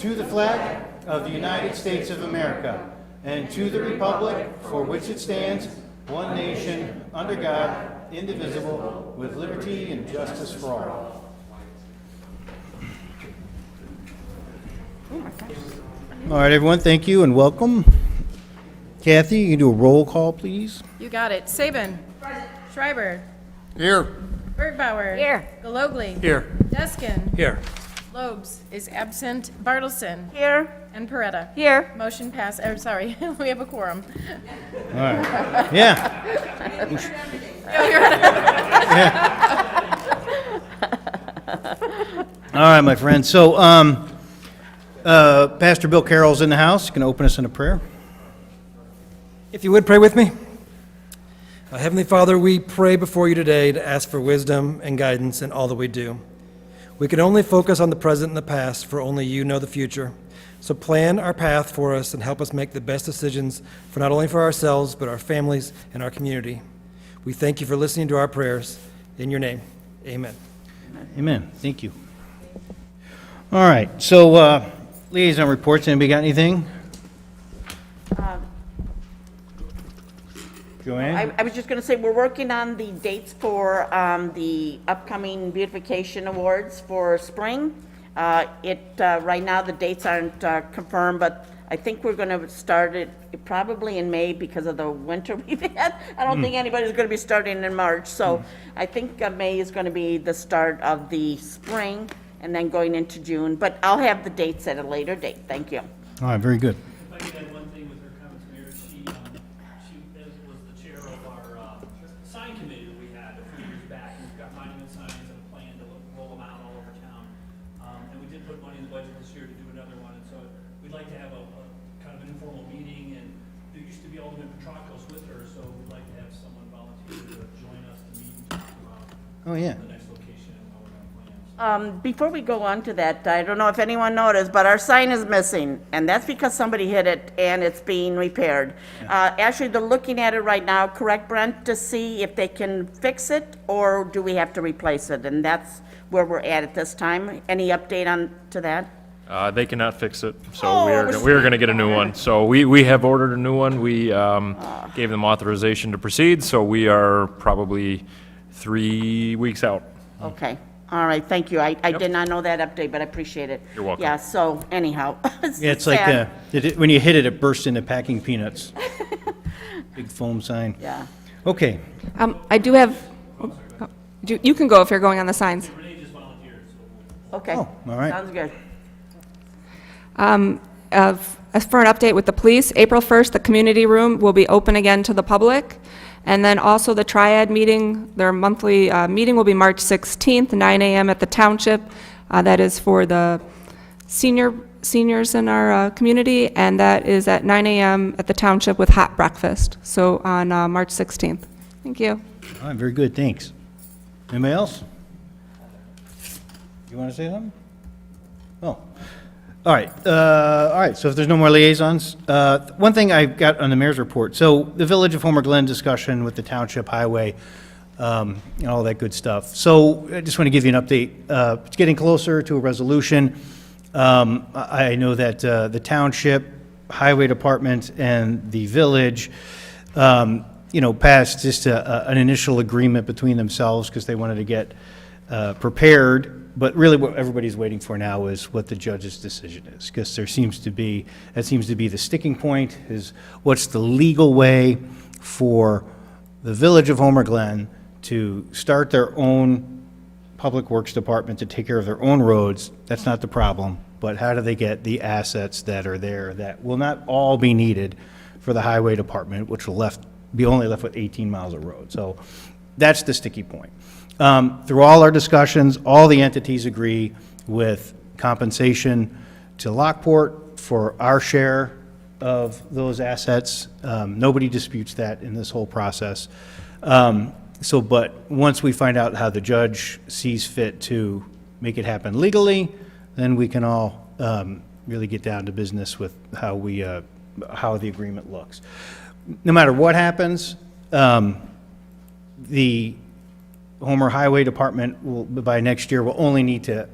to the flag of the United States of America, and to the republic for which it stands, one nation, under God, indivisible, with liberty and justice for all. All right, everyone, thank you and welcome. Kathy, you can do a roll call, please. You got it. Saban. Schreiber. Here. Bergbauer. Here. Galogly. Here. Deskin. Here. Lobes is absent. Bartleson. Here. And Peretta. Here. Motion passed. Sorry, we have a quorum. All right. Yeah. All right, my friends. So, Pastor Bill Carroll's in the house. You can open us in a prayer. If you would pray with me. Heavenly Father, we pray before you today to ask for wisdom and guidance in all that we do. We can only focus on the present and the past, for only you know the future. So plan our path for us and help us make the best decisions for not only for ourselves, but our families and our community. We thank you for listening to our prayers. In your name, amen. Amen. Thank you. All right. So, liaison reports. Anybody got anything? Joanne? I was just going to say, we're working on the dates for the upcoming beautification awards for spring. Right now, the dates aren't confirmed, but I think we're going to start it probably in May because of the winter we've had. I don't think anybody's going to be starting in March. So I think May is going to be the start of the spring and then going into June. But I'll have the dates at a later date. Thank you. All right. Very good. If I could add one thing with her comments, Mayor, she was the chair of our sign committee that we had a few years back. And we've got monument signs and a plan to roll them out all over town. And we did put money in the budget this year to do another one. And so we'd like to have a kind of an informal meeting. And there used to be Alderman Petracos with her, so we'd like to have someone volunteer to join us to meet and talk about Oh, yeah. the next location and how we're going to plan. Before we go on to that, I don't know if anyone noticed, but our sign is missing, and that's because somebody hit it and it's being repaired. Actually, they're looking at it right now, correct, Brent, to see if they can fix it, or do we have to replace it? And that's where we're at this time. Any update on to that? They cannot fix it, so Oh, we are going to get a new one. So we have ordered a new one. We gave them authorization to proceed, so we are probably 3 weeks out. Okay, all right, thank you. I did not know that update, but I appreciate it. You're welcome. Yeah, so anyhow. Yeah, it's like sad. when you hit it, it bursts into packing peanuts. Big foam sign. Yeah. Okay. I do have, you can go if you're going on the signs. Renee just volunteered, so Okay. Oh, all right. Sounds good. As for an update with the police, April 1st, the community room will be open again to the public. And then also the Triad meeting, their monthly meeting will be March 16th, 9 a.m. at the Township. That is for the seniors in our community, and that is at 9 a.m. at the Township with hot breakfast. So on March 16th. Thank you. All right, very good, thanks. Anybody else? You want to say something? Oh, all right, so if there's no more liaisons, one thing I got on the mayor's report, so the Village of Homer Glen discussion with the Township Highway, and all that good stuff. So I just want to give you an update. It's getting closer to a resolution. I know that the Township, Highway Department, and the village, passed just an initial agreement between themselves because they wanted to get prepared. But really what everybody's waiting for now is what the judge's decision is, because that seems to be the sticking point, is what's the legal way for the Village of Homer Glen to start their own public works department to take care of their own roads. That's not the problem, but how do they get the assets that are there that will not all be needed for the highway department, which will be only left with 18 miles of road. So that's the sticky point. Through all our discussions, all the entities agree with compensation to Lockport for our share of those assets. Nobody disputes that in this whole process. But once we find out how the judge sees fit to make it happen legally, then we can all really get down to business with how the agreement looks. No matter what happens, the Homer Highway Department will, by next year, will only need to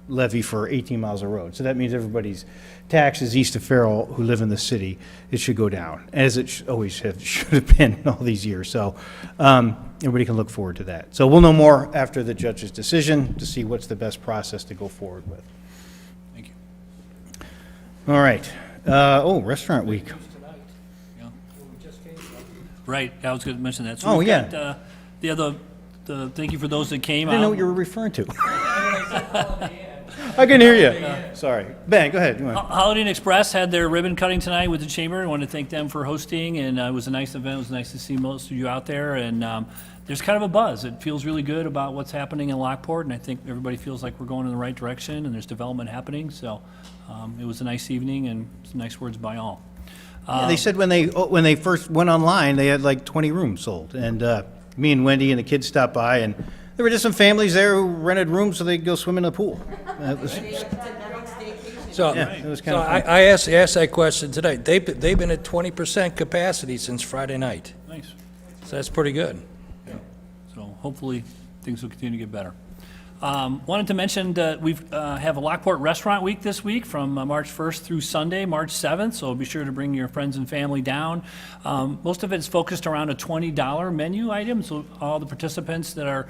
levy for 18 miles of road. So that means everybody's taxes east of Farrell who live in the city, it should go down, as it should have been all these years. So everybody can look forward to that. So we'll know more after the judge's decision to see what's the best process to go forward with. Thank you. All right. Restaurant week. Right, I was going to mention that. So Oh, we've yeah. got, thank you for those that came I didn't know out. what you were referring to. I can hear you. Sorry. Ben, go ahead. You want- Holiday Inn Express had their ribbon cutting tonight with the chamber. I want to thank them for hosting, and it was a nice event. It was nice to see most of you out there, and there's kind of a buzz. It feels really good about what's happening in Lockport, and I think everybody feels like we're going in the right direction, and there's development happening. So it was a nice evening, and some nice words by all. Yeah, they said when they first went online, they had like 20 rooms sold. And me and Wendy and the kids stopped by, and there were just some families there who rented rooms so they could go swim in the pool. It was, So, yeah, it was so kind of fun. I asked that question today. They've been at 20% capacity since Friday night, Nice. so that's pretty good. So hopefully, things will continue to get better. Wanted to mention that we have a Lockport Restaurant Week this week from March 1st through Sunday, March 7th, so be sure to bring your friends and family down. Most of it is focused around a $20 menu item, so all the participants that are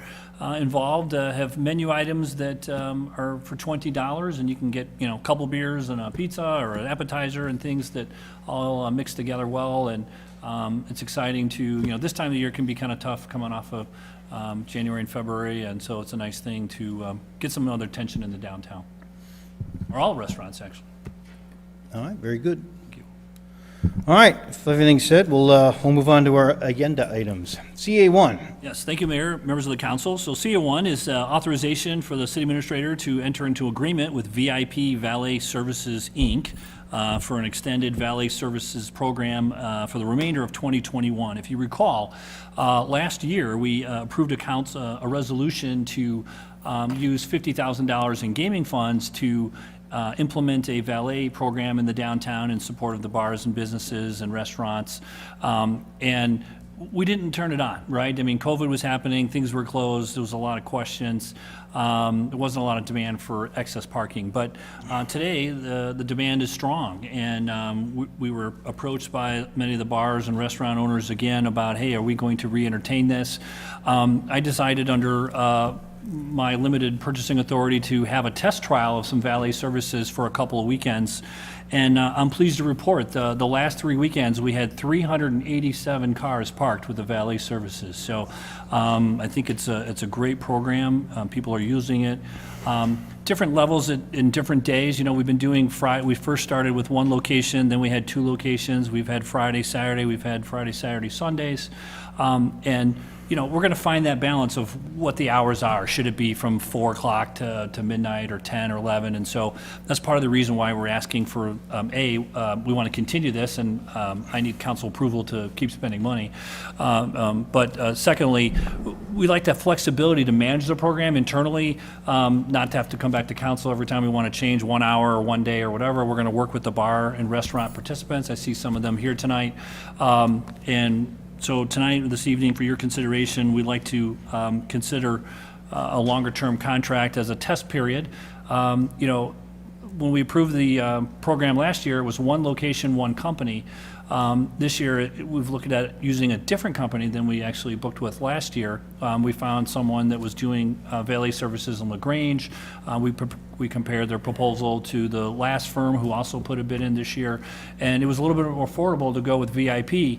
involved have menu items that are for $20, and you can get, a couple beers and a pizza or an appetizer and things that all mix together well, and it's exciting to, this time of the year can be kind of tough coming off of January and February, and so it's a nice thing to get some other attention in the downtown, or all restaurants, actually. All right, very good. Thank you. All right, if everything's said, we'll move on to our agenda items. CA1. Yes, thank you, Mayor, members of the council. So CA1 is authorization for the city administrator to enter into agreement with VIP Valet Services, Inc., for an extended valet services program for the remainder of 2021. If you recall, last year, we approved a resolution to use $50,000 in gaming funds to implement a valet program in the downtown in support of the bars and businesses and restaurants. And we didn't turn it on, right? I mean, COVID was happening, things were closed, there was a lot of questions. There wasn't a lot of demand for excess parking. But today, the demand is strong. And we were approached by many of the bars and restaurant owners again about, hey, are we going to re-entertain this? I decided under my limited purchasing authority to have a test trial of some valet services for a couple of weekends. And I'm pleased to report the last 3 weekends, we had 387 cars parked with the valet services. So I think it's a great program. People are using it. Different levels in different days. We've been doing Friday. We first started with one location, then we had 2 locations. We've had Friday, Saturday. We've had Friday, Saturday, Sundays. And we're going to find that balance of what the hours are. Should it be from 4 o'clock to midnight or 10 or 11? And so that's part of the reason why we're asking for, we want to continue this, and I need council approval to keep spending money. But secondly, we like that flexibility to manage the program internally, not to have to come back to council every time we want to change 1 hour or 1 day or whatever. We're going to work with the bar and restaurant participants. I see some of them here tonight. And so tonight, this evening, for your consideration, we'd like to consider a longer-term contract as a test period. When we approved the program last year, it was 1 location, 1 company. This year, we've looked at using a different company than we actually booked with last year. We found someone that was doing valet services in LaGrange. We compared their proposal to the last firm who also put a bid in this year, and it was a little bit more affordable to go with VIP,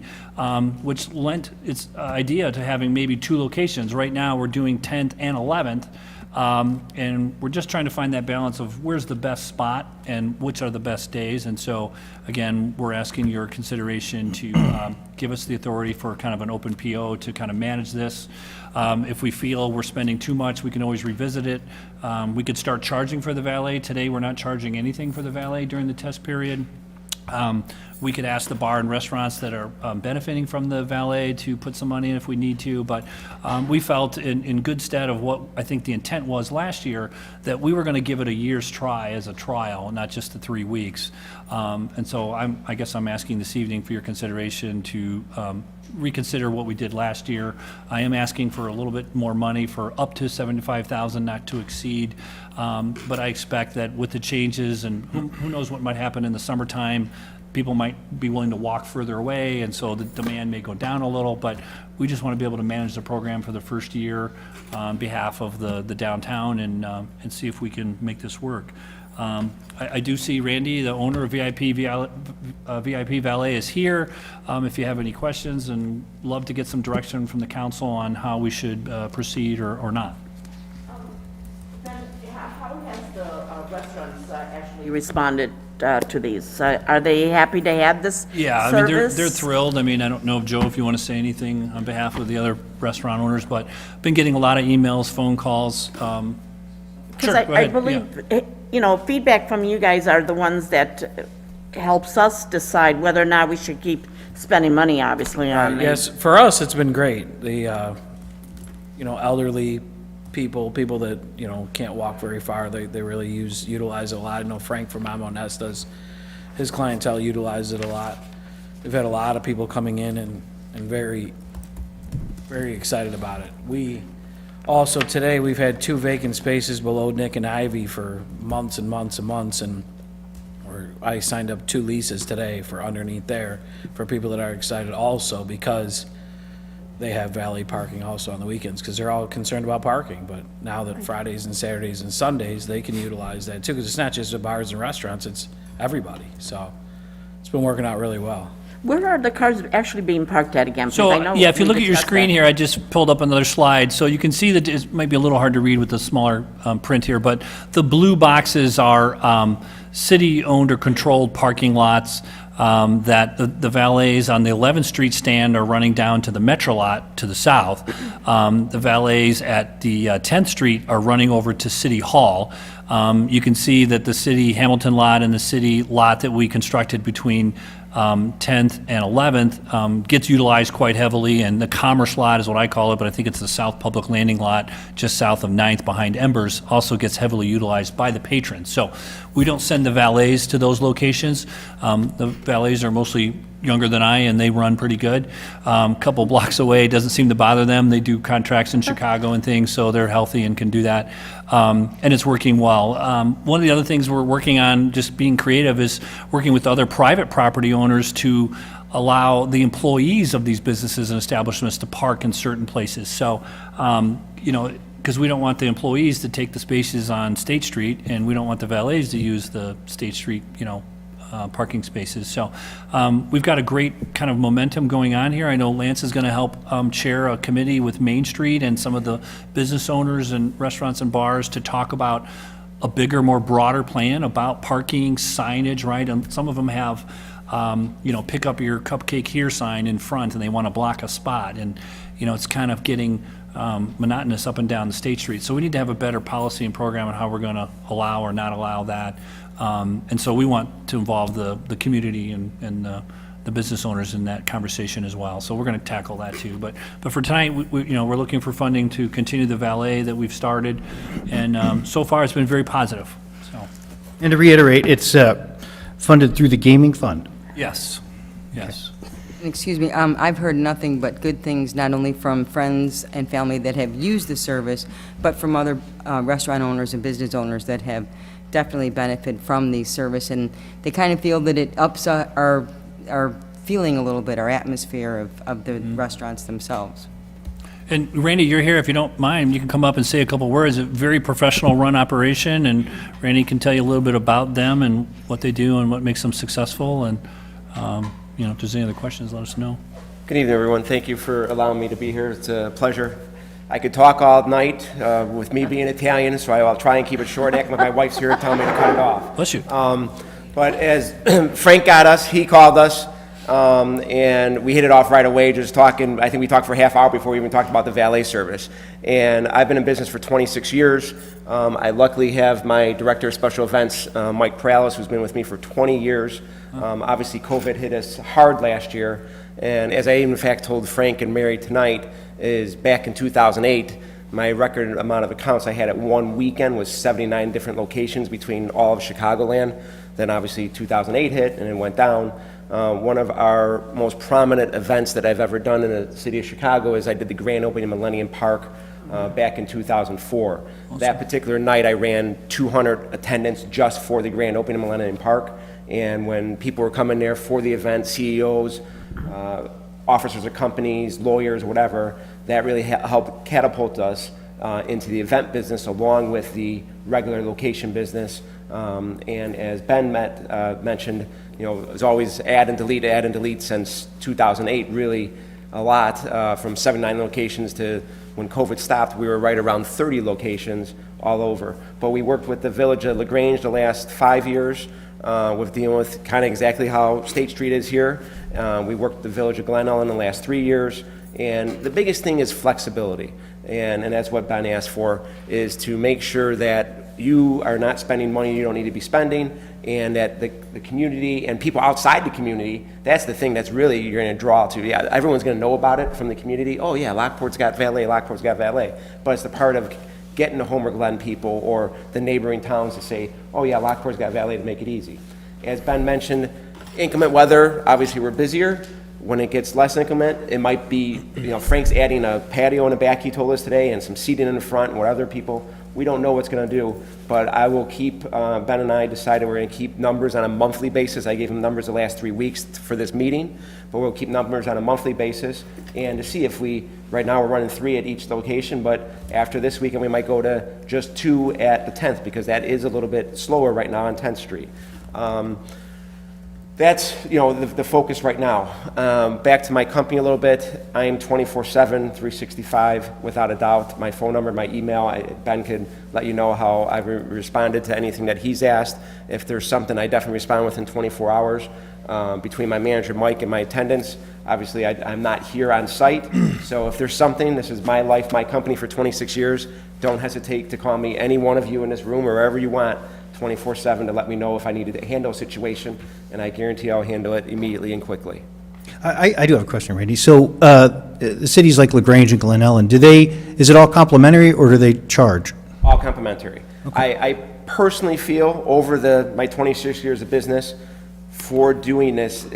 which lent its idea to having maybe 2 locations. Right now, we're doing 10th and 11th. And we're just trying to find that balance of where's the best spot and which are the best days. And so, again, we're asking your consideration to give us the authority for kind of an open PO to kind of manage this. If we feel we're spending too much, we can always revisit it. We could start charging for the valet. Today, we're not charging anything for the valet during the test period. We could ask the bar and restaurants that are benefiting from the valet to put some money in if we need to, but we felt in good stead of what I think the intent was last year, that we were going to give it a year's try as a trial, not just the 3 weeks. And so I guess I'm asking this evening for your consideration to reconsider what we did last year. I am asking for a little bit more money for up to $75,000, not to exceed. But I expect that with the changes, and who knows what might happen in the summertime, people might be willing to walk further away, and so the demand may go down a little, but we just want to be able to manage the program for the first year on behalf of the downtown and see if we can make this work. I do see Randy, the owner of VIP Valet, is here. If you have any questions, and love to get some direction from the council on how we should proceed or not. Then, how has the restaurants actually responded to these? Are they happy to have this Yeah, I mean, they're service? thrilled. I mean, I don't know, Joe, if you want to say anything on behalf of the other restaurant owners, but been getting a lot of emails, phone calls. Because Sure, go I ahead, believe, you know, feedback from you guys are the ones that helps us decide whether or not we should keep spending money, obviously, on Yes, for us, it's been great. The, elderly people that, can't walk very far, they really utilize it a lot. I know Frank from Mamo Nest does, his clientele utilizes it a lot. We've had a lot of people coming in and very, very excited about it. Also, today, we've had 2 vacant spaces below Nick and Ivy for months and months and months, and I signed up 2 leases today for underneath there for people that are excited also because they have valet parking also on the weekends, because they're all concerned about parking. But now that Fridays and Saturdays and Sundays, they can utilize that too, because it's not just the bars and restaurants, it's everybody. So it's been working out really well. Where are the cars actually being parked at again? Because So, I know yeah, if you we look at your discussed screen that. here, I just pulled up another slide, so you can see that it might be a little hard to read with the smaller print here, but the blue boxes are city-owned or controlled parking lots that the valets on the 11th Street stand are running down to the Metro lot to the south. The valets at the 10th Street are running over to City Hall. You can see that the city Hamilton lot and the city lot that we constructed between 10th and 11th gets utilized quite heavily, and the Commerce lot is what I call it, but I think it's the South Public Landing lot just south of 9th behind Embers also gets heavily utilized by the patrons. So we don't send the valets to those locations. The valets are mostly younger than I, and they run pretty good. Couple blocks away, it doesn't seem to bother them. They do contracts in Chicago and things, so they're healthy and can do that. And it's working well. One of the other things we're working on, just being creative, is working with other private property owners to allow the employees of these businesses and establishments to park in certain places. So, because we don't want the employees to take the spaces on State Street, and we don't want the valets to use the State Street, parking spaces. So we've got a great kind of momentum going on here. I know Lance is going to help chair a committee with Main Street and some of the business owners and restaurants and bars to talk about a bigger, more broader plan about parking, signage, right? And some of them have, pick up your cupcake here sign in front, and they want to block a spot. And, it's kind of getting monotonous up and down the State Street. So we need to have a better policy and program on how we're going to allow or not allow that. And so we want to involve the community and the business owners in that conversation as well. So we're going to tackle that too. But for tonight, we're looking for funding to continue the valet that we've started, and so far it's been very positive. So And to reiterate, it's funded through the gaming fund. yes. Excuse me, I've heard nothing but good things, not only from friends and family that have used the service, but from other restaurant owners and business owners that have definitely benefited from the service, and they kind of feel that it ups our feeling a little bit, our atmosphere of the restaurants themselves. And Randy, you're here. If you don't mind, you can come up and say a couple words. A very professional run operation, and Randy can tell you a little bit about them and what they do and what makes them successful. And if there's any other questions, let us know. Good evening, everyone. Thank you for allowing me to be here. It's a pleasure. I could talk all night with me being Italian, so I'll try and keep it short, acting like my wife's here telling me to cut it off. Bless you. But as Frank got us, he called us, and we hit it off right away, just talking. I think we talked for a half hour before we even talked about the valet service. And I've been in business for 26 years. I luckily have my director of special events, Mike Pralis, who's been with me for 20 years. Obviously, COVID hit us hard last year. And as I in fact told Frank and Mary tonight, is back in 2008, my record amount of accounts I had at one weekend was 79 different locations between all of Chicagoland. Then obviously 2008 hit and it went down. One of our most prominent events that I've ever done in the city of Chicago is I did the grand opening of Millennium Park back in 2004. That particular night, I ran 200 attendants just for the grand opening of Millennium Park. And when people were coming there for the event, CEOs, officers of companies, lawyers, whatever, that really helped catapult us into the event business along with the regular location business. And as Ben mentioned, you know, it was always add and delete since 2008, really a lot, from 79 locations to when COVID stopped, we were right around 30 locations all over. But we worked with the Village of LaGrange the last 5 years with dealing with kind of exactly how State Street is here. We worked with the Village of Glen Ellen the last 3 years. And the biggest thing is flexibility. And that's what Ben asked for, is to make sure that you are not spending money you don't need to be spending, and that the community and people outside the community, that's the thing that's really you're going to draw to. Yeah, everyone's going to know about it from the community. Oh yeah, Lockport's got valet, Lockport's got valet. But it's the part of getting the Homer Glen people or the neighboring towns to say, oh yeah, Lockport's got valet, to make it easy. As Ben mentioned, inclement weather, obviously we're busier. When it gets less inclement, it might be, you know, Frank's adding a patio in the back, he told us today, and some seating in the front, and what other people, we don't know what's going to do, but I will keep, Ben and I decided we're going to keep numbers on a monthly basis. I gave him numbers the last 3 weeks for this meeting, but we'll keep numbers on a monthly basis, and to see if right now we're running 3 at each location, but after this weekend we might go to just 2 at the 10th, because that is a little bit slower right now on 10th Street. That's, you know, the focus right now. Back to my company a little bit. I am 24/7, 365, without a doubt. My phone number, my email, Ben could let you know how I've responded to anything that he's asked. If there's something, I definitely respond within 24 hours. Between my manager, Mike, and my attendants, obviously I'm not here on site. So if there's something, this is my life, my company for 26 years, don't hesitate to call me, any one of you in this room or wherever you want, 24/7, to let me know if I needed to handle a situation, and I guarantee I'll handle it immediately and quickly. I do have a question, Randy. So the cities like LaGrange and Glen Ellen, is it all complimentary or do they charge? All complimentary. I personally feel over my 26 years of business, for doing this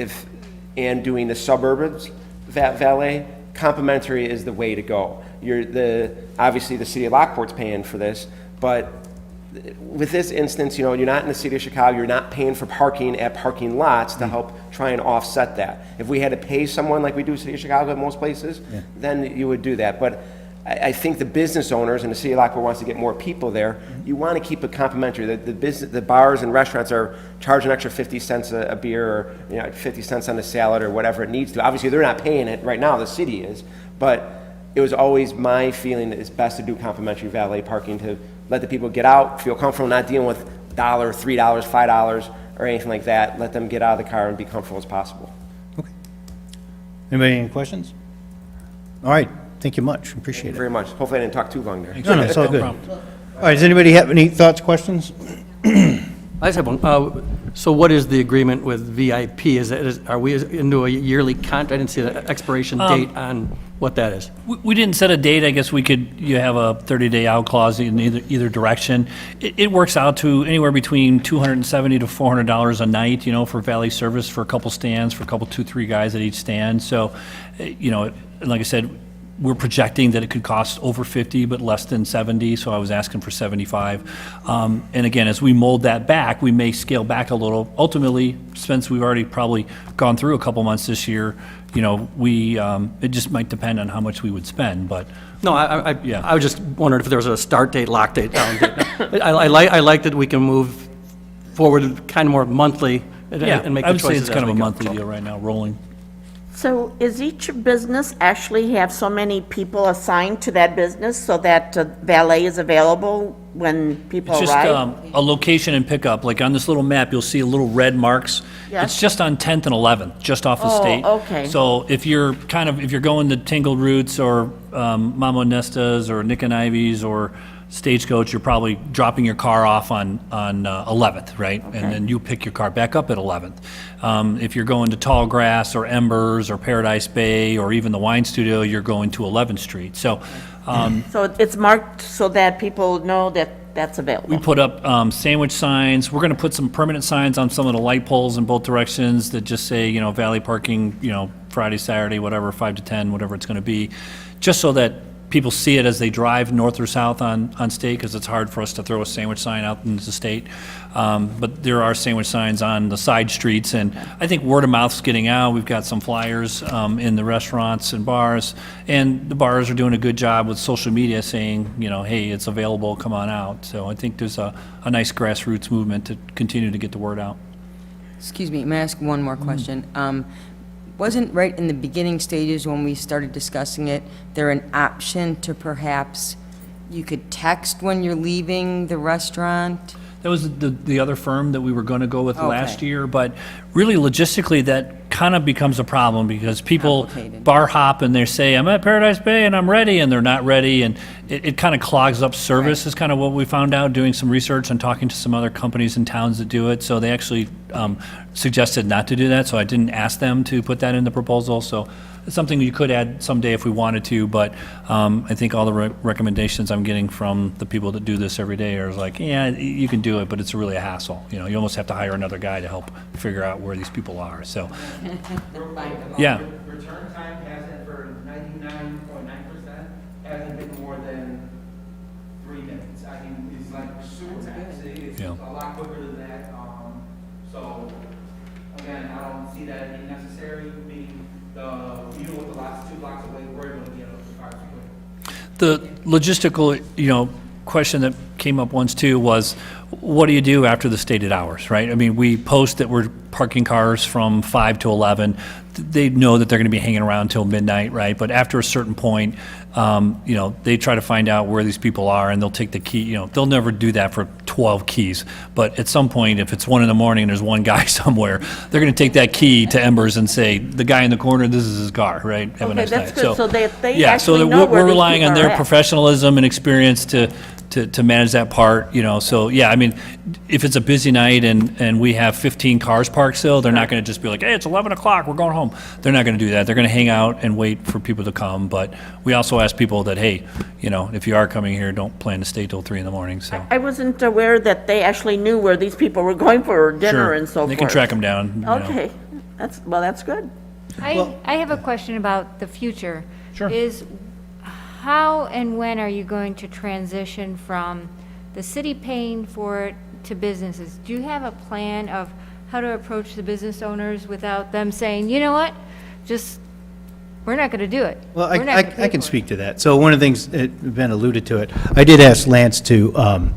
and doing the suburbs valet, complimentary is the way to go. Obviously the city of Lockport's paying for this, but with this instance, you know, you're not in the city of Chicago, you're not paying for parking at parking lots to help try and offset that. If we had to pay someone like we do in the city of Chicago at most places, then you would do that. But I think the business owners and the city of Lockport wants to get more people there. You want to keep it complimentary. The bars and restaurants are charging an extra 50 cents a beer, or, you know, 50 cents on the salad, or whatever it needs to. Obviously, they're not paying it right now, the city is, but it was always my feeling that it's best to do complimentary valet parking to let the people get out, feel comfortable, not dealing with $1, $3, $5, or anything like that. Let them get out of the car and be comfortable as possible. Okay. Anybody any questions? All right, thank you much, appreciate Thank you it. very much. Hopefully I didn't talk too long there. No, it's all good. All right, does anybody have any thoughts, questions? I just have one. So what is the agreement with VIP? Are we into a yearly contract? I didn't see the expiration date on what that is. We didn't set a date. I guess you have a 30-day out clause in either direction. It works out to anywhere between $270 to $400 a night, you know, for valet service for a couple stands, for a couple, 2-3 guys at each stand. So, you know, like I said, we're projecting that it could cost over 50, but less than 70, so I was asking for 75. And again, as we mold that back, we may scale back a little. Ultimately, since we've already probably gone through a couple months this year, you know, it just might depend on how much we would spend, but. No, I was just wondering if there was a start date, lock date, down date. I like that we can move forward kind of more monthly and make the choices as we go. I would say it's kind of a monthly deal right now, rolling. So is each business actually have so many people assigned to that business so that valet is available when people It's just arrive? a location and pickup. Like on this little map, you'll see little red marks. Yes. It's just on 10th and 11th, just off the state. okay. So if you're going to Tangled Roots or Mamo Nestas or Nick and Ivy's or Stagecoach, you're probably dropping your car off on 11th, right? Okay. And then you pick your car back up at 11th. If you're going to Tallgrass or Embers or Paradise Bay or even the Wine Studio, you're going to 11th Street. So So it's marked so that people know that that's available? We put up sandwich signs. We're going to put some permanent signs on some of the light poles in both directions that just say, valet parking, Friday, Saturday, whatever, 5 to 10, whatever it's going to be, just so that people see it as they drive north or south on State, because it's hard for us to throw a sandwich sign out into the state. But there are sandwich signs on the side streets, and I think word of mouth's getting out. We've got some flyers in the restaurants and bars, and the bars are doing a good job with social media saying, hey, it's available, come on out. So I think there's a nice grassroots movement to continue to get the word out. Excuse me, may I ask one more question? Wasn't right in the beginning stages when we started discussing it, there an option to perhaps you could text when you're leaving the restaurant? That was the other firm that we were going to go with last Okay. year, but really logistically, that kind of becomes a problem because people Complicated. bar hop and they say, I'm at Paradise Bay and I'm ready, and they're not ready, and it kind of clogs up service is kind of what we found out doing some research and talking to some other companies in towns that do it. So they actually suggested not to do that, so I didn't ask them to put that in the proposal. So it's something you could add someday if we wanted to, but I think all the recommendations I'm getting from the people that do this every day are like, yeah, you can do it, but it's really a hassle. You almost have to hire another guy to help figure out where these people are, so. Yeah. Return time hasn't, for 99.9%, hasn't been more than 3 minutes. I mean, it's like super fast. It's Yeah. a lot quicker than that. So, again, I don't see that being necessary. Being even with the last 2 blocks away, we're able to get up the cars quick. The logistical, question that came up once too was, what do you do after the stated hours, right? I mean, we post that we're parking cars from 5 to 11. They know that they're going to be hanging around till midnight, right? But after a certain point, they try to find out where these people are, and they'll take the key. They'll never do that for 12 keys. But at some point, if it's 1 a.m. and there's one guy somewhere, they're going to take that key to Embers and say, the guy in the corner, this is his car, right? Have a Okay, nice that's night. good. So they yeah, so actually that know we're where these relying on people their are at. professionalism and experience to manage that part, So, yeah, I mean, if it's a busy night and we have 15 cars parked still, they're not going to just be like, hey, it's 11 o'clock, we're going home. They're not going to do that. They're going to hang out and wait for people to come. But we also ask people that, hey, if you are coming here, don't plan to stay till 3 a.m, so. I wasn't aware that they actually knew where these people were going for dinner Sure. and so forth. They can track them down. Okay, that's good. I have a question about the future. Sure. Is how and when are you going to transition from the city paying for it to businesses? Do you have a plan of how to approach the business owners without them saying, you know what, we're not going to do it? Well, We're not gonna pay I can for it." speak to that. So one of the things, Ben alluded to it, I did ask Lance to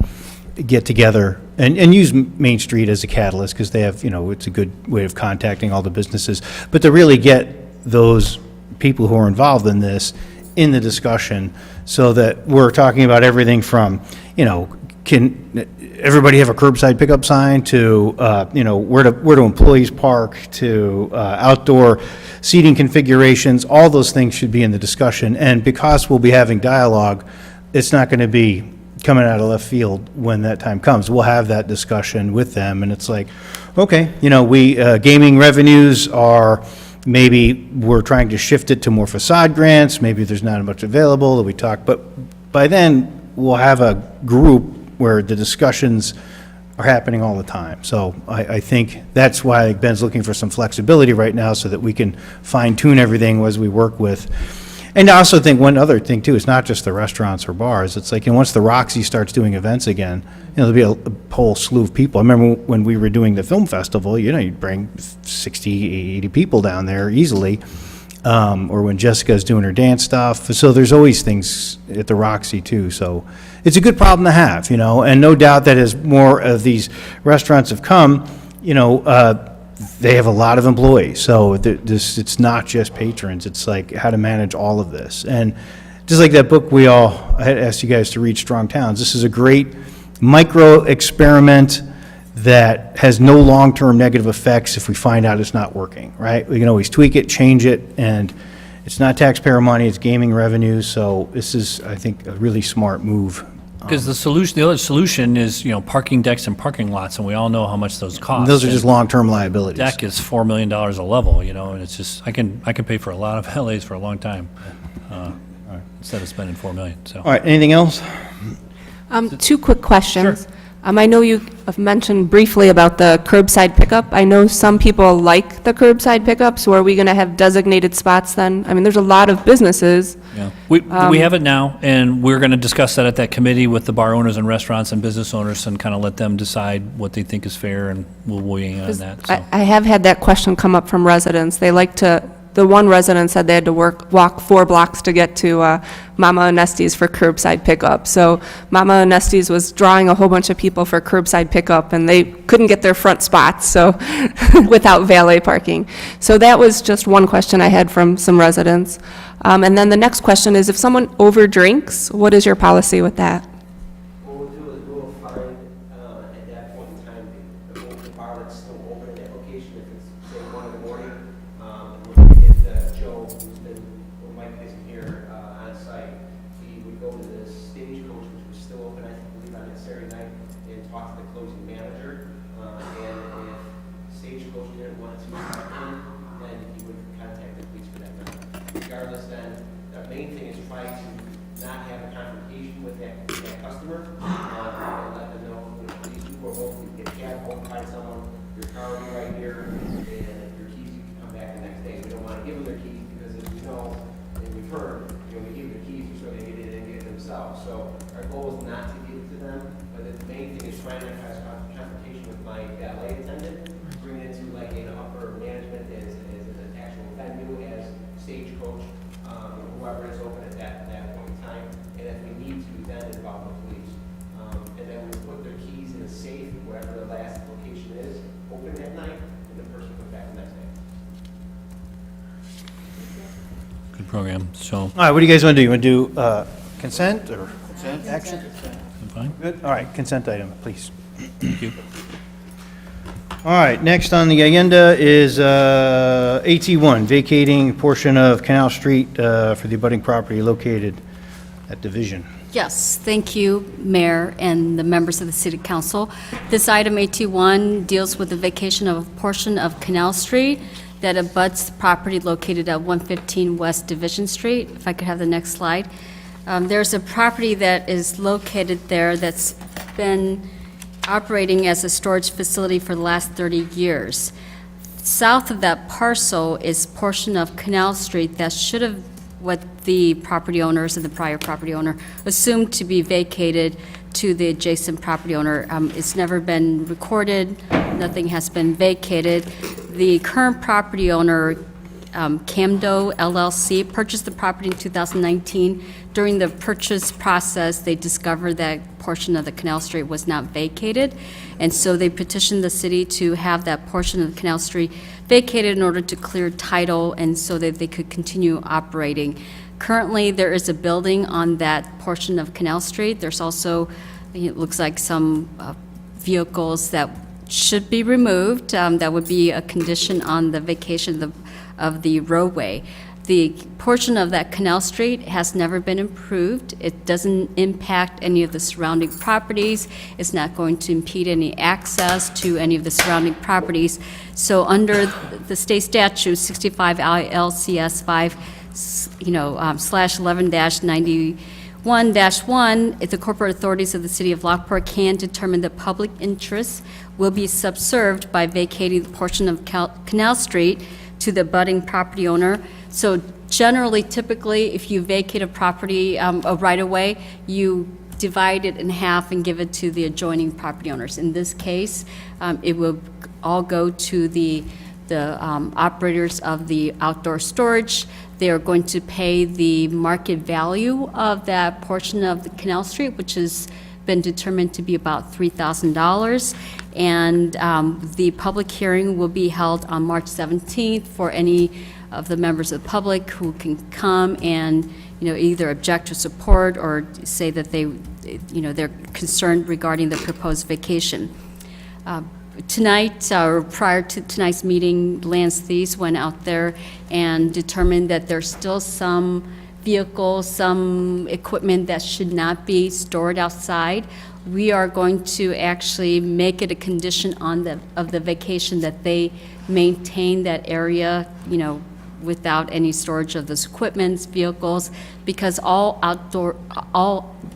get together and use Main Street as a catalyst, because they have, it's a good way of contacting all the businesses, but to really get those people who are involved in this in the discussion, so that we're talking about everything from, can everybody have a curbside pickup sign, to, where do employees park, to outdoor seating configurations. All those things should be in the discussion. And because we'll be having dialogue, it's not going to be coming out of left field when that time comes. We'll have that discussion with them, and it's like, okay, gaming revenues are, maybe we're trying to shift it to more facade grants, maybe there's not much available that we talk, but by then, we'll have a group where the discussions are happening all the time. So I think that's why Ben's looking for some flexibility right now, so that we can fine-tune everything as we work with. And I also think one other thing too, it's not just the restaurants or bars. It's like, once the Roxy starts doing events again, there'll be a whole slew of people. I remember when we were doing the film festival, you'd bring 60, 80 people down there easily. Or when Jessica's doing her dance stuff. So there's always things at the Roxy too. So it's a good problem to have, and no doubt that as more of these restaurants have come, they have a lot of employees. So it's not just patrons. It's like how to manage all of this. And just like that book I had asked you guys to read, Strong Towns, this is a great micro experiment that has no long-term negative effects if we find out it's not working, right? We can always tweak it, change it, and it's not taxpayer money, it's gaming revenues. So this is, I think, a really smart move. Because the other solution is, parking decks and parking lots, and we all know how much those cost. And those are And just long-term liabilities. deck is $4 million a level, and it's just, I can pay for a lot of LAs for a long time, instead of spending $4 million, so. All right, anything else? Two quick questions. I know you have mentioned briefly about the curbside pickup. I know some people like the curbside pickup, so are we going to have designated spots then? I mean, there's a lot of businesses. Yeah, we have it now, and we're going to discuss that at that committee with the bar owners and restaurants and business owners and kind of let them decide what they think is fair, and we'll weigh in on that, so. I have had that question come up from residents. They like to, the one resident said they had to walk 4 blocks to get to Mama Onesti's for curbside pickup. So Mama Onesti's was drawing a whole bunch of people for curbside pickup, and they couldn't get their front spots, so without valet parking. So that was just one question I had from some residents. And then the next question is, if someone overdrinks, what is your policy with that? What we'll do is we'll find, at that point in time, the bar that's still open at that location, if it's, say, 1 in the morning, we'll get Joe, who's been, when Mike isn't here, on site. He would go to the Stagecoach, which was still open, I believe, on that Saturday night, and talk to the closing manager. And if Stagecoach didn't want to come in, then he would contact the police for that night. Regardless, then, the main thing is try to not have a confrontation with that customer, and let them know, these people are hopefully get a cab home, find someone, your car will be right here, and your keys, you can come back the next day. We don't want to give them their keys, because as we know, and we've heard, we give them the keys, so they get it and get it themselves. So our goal is not to give it to them, but the main thing is trying to have a confrontation with my valet attendant, bring it into like an upper management as an actual venue, as Stagecoach, whoever is open at that point in time, and if we need to, then involve the police. And then we put their keys in a safe, wherever the last location is, open that night, and the person comes back the next day. Good program, so, All right, what do you guys want to do? You want to do consent or action? I'm fine. Good, all right, consent item, please. Thank you. All right, next on the agenda is AT1, vacating a portion of Canal Street for the abutting property located at Division. Yes, thank you, Mayor and the members of the City Council. This item, AT1, deals with the vacation of a portion of Canal Street that abuts the property located at 115 West Division Street. If I could have the next slide. There's a property that is located there that's been operating as a storage facility for the last 30 years. South of that parcel is portion of Canal Street that should have, what the property owners and the prior property owner assumed to be vacated to the adjacent property owner. It's never been recorded, nothing has been vacated. The current property owner, Camdo LLC, purchased the property in 2019. During the purchase process, they discovered that portion of the Canal Street was not vacated, and so they petitioned the city to have that portion of the Canal Street vacated in order to clear title and so that they could continue operating. Currently, there is a building on that portion of Canal Street. There's also, it looks like, some vehicles that should be removed. That would be a condition on the vacation of the roadway. The portion of that Canal Street has never been improved. It doesn't impact any of the surrounding properties. It's not going to impede any access to any of the surrounding properties. So under the state statute 65 ILCS 5, slash 11-91-1, if the corporate authorities of the city of Lockport can determine that public interests will be subserved by vacating the portion of Canal Street to the abutting property owner. So generally, typically, if you vacate a property, a right-of-way, you divide it in half and give it to the adjoining property owners. In this case, it will all go to the operators of the outdoor storage. They are going to pay the market value of that portion of the Canal Street, which has been determined to be about $3,000. And the public hearing will be held on March 17th for any of the members of the public who can come and, either object or support or say that they're concerned regarding the proposed vacation. Tonight, or prior to tonight's meeting, Lance Thies went out there and determined that there's still some vehicles, some equipment that should not be stored outside. We are going to actually make it a condition of the vacation that they maintain that area, without any storage of those equipments, vehicles, because all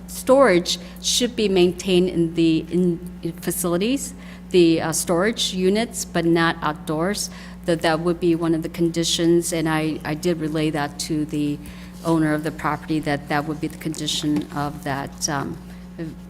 storage should be maintained in facilities, the storage units, but not outdoors. That would be one of the conditions, and I did relay that to the owner of the property, that would be the condition of that,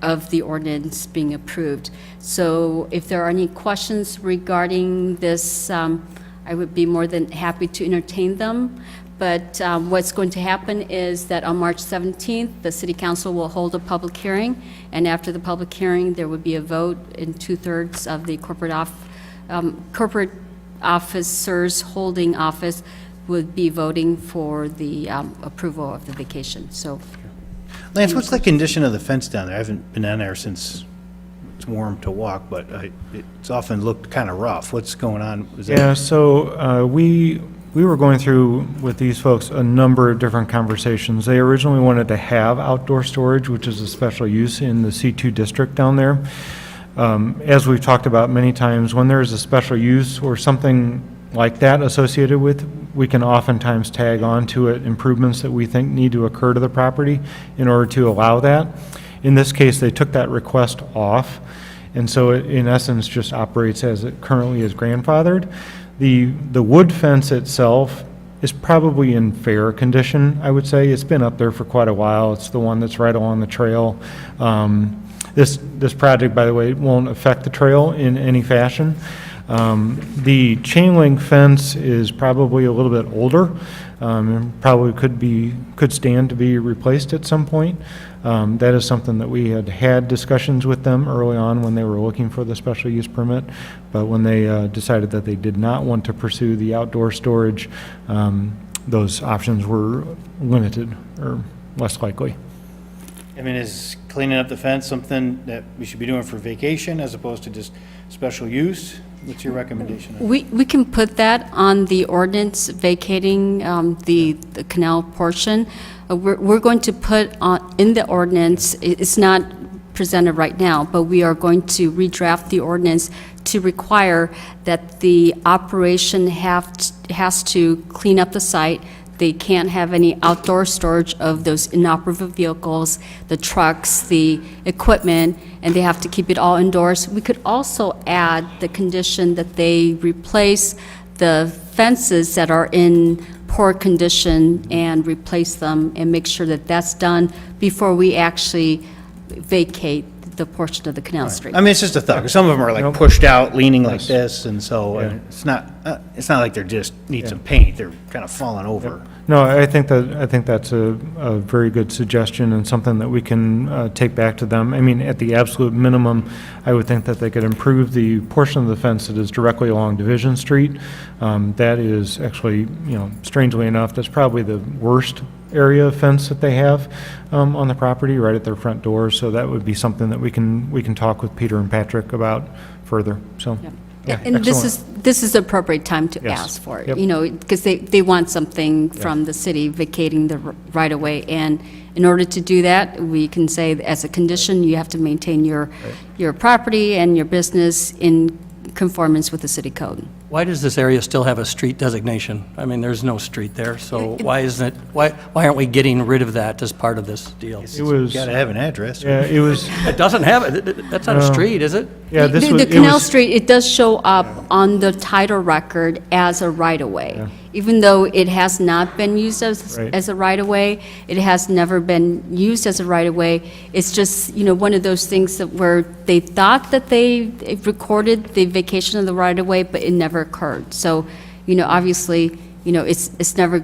of the ordinance being approved. So if there are any questions regarding this, I would be more than happy to entertain them. But what's going to happen is that on March 17th, the City Council will hold a public hearing, and after the public hearing, there would be a vote in 2/3 of the corporate officers holding office would be voting for the approval of the vacation. So, Lance, what's the condition of the fence down there? I haven't been down there since it's warm to walk, but it's often looked kind of rough. What's going on? Is that- Yeah, so we were going through with these folks a number of different conversations. They originally wanted to have outdoor storage, which is a special use in the C2 district down there. As we've talked about many times, when there's a special use or something like that associated with, we can oftentimes tag on to it improvements that we think need to occur to the property in order to allow that. In this case, they took that request off, and so it, in essence, just operates as it currently is grandfathered. The wood fence itself is probably in fair condition, I would say. It's been up there for quite a while. It's the one that's right along the trail. This project, by the way, won't affect the trail in any fashion. The chain link fence is probably a little bit older, and probably could stand to be replaced at some point. That is something that we had discussions with them early on when they were looking for the special use permit, but when they decided that they did not want to pursue the outdoor storage, those options were limited or less likely. I mean, is cleaning up the fence something that we should be doing for vacation as opposed to just special use? What's your recommendation? we can put that on the ordinance vacating the canal portion. We're going to put on, in the ordinance, it's not presented right now, but we are going to redraft the ordinance to require that the operation has to clean up the site. They can't have any outdoor storage of those inoperable vehicles, the trucks, the equipment, and they have to keep it all indoors. We could also add the condition that they replace the fences that are in poor condition and replace them and make sure that that's done before we actually vacate the portion of the Canal Street. I mean, it's just a thought, 'cause some of them are like pushed out, leaning like this, and so it's not like they're just need some paint, they're kind of falling over. No, I think that's a very good suggestion and something that we can take back to them. I mean, at the absolute minimum, I would think that they could improve the portion of the fence that is directly along Division Street. That is actually, strangely enough, that's probably the worst area of fence that they have on the property, right at their front door. So that would be something that we can talk with Peter and Patrick about further. So. Yeah, And excellent. this is the appropriate time to Yes. ask for it, Yep. because they want something from the city vacating the right-of-way. And in order to do that, we can say as a condition, you have to maintain your property and your business in conformance with the city code. Why does this area still have a street designation? I mean, there's no street there, so why aren't we getting rid of that as part of this deal? It was. Got to have an address. Yeah, it was. It doesn't have it, that's not a street, is it? Yeah, this was. The Canal Street, it does show up on the title record as a right-of-way. Even though it has not been used Right. as a right-of-way, it has never been used as a right-of-way. It's just, one of those things that where they thought that they recorded the vacation of the right-of-way, but it never occurred. So, obviously, it's never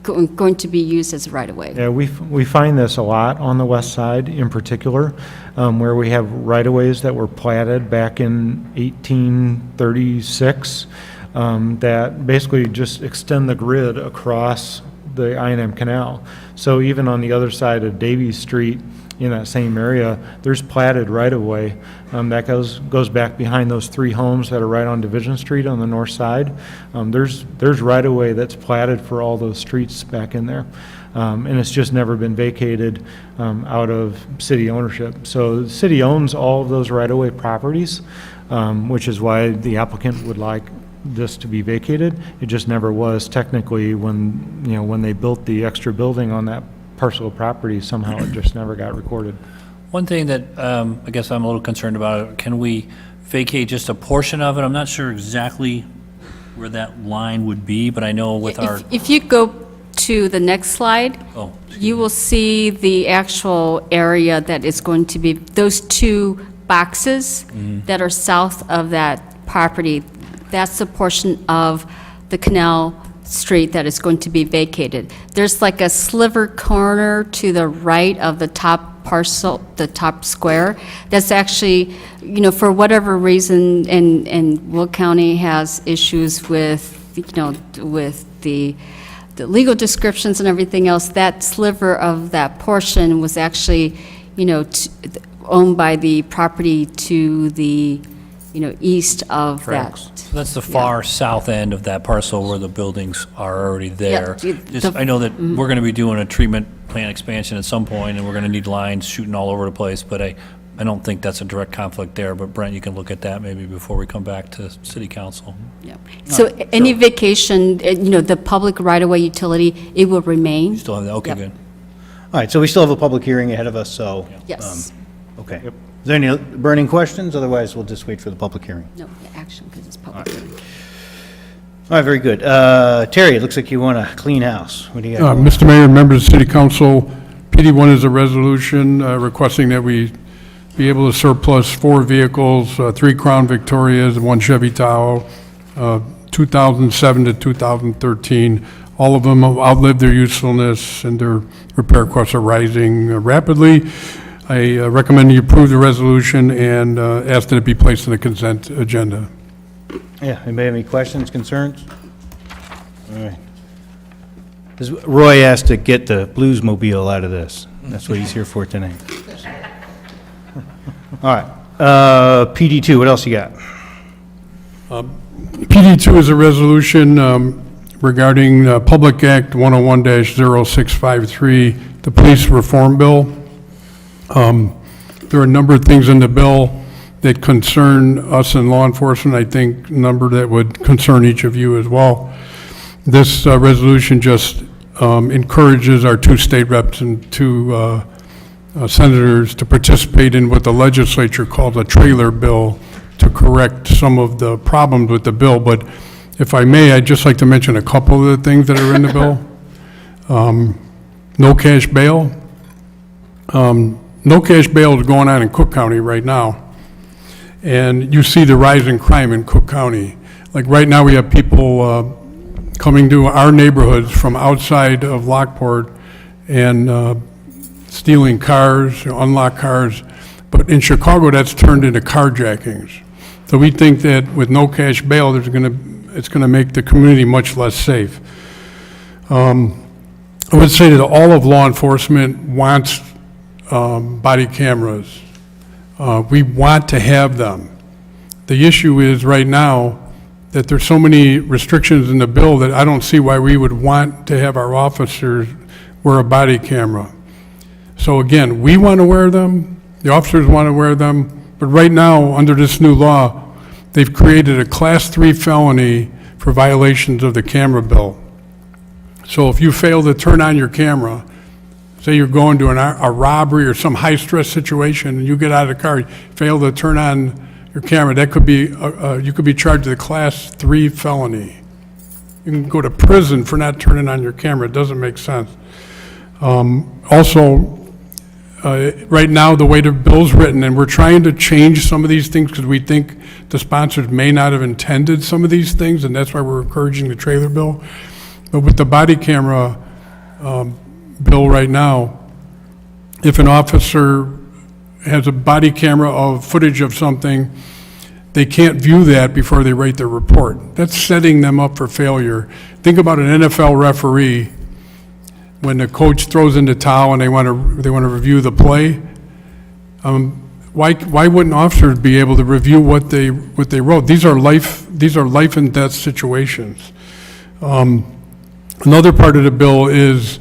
going to be used as a right-of-way. Yeah, we find this a lot on the west side in particular, where we have right-of-ways that were platted back in 1836 that basically just extend the grid across the I&M Canal. So even on the other side of Davies Street, in that same area, there's platted right-of-way that goes back behind those three homes that are right on Division Street on the north side. There's right-of-way that's platted for all those streets back in there. And it's just never been vacated out of city ownership. So the city owns all of those right-of-way properties, which is why the applicant would like this to be vacated. It just never was technically when, you know, when they built the extra building on that parcel of property, somehow it just never got recorded. One thing that I guess I'm a little concerned about, can we vacate just a portion of it? I'm not sure exactly where that line would be, but I know with our, If you go to the next slide, oh, you will see the actual area that is going to be, those two boxes that are south of that property, that's the portion of the Canal Street that is going to be vacated. There's like a sliver corner to the right of the top parcel, the top square, that's actually, you know, for whatever reason, and Will County has issues with, you know, with the legal descriptions and everything else, that sliver of that portion was actually, you know, owned by the property to the, you know, east of that. so that's the far south end of that parcel where the buildings are already there. I know that we're going to be doing a treatment plant expansion at some point, and we're going to need lines shooting all over the place, but I don't think that's a direct conflict there, but Brent, you can look at that maybe before we come back to city council. Yeah. So any vacation, you know, the public right-of-way utility, it will remain. Still have that, okay, Yep. good. All right, so we still have a public hearing ahead of us, so. Yes. Okay. Is there any burning questions? Otherwise, we'll just wait for the public hearing. No, action, because it's public hearing. All right, very good. Terry, it looks like you want a clean house. What do you got? Mr. Mayor, members of the City Council, PD1 is a resolution requesting that we be able to surplus 4 vehicles, 3 Crown Victorias, and 1 Chevy Tahoe, 2007 to 2013. All of them have outlived their usefulness, and their repair costs are rising rapidly. I recommend you approve the resolution and ask that it be placed on the consent agenda. Yeah, anybody have any questions, concerns? All right. Roy asked to get the Bluesmobile out of this. That's what he's here for tonight. All right, PD2, what else you got? PD2 is a resolution regarding Public Act 101-0653, the Police Reform Bill. There are a number of things in the bill that concern us in law enforcement, I think a number that would concern each of you as well. This resolution just encourages our 2 state reps and 2 senators to participate in what the legislature called a trailer bill to correct some of the problems with the bill. But if I may, I'd just like to mention a couple of the things that are in the bill. No cash bail. No cash bail is going on in Cook County right now. And you see the rise in crime in Cook County. Like right now, we have people coming to our neighborhoods from outside of Lockport and stealing cars, unlocked cars. But in Chicago, that's turned into carjackings. So we think that with no cash bail, it's going to make the community much less safe. I would say that all of law enforcement wants body cameras. We want to have them. The issue is right now that there's so many restrictions in the bill that I don't see why we would want to have our officers wear a body camera. So again, we want to wear them, the officers want to wear them, but right now, under this new law, they've created a Class 3 felony for violations of the camera bill. So if you fail to turn on your camera, say you're going to a robbery or some high-stress situation, and you get out of the car, fail to turn on your camera, that could be, you could be charged with a Class 3 felony. You can go to prison for not turning on your camera. It doesn't make sense. Also, right now, the way the bill's written, and we're trying to change some of these things because we think the sponsors may not have intended some of these things, and that's why we're encouraging the trailer bill. But with the body camera bill right now, if an officer has a body camera of footage of something, they can't view that before they write their report. That's setting them up for failure. Think about an NFL referee when the coach throws in the towel and they want to review the play. Why wouldn't officers be able to review what they wrote? These are life and death situations. Another part of the bill is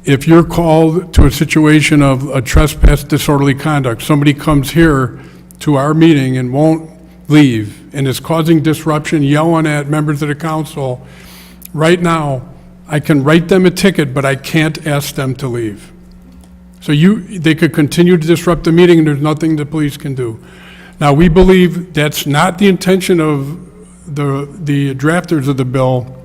if you're called to a situation of a trespass, disorderly conduct, somebody comes here to our meeting and won't leave and is causing disruption, yelling at members of the council, right now, I can write them a ticket, but I can't ask them to leave. So they could continue to disrupt the meeting, and there's nothing the police can do. Now, we believe that's not the intention of the drafters of the bill,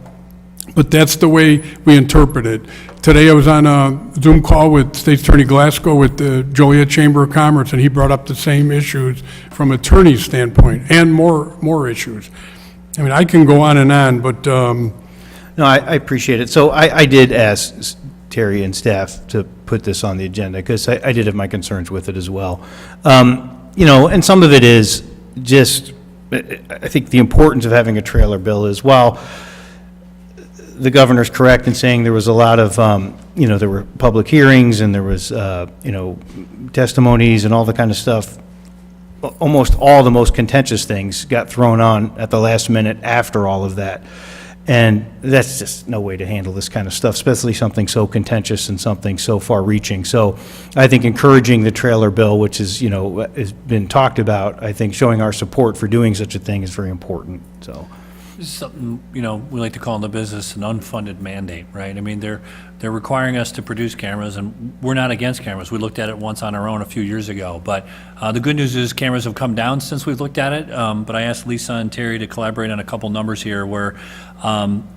but that's the way we interpret it. Today, I was on a Zoom call with State Attorney Glasgow with the Joliet Chamber of Commerce, and he brought up the same issues from attorney's standpoint, and more issues. I mean, I can go on, but... No, I appreciate it. So I did ask Terry and staff to put this on the agenda, because I did have my concerns with it as well. And some of it is just, I think the importance of having a trailer bill is, while the governor's correct in saying there was a lot of, there were public hearings and there was, testimonies and all the kind of stuff, almost all the most contentious things got thrown on at the last minute after all of that. And that's just no way to handle this kind of stuff, especially something so contentious and something so far-reaching. So I think encouraging the trailer bill, which is, has been talked about, I think showing our support for doing such a thing is very important, so. This is something, we like to call in the business an unfunded mandate, right? I mean, they're requiring us to produce cameras, and we're not against cameras. We looked at it once on our own a few years ago. But the good news is cameras have come down since we've looked at it. But I asked Lisa and Terry to collaborate on a couple numbers here where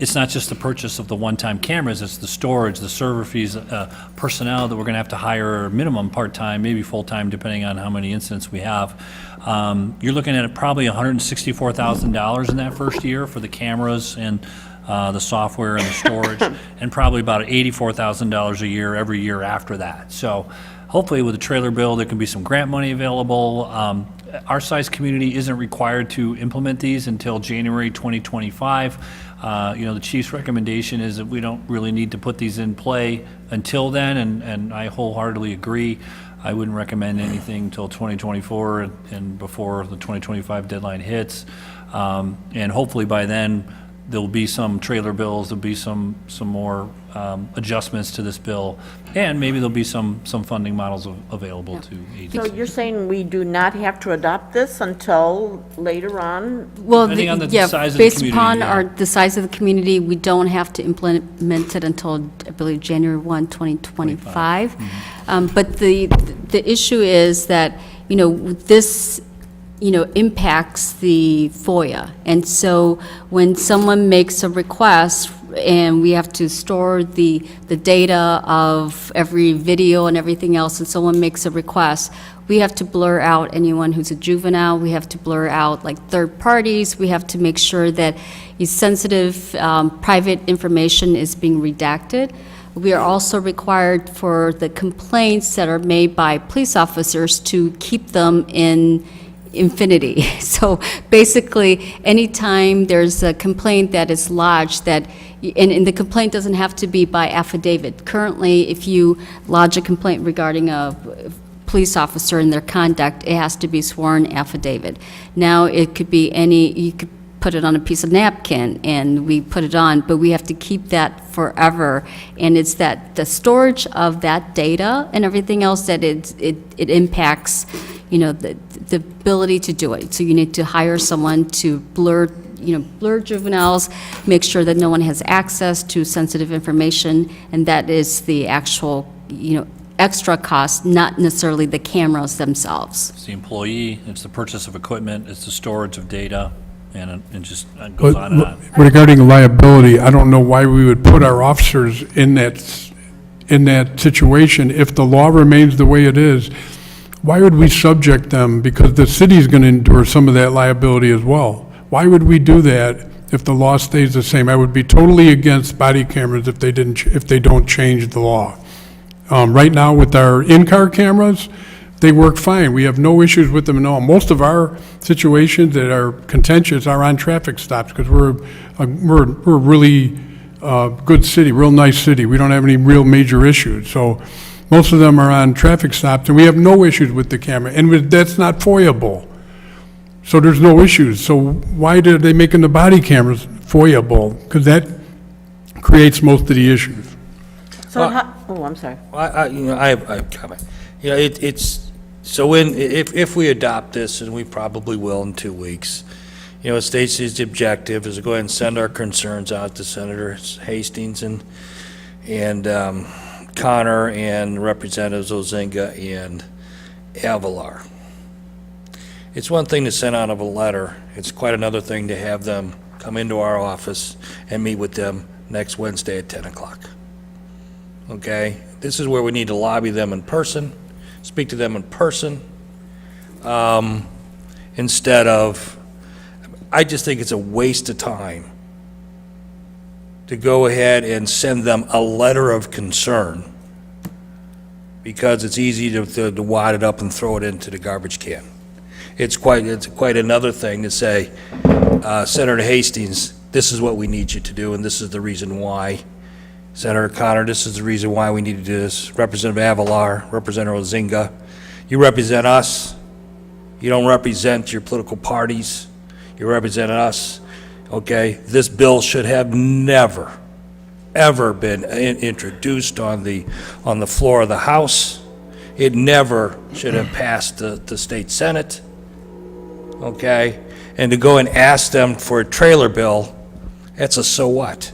it's not just the purchase of the one-time cameras, it's the storage, the server fees, personnel that we're going to have to hire minimum part-time, maybe full-time, depending on how many incidents we have. You're looking at probably $164,000 in that first year for the cameras and the software and the storage, and probably about $84,000 a year every year after that. So hopefully with the trailer bill, there can be some grant money available. Our size community isn't required to implement these until January 2025. The chief's recommendation is that we don't really need to put these in play until then, and I wholeheartedly agree. I wouldn't recommend anything until 2024 and before the 2025 deadline hits. And hopefully by then, there'll be some trailer bills, there'll be some more adjustments to this bill, and maybe there'll be some funding models available to agencies. So you're saying we do not have to adopt this until later on? Well, Depending on the size of the based community, upon yeah. the size of the community, we don't have to implement it until, I believe, January 1, 2025. But the issue is that, this impacts the FOIA. And so when someone makes a request and we have to store the data of every video and everything else, and someone makes a request, we have to blur out anyone who's a juvenile, we have to blur out like third parties, we have to make sure that sensitive private information is being redacted. We are also required for the complaints that are made by police officers to keep them in infinity. So basically, anytime there's a complaint that is lodged and the complaint doesn't have to be by affidavit. Currently, if you lodge a complaint regarding a police officer and their conduct, it has to be sworn affidavit. Now, it could be you could put it on a piece of napkin and we put it on, but we have to keep that forever. And it's that the storage of that data and everything else that it impacts, the ability to do it. So you need to hire someone to blur juveniles, make sure that no one has access to sensitive information, and that is the actual, extra cost, not necessarily the cameras themselves. It's the employee, it's the purchase of equipment, it's the storage of data, and it just goes on and on. Regarding liability, I don't know why we would put our officers in that situation if the law remains the way it is. Why would we subject them? Because the city's going to endure some of that liability as well. Why would we do that if the law stays the same? I would be totally against body cameras if they don't change the law. Right now with our in-car cameras, they work fine. We have no issues with them at all. Most of our situations that are contentious are on traffic stops because we're a really good city, real nice city. We don't have any real major issues. So most of them are on traffic stops, and we have no issues with the camera. And that's not FOIA-able. So there's no issues. So why are they making the body cameras FOIA-able? Because that creates most of the issues. So I'm sorry. I have a comment. So if we adopt this, and we probably will in 2 weeks, you know, it states the objective is to go ahead and send our concerns out to Senator Hastings and Connor and Representatives Ozinga and Avalar. It's one thing to send out a letter. It's quite another thing to have them come into our office and meet with them next Wednesday at 10 o'clock. Okay? This is where we need to lobby them in person, speak to them in person, instead of, I just think it's a waste of time to go ahead and send them a letter of concern because it's easy to wad it up and throw it into the garbage can. It's quite another thing to say, Senator Hastings, this is what we need you to do, and this is the reason why. Senator Connor, this is the reason why we need to do this. Representative Avalar, Representative Ozinga, you represent us. You don't represent your political parties. You represent us, okay? This bill should have never, ever been introduced on the floor of the House. It never should have passed the state Senate, okay? And to go and ask them for a trailer bill, that's a so what,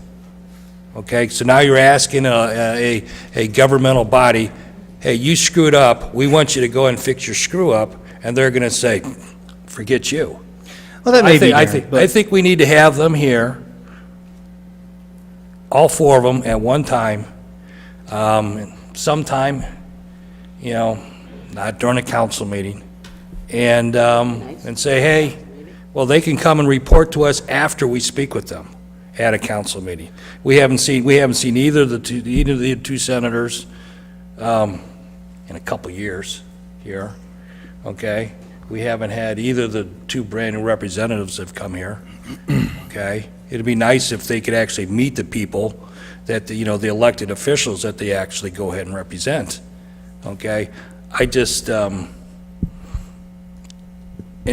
okay? So now you're asking a governmental body, hey, you screwed up, we want you to go and fix your screw up, and they're gonna say, forget you. Well, that may be, I Darren, think we need to have them here, all four of them at one time, sometime, you know, not during a council meeting, and say, hey, well, they can come and report to us after we speak with them at a council meeting. We haven't seen either of the two senators in a couple years here, okay? We haven't had either of the two brand new representatives that have come here, okay? It'd be nice if they could actually meet the people that, the elected officials that they actually go ahead and represent, okay? I just, and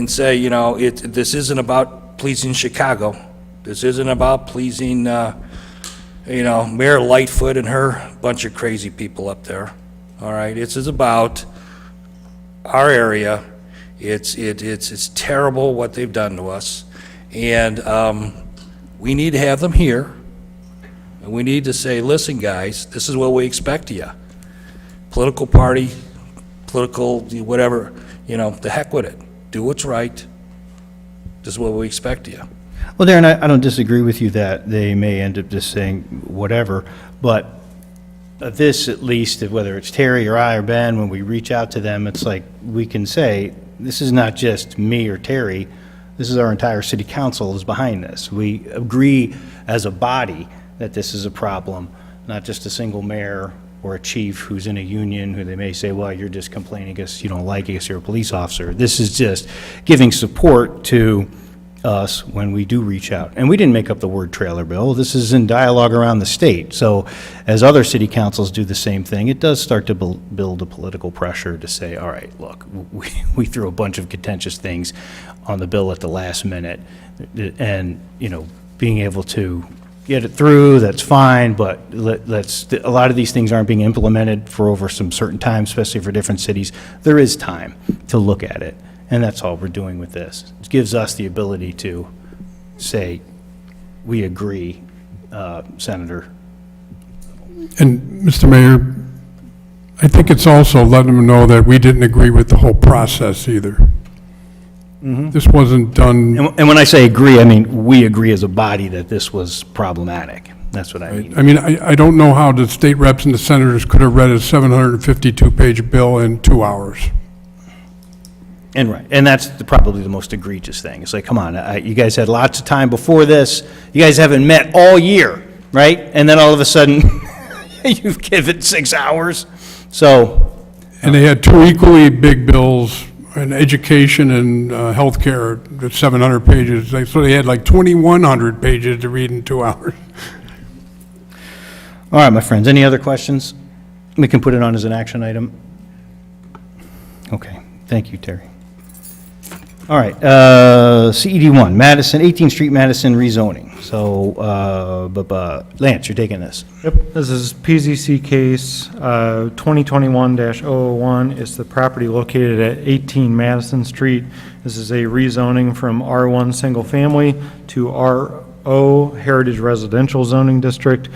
say, this isn't about pleasing Chicago. This isn't about pleasing, Mayor Lightfoot and her bunch of crazy people up there, all right? This is about our area. It's terrible what they've done to us, and we need to have them here, and we need to say, listen, guys, this is what we expect of you. Political party, political whatever, the heck with it. Do what's right. This is what we expect of you. Well, Darren, I don't disagree with you that they may end up just saying whatever, but this, at least, whether it's Terry or I or Ben, when we reach out to them, it's like we can say, this is not just me or Terry, this is our entire city council is behind this. We agree as a body that this is a problem, not just a single mayor or a chief who's in a union who they may say, well, you're just complaining because you don't like us, you're a police officer. This is just giving support to us when we do reach out. And we didn't make up the word trailer bill. This is in dialogue around the state. So as other city councils do the same thing, it does start to build a political pressure to say, all right, look, we threw a bunch of contentious things on the bill at the last minute. And, being able to get it through, that's fine, but a lot of these things aren't being implemented for over some certain time, especially for different cities. There is time to look at it. And that's all we're doing with this. It gives us the ability to say, we agree, Senator. And, Mr. Mayor, I think it's also letting them know that we didn't agree with the whole process either. This wasn't done. And when I say agree, I mean, we agree as a body that this was problematic. That's what I mean. I mean, I don't know how the state reps and the senators could have read a 752-page bill in 2 hours. And right, and that's probably the most egregious thing. It's like, come on, you guys had lots of time before this. You guys haven't met all year, right? And then all of a sudden, you've given 6 hours. So, and they had two equally big bills, in education and healthcare, that's 700 pages. So they had like 2,100 pages to read in 2 hours. All right, my friends, any other questions? We can put it on as an action item. Okay, thank you, Terry. All right, CED1, Madison, 18th Street, Madison rezoning. So, Lance, you're taking this. Yep, this is PZC case 2021-001. It's the property located at 18 Madison Street. This is a rezoning from R1 Single Family to RO Heritage Residential Zoning District.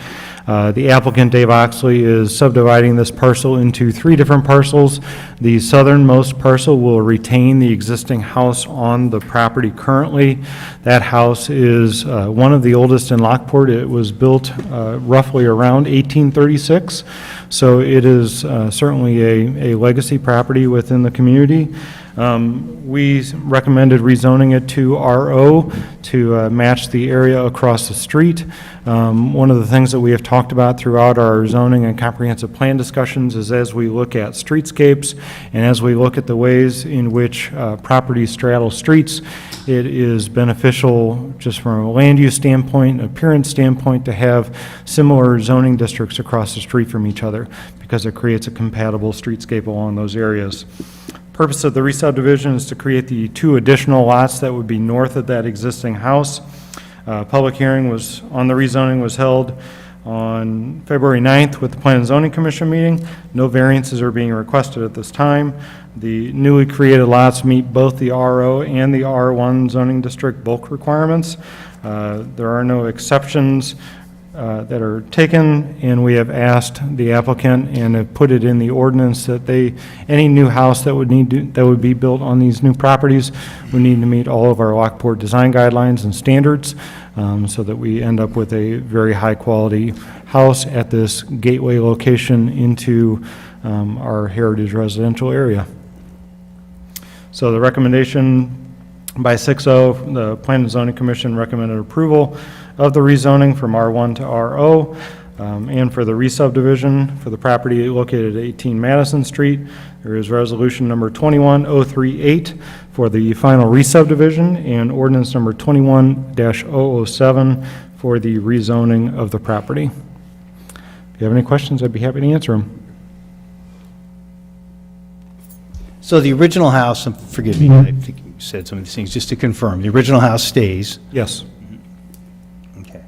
The applicant, Dave Oxley, is subdividing this parcel into 3 different parcels. The southernmost parcel will retain the existing house on the property currently. That house is one of the oldest in Lockport. It was built roughly around 1836, so it is certainly a legacy property within the community. We recommended rezoning it to RO to match the area across the street. One of the things that we have talked about throughout our zoning and comprehensive plan discussions is as we look at streetscapes and as we look at the ways in which properties straddle streets, it is beneficial just from a land use standpoint, appearance standpoint, to have similar zoning districts across the street from each other because it creates a compatible streetscape along those areas. Purpose of the re-subdivision is to create the 2 additional lots that would be north of that existing house. Public hearing on the rezoning was held on February 9th with the Plan and Zoning Commission meeting. No variances are being requested at this time. The newly created lots meet both the RO and the R1 zoning district bulk requirements. There are no exceptions that are taken, and we have asked the applicant and have put it in the ordinance that any new house that would be built on these new properties would need to meet all of our Lockport design guidelines and standards, so that we end up with a very high-quality house at this gateway location into our heritage residential area. So the recommendation by 6-0, the Plan and Zoning Commission recommended approval of the rezoning from R1 to RO, and for the re-subdivision for the property located at 18 Madison Street. There is resolution number 21038 for the final re-subdivision and ordinance number 21-007 for the rezoning of the property. If you have any questions, I'd be happy to answer them. So the original house, and forgive me, I think you said some of these things, just to confirm, the original house stays? Yes. Okay.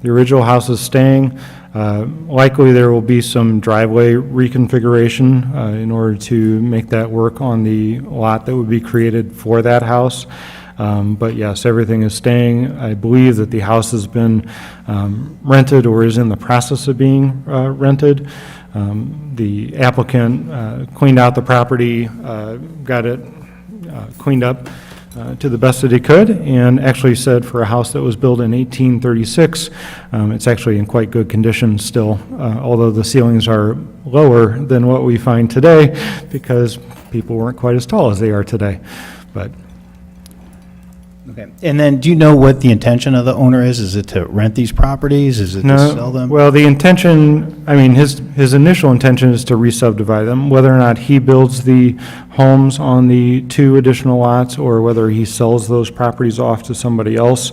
The original house is staying. Likely there will be some driveway reconfiguration in order to make that work on the lot that would be created for that house. But yes, everything is staying. I believe that the house has been rented or is in the process of being rented. The applicant cleaned out the property, got it cleaned up to the best that he could, and actually said for a house that was built in 1836, it's actually in quite good condition still, although the ceilings are lower than what we find today because people weren't quite as tall as they are today. But Okay. And then, do you know what the intention of the owner is? Is it to rent these properties? Is it to sell them? Well, the intention, I mean, his initial intention is to re-subdivide them. Whether or not he builds the homes on the 2 additional lots, or whether he sells those properties off to somebody else,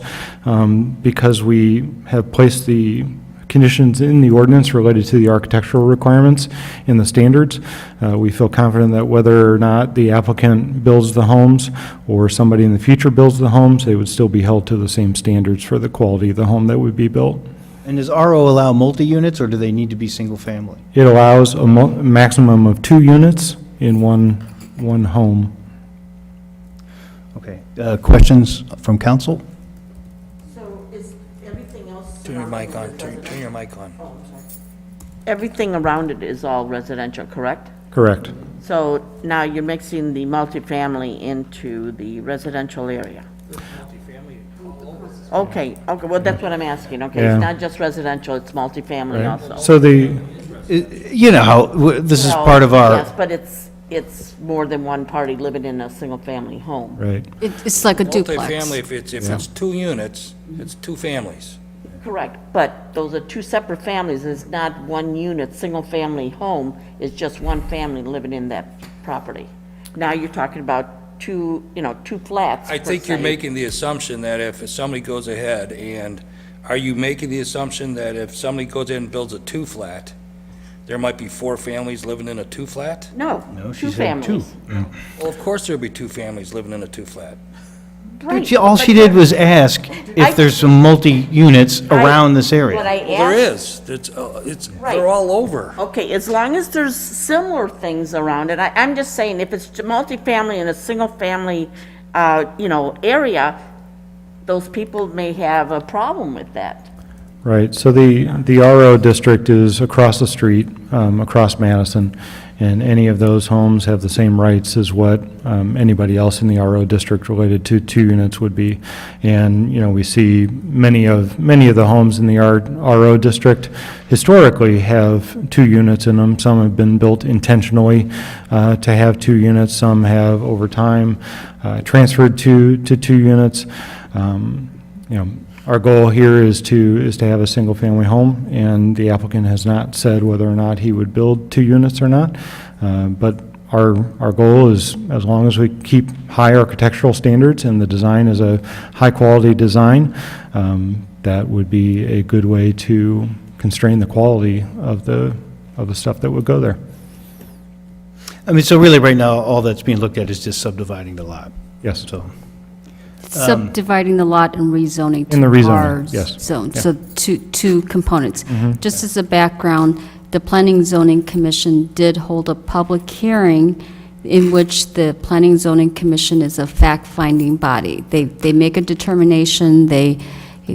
because we have placed the conditions in the ordinance related to the architectural requirements in the standards. We feel confident that whether or not the applicant builds the homes or somebody in the future builds the homes, they would still be held to the same standards for the quality of the home that would be built. And does RO allow multi-units, or do they need to be single-family? It allows a maximum of 2 units in one home. Okay. Questions from council? So is everything else? Turn your mic on, turn your mic on. Everything around it is all residential, correct? Correct. So now you're mixing the multifamily into the residential area? Okay, well, that's what I'm asking, okay? Yeah. It's not just residential, it's multifamily also? So You know how, this is part of our... Yes, but it's more than one party living in a single-family home. Right. It's like a duplex. Multifamily, if it's 2 units, it's 2 families. Correct, but those are 2 separate families, it's not one unit, single-family home, it's just one family living in that property. Now you're talking about 2 flats. I per think you're se. making the assumption that if somebody goes ahead and, are you making the assumption that if somebody goes in and builds a 2-flat, there might be 4 families living in a 2-flat? No, No, 2 she said 2. families. Well, of course there'll be 2 families living in a 2-flat. Right, All she but did was ask if there's some multi-units around this What area. I Well, there asked. is. It's, Right. they're all over. Okay, as long as there's similar things around it, I'm just saying, if it's multifamily in a single-family, area, those people may have a problem with that. Right, so the RO district is across the street, across Madison, and any of those homes have the same rights as what anybody else in the RO district related to 2 units would be. And, we see many of the homes in the RO district historically have 2 units in them. Some have been built intentionally to have 2 units, some have over time transferred to 2 units. Our goal here is to have a single-family home, and the applicant has not said whether or not he would build 2 units or not. But our goal is, as long as we keep high architectural standards and the design is a high-quality design, that would be a good way to constrain the quality of the stuff that would go there. I mean, so really, right now, all that's being looked at is just subdividing the lot. Yes. So, Subdividing the lot and rezoning to In the rezoning, R yes. zone. Yeah. So two components. Just as a background, the Planning and Zoning Commission did hold a public hearing in which the Planning and Zoning Commission is a fact-finding body. They make a determination, they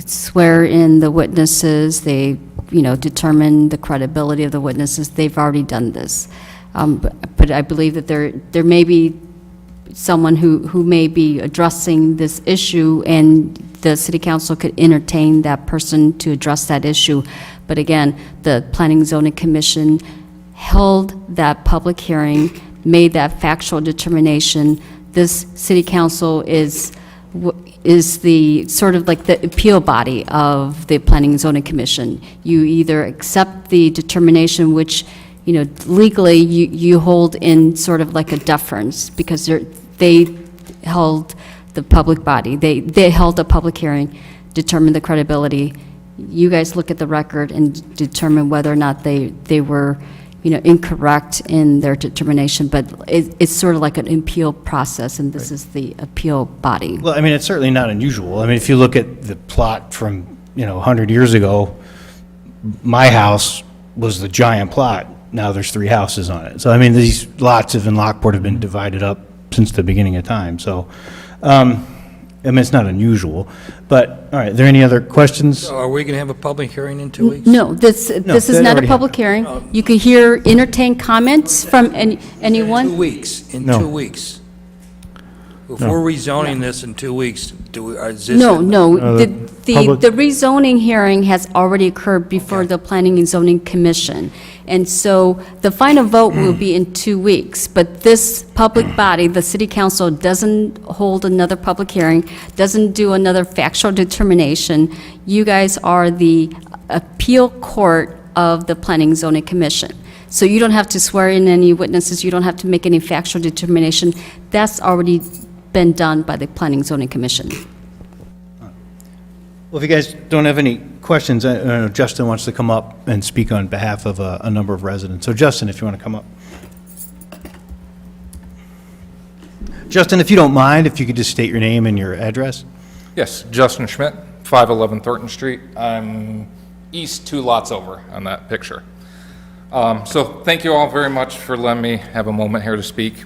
swear in the witnesses, they, determine the credibility of the witnesses. They've already done this. But I believe that there may be someone who may be addressing this issue, and the city council could entertain that person to address that issue. But again, the Planning and Zoning Commission held that public hearing, made that factual determination. This city council is the sort of like the appeal body of the Planning and Zoning Commission. You either accept the determination, which legally you hold in sort of like a deference, because they held the public body. They held a public hearing, determined the credibility. You guys look at the record and determine whether or not they were, incorrect in their determination. But it's sort of like an appeal process, and this is the appeal body. well, I mean, it's certainly not unusual. I mean, if you look at the plot from, 100 years ago, my house was the giant plot. Now there's 3 houses on it. So, I mean, these lots in Lockport have been divided up since the beginning of time. So, I mean, it's not unusual. But, all right, are there any other questions? So are we going to have a public hearing in 2 weeks? No, this is that not a already public hearing. You can entertain comments from anyone. 2 weeks, in No. 2 weeks. If we're rezoning this in 2 weeks, is this? No, the public- the rezoning hearing has already occurred before the Planning and Zoning Commission. And so the final vote will be in 2 weeks. But this public body, the city council, doesn't hold another public hearing, doesn't do another factual determination. You guys are the appeal court of the Planning and Zoning Commission. So you don't have to swear in any witnesses, you don't have to make any factual determination. That's already been done by the Planning and Zoning Commission. Well, if you guys don't have any questions, I know Justin wants to come up and speak on behalf of a number of residents. So Justin, if you want to come up. Justin, if you don't mind, if you could just state your name and your address. Yes, Justin Schmidt, 511 Thornton Street. I'm east 2 lots over on that picture. So thank you all very much for letting me have a moment here to speak.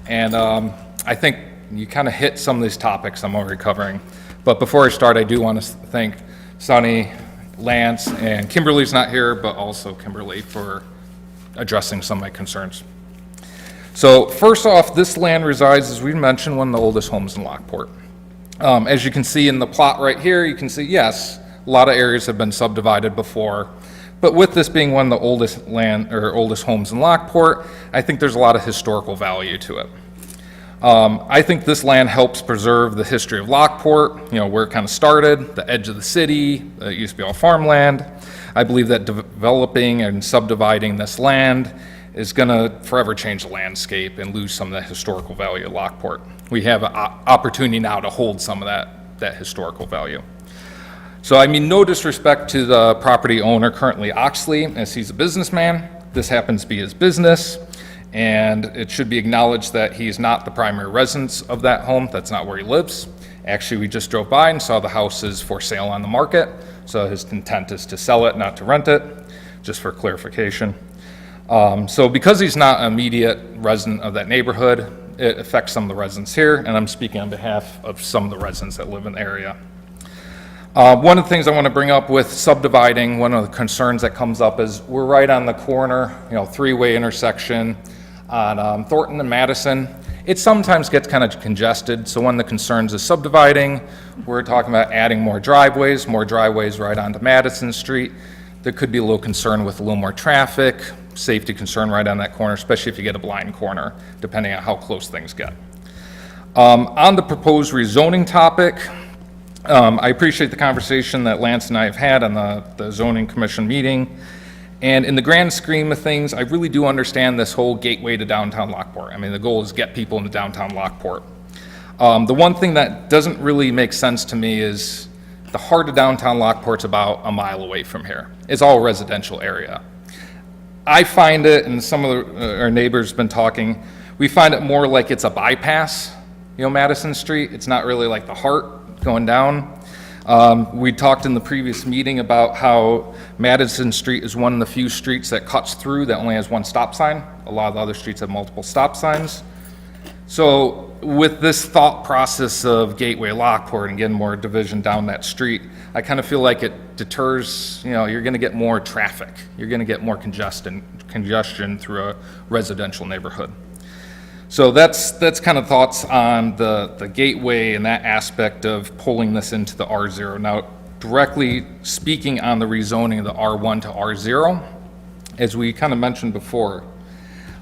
And I think you kind of hit some of these topics I'm already covering. But before I start, I do want to thank Sonny, Lance, and Kimberly's not here, but also Kimberly for addressing some of my concerns. So first off, this land resides, as we mentioned, one of the oldest homes in Lockport. As you can see in the plot right here, you can see, yes, a lot of areas have been subdivided before, but with this being one of the oldest oldest homes in Lockport, I think there's a lot of historical value to it. I think this land helps preserve the history of Lockport, where it kind of started, the edge of the city, it used to be all farmland. I believe that developing and subdividing this land is going to forever change the landscape and lose some of the historical value of Lockport. We have an opportunity now to hold some of that historical value. So, I mean, no disrespect to the property owner, currently Oxley, as he's a businessman. This happens to be his business, and it should be acknowledged that he is not the primary residence of that home. That's not where he lives. Actually, we just drove by and saw the house is for sale on the market, so his intent is to sell it, not to rent it, just for clarification. So because he's not an immediate resident of that neighborhood, it affects some of the residents here, and I'm speaking on behalf of some of the residents that live in the area. One of the things I want to bring up with subdividing, one of the concerns that comes up is we're right on the corner, three-way intersection on Thornton and Madison. It sometimes gets kind of congested, so one of the concerns is subdividing. We're talking about adding more driveways right onto Madison Street. There could be a little concern with a little more traffic, safety concern right on that corner, especially if you get a blind corner, depending on how close things get. On the proposed rezoning topic, I appreciate the conversation that Lance and I have had on the zoning commission meeting. And in the grand scheme of things, I really do understand this whole gateway to downtown Lockport. I mean, the goal is get people into downtown Lockport. The one thing that doesn't really make sense to me is the heart of downtown Lockport's about a mile away from here. It's all residential area. I find it, and some of our neighbors have been talking, we find it more like it's a bypass, Madison Street. It's not really like the heart going down. We talked in the previous meeting about how Madison Street is one of the few streets that cuts through that only has one stop sign. A lot of the other streets have multiple stop signs. So with this thought process of Gateway Lockport and getting more division down that street, I kind of feel like it deters, you're going to get more traffic. You're going to get more congestion through a residential neighborhood. So that's kind of thoughts on the gateway and that aspect of pulling this into the R0. Now, directly speaking on the rezoning of the R1 to R0, as we kind of mentioned before,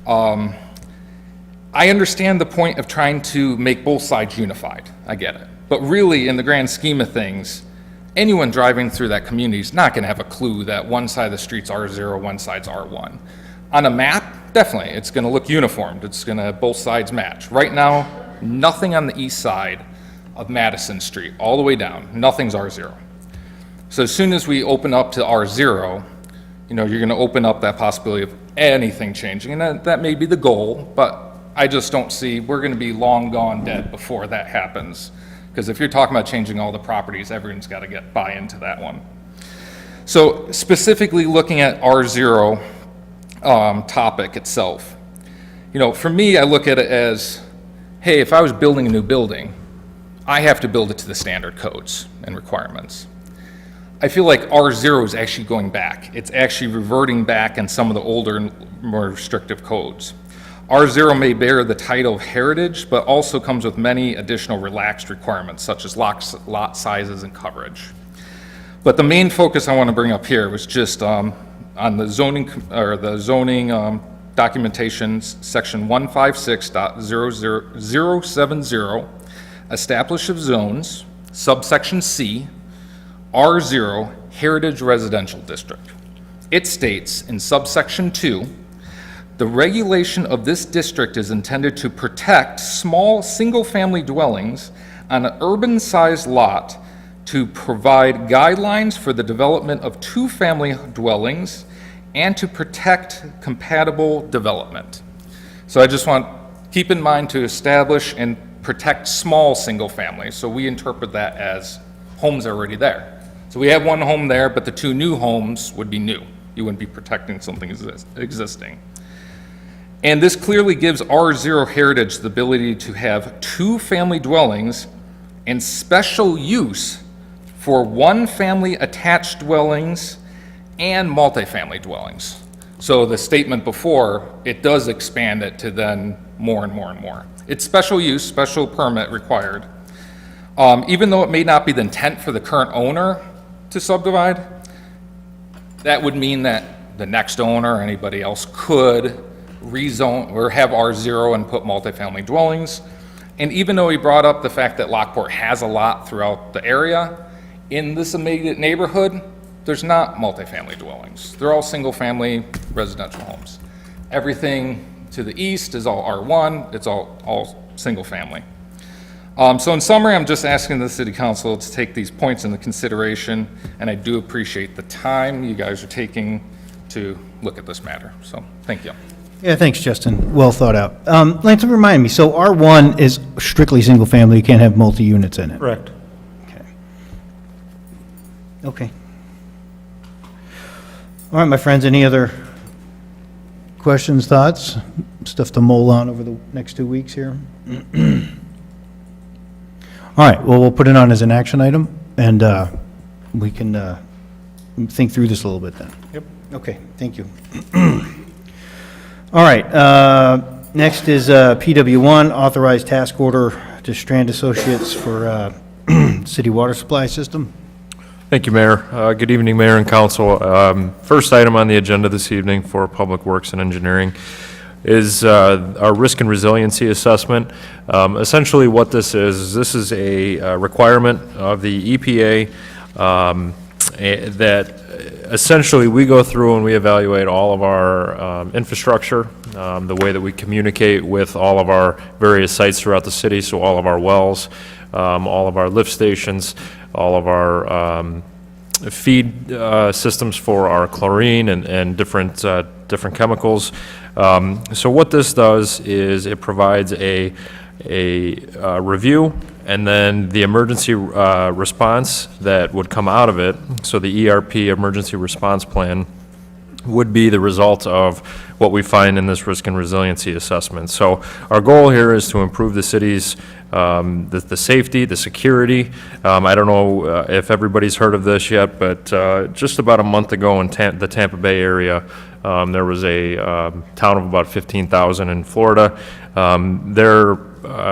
I understand the point of trying to make both sides unified. I get it. But really, in the grand scheme of things, anyone driving through that community is not going to have a clue that one side of the street's R0, one side's R1. On a map, definitely, it's going to look uniformed. It's going to have both sides match. Right now, nothing on the east side of Madison Street, all the way down, nothing's R0. So as soon as we open up to R0, you're going to open up that possibility of anything changing, and that may be the goal, but I just don't see, we're going to be long gone dead before that happens. Because if you're talking about changing all the properties, everyone's got to buy into that one. So specifically looking at R0 topic itself, for me, I look at it as, hey, if I was building a new building, I have to build it to the standard codes and requirements. I feel like R0 is actually going back. It's actually reverting back in some of the older and more restrictive codes. R0 may bear the title of heritage, but also comes with many additional relaxed requirements, such as lot sizes and coverage. But the main focus I want to bring up here was just on the zoning, or the zoning documentation, section 156.070, establish of zones, subsection C, R0, Heritage Residential District. It states in subsection 2, the regulation of this district is intended to protect small single-family dwellings on an urban-sized lot to provide guidelines for the development of two-family dwellings and to protect compatible development. So I just want keep in mind to establish and protect small single families. So we interpret that as homes are already there. So we have one home there, but the two new homes would be new. You wouldn't be protecting something existing. And this clearly gives R0 Heritage the ability to have two-family dwellings and special use for one-family attached dwellings and multifamily dwellings. So the statement before, it does expand it to then more and more and more. It's special use, special permit required. Even though it may not be the intent for the current owner to subdivide, that would mean that the next owner or anybody else could rezone or have R0 and put multifamily dwellings. And even though he brought up the fact that Lockport has a lot throughout the area, in this immediate neighborhood, there's not multifamily dwellings. They're all single-family residential homes. Everything to the east is all R1, it's all single-family. So in summary, I'm just asking the City Council to take these points into consideration, and I do appreciate the time you guys are taking to look at this matter. So, thank you. Yeah, thanks, Justin. Well thought out. Lance, remind me, so R1 is strictly single-family, you can't have multi-units in it? Correct. Okay. All right, my friends, any other questions, thoughts, stuff to mull on over the next 2 weeks here? All right, well, we'll put it on as an action item, and we can think through this a little bit then. Yep. Okay, thank you. All right, next is PW1, authorized task order to Strand Associates for city water supply system. Thank you, Mayor. Good evening, Mayor and Council. First item on the agenda this evening for Public Works and Engineering is our risk and resiliency assessment. Essentially what this is a requirement of the EPA that essentially we go through and we evaluate all of our infrastructure, the way that we communicate with all of our various sites throughout the city, so all of our wells, all of our lift stations, all of our feed systems for our chlorine and different chemicals. So what this does is it provides a review and then the emergency response that would come out of it. So the ERP, Emergency Response Plan, would be the result of what we find in this risk and resiliency assessment. So our goal here is to improve the city's the safety, the security. I don't know if everybody's heard of this yet, but just about a month ago in the Tampa Bay area, there was a town of about 15,000 in Florida. Their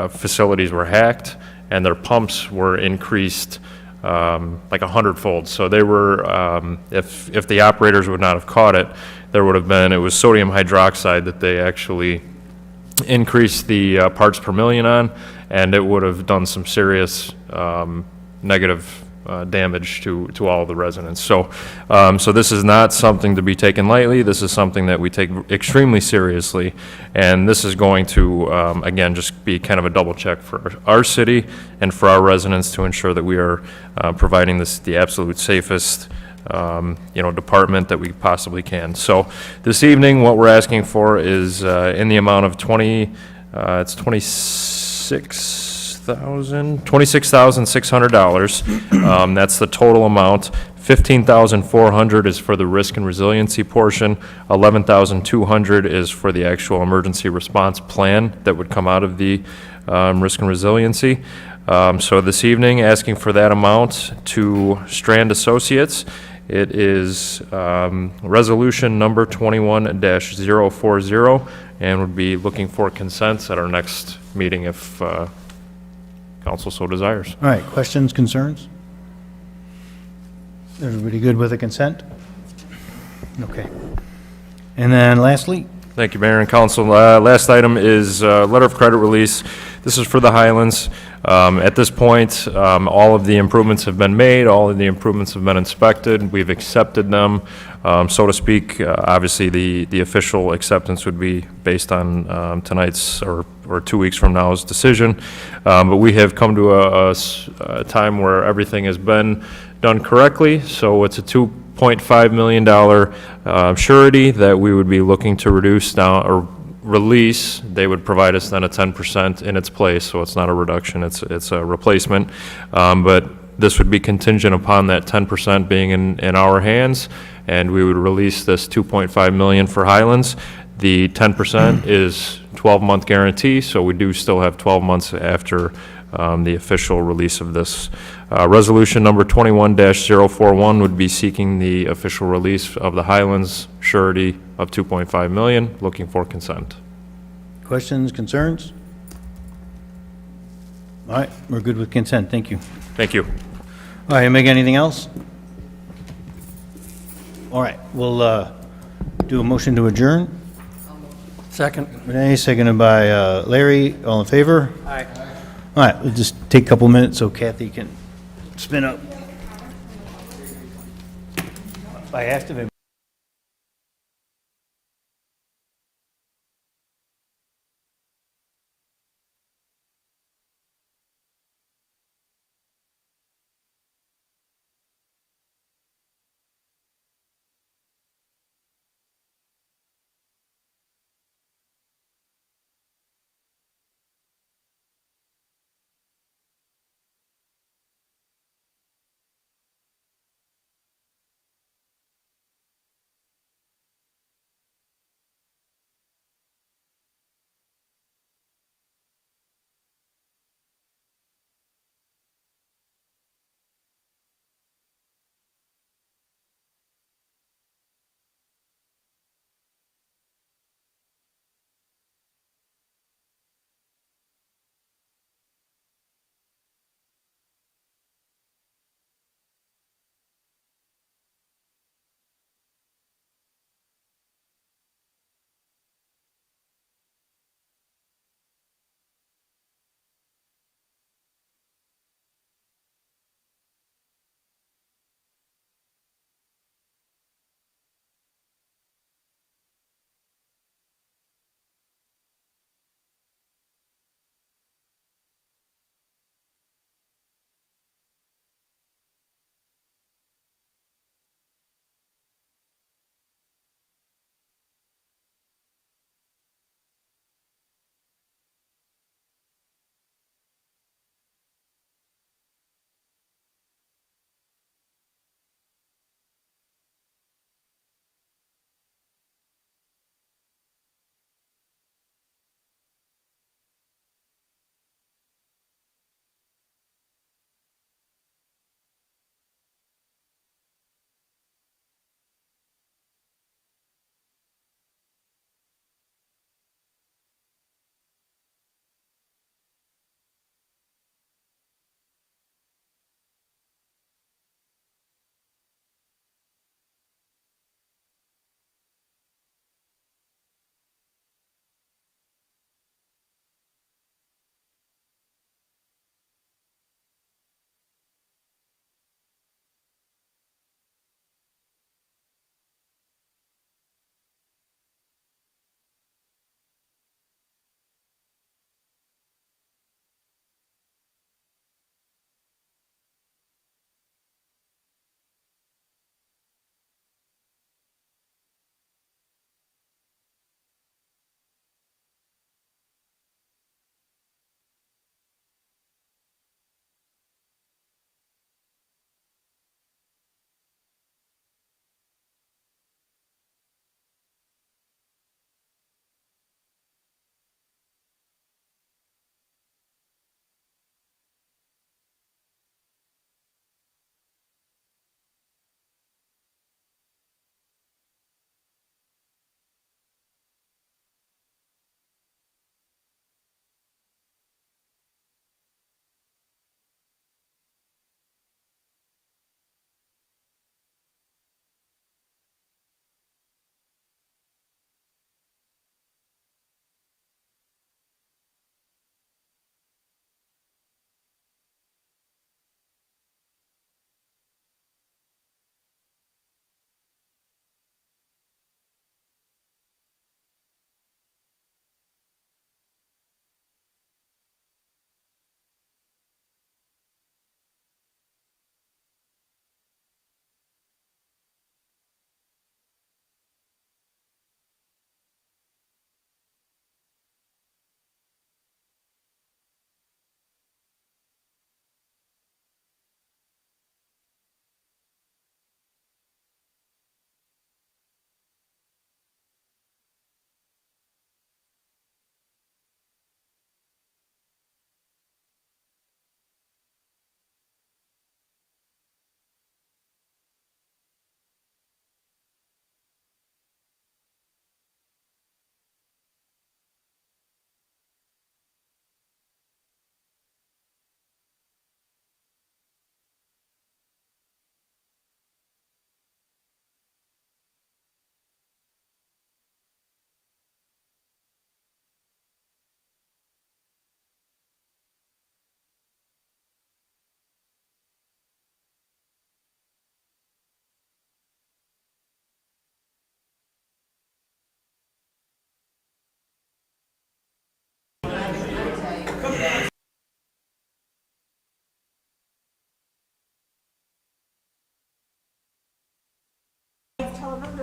facilities were hacked and their pumps were increased like 100-fold. So they were, if the operators would not have caught it, there would have been, it was sodium hydroxide that they actually increased the parts per million on, and it would have done some serious negative damage to all of the residents. So, so this is not something to be taken lightly. This is something that we take extremely seriously, and this is going to, again, just be kind of a double check for our city and for our residents to ensure that we are providing this the absolute safest department that we possibly can. So this evening, what we're asking for is in the amount of it's $26,600. That's the total amount. $15,400 is for the risk and resiliency portion. $11,200 is for the actual emergency response plan that would come out of the risk and resiliency. So this evening, asking for that amount to Strand Associates. It is resolution number 21-040, and would be looking for consents at our next meeting if council so desires. All right, questions, concerns? Everybody good with the consent? Okay. And then lastly? Thank you, Mayor and Council. Last item is letter of credit release. This is for the Highlands. At this point, all of the improvements have been made, all of the improvements have been inspected, we've accepted them, so to speak. Obviously, the official acceptance would be based on tonight's or 2 weeks from now's decision. But we have come to a time where everything has been done correctly, so it's a $2.5 million surety that we would be looking to reduce down, or release. They would provide us then a 10% in its place, so it's not a reduction, it's a replacement. But this would be contingent upon that 10% being in our hands, and we would release this $2.5 million for Highlands. The 10% is 12-month guarantee, so we do still have 12 months after the official release of this. Resolution number 21-041 would be seeking the official release of the Highlands surety of $2.5 million, looking for consent. Questions, concerns? All right, we're good with consent, thank you. Thank you. All right, make anything else? All right, we'll do a motion to adjourn. Second. Renee, seconded by Larry, all in favor? Aye. All right, we'll just take a couple minutes so Kathy can spin up. I have to.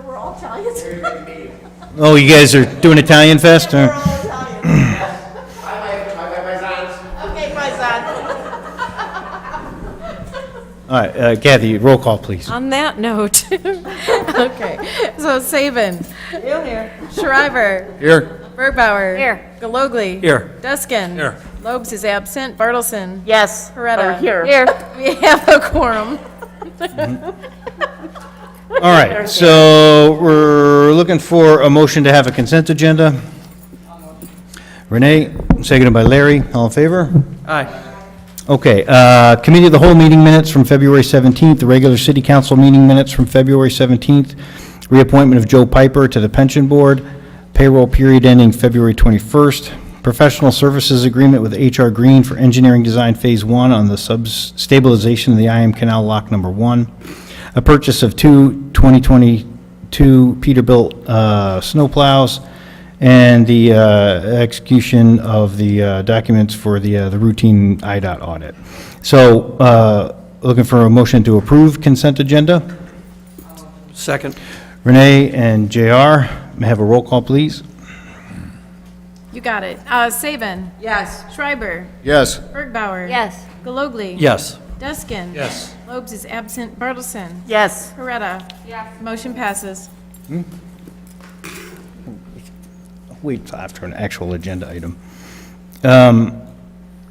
We're all Italians. Oh, you guys are doing Italian Fest? We're Or? all Italians. Okay, Paisan. All right, Kathy, roll call, please. On that note, okay, so Saban. Here. Shriver. Here. Bergbauer. Here. Galogly. Here. Duskin. Here. Lobes is absent. Bartleson. Yes. Coretta. Here. Here. We have a quorum. All right, so we're looking for a motion to have a consent agenda. Renee, seconded by Larry, all in favor? Aye. Okay, committee of the whole meeting minutes from February 17th, the regular city council meeting minutes from February 17th, reappointment of Joe Piper to the pension board, payroll period ending February 21st, professional services agreement with HR Green for engineering design phase 1 on the stabilization of the IM Canal Lock number 1, a purchase of two 2022 Peterbilt snowplows, and the execution of the documents for the routine IDOT audit. So, looking for a motion to approve consent agenda. Second. Renee and JR, may I have a roll call, please? You got it. Saban. Yes. Schreiber. Yes. Bergbauer. Yes. Galogly. Yes. Duskin. Yes. Lobes is absent. Bartleson. Yes. Coretta. Yes. Motion passes. Wait till after an actual agenda item.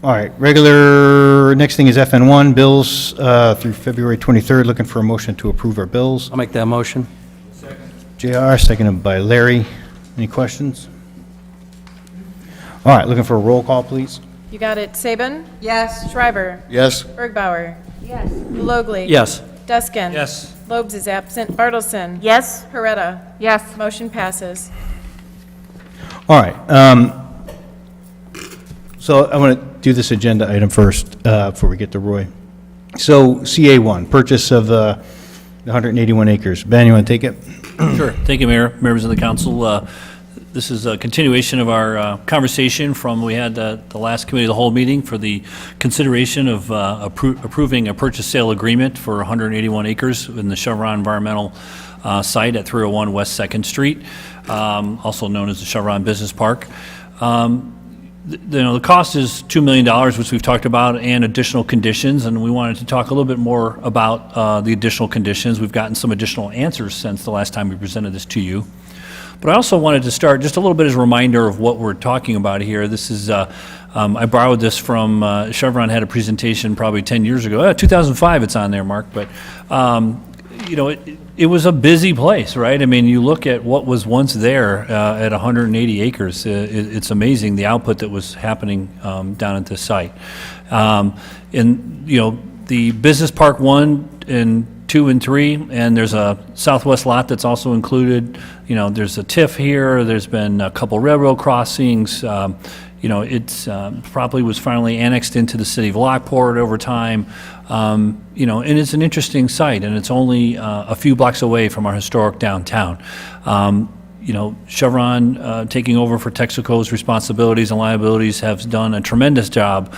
All right, next thing is FN1, bills through February 23rd. Looking for a motion to approve our bills. I'll make that motion. JR, seconded by Larry. Any questions? All right, looking for a roll call, please. You got it. Saban. Yes. Schreiber. Yes. Bergbauer. Yes. Galogly. Yes. Duskin. Yes. Lobes is absent. Bartleson. Yes. Coretta. Yes. Motion passes. All right, so I want to do this agenda item first before we get to Roy. So CA1, purchase of the 181 acres. Ben, you want to take it? Sure. Thank you, Mayor, members of the council. This is a continuation of our conversation from, we had the last committee of the whole meeting for the consideration of approving a purchase sale agreement for 181 acres in the Chevron Environmental site at 301 West 2nd Street, also known as the Chevron Business Park. The cost is $2 million, which we've talked about, and additional conditions, and we wanted to talk a little bit more about the additional conditions. We've gotten some additional answers since the last time we presented this to you. But I also wanted to start just a little bit as a reminder of what we're talking about here. This is, I borrowed this from, Chevron had a presentation probably 10 years ago. 2005 it's on there, Mark, but, you know, it was a busy place, right? I mean, you look at what was once there at 180 acres. It's amazing the output that was happening down at this site. And, you know, the Business Park 1 and 2 and 3, and there's a southwest lot that's also included. You know, there's a TIF here. There's been a couple railroad crossings. You know, it's probably was finally annexed into the city of Lockport over time. You know, and it's an interesting site, and it's only a few blocks away from our historic downtown. You know, Chevron taking over for Texaco's responsibilities and liabilities has done a tremendous job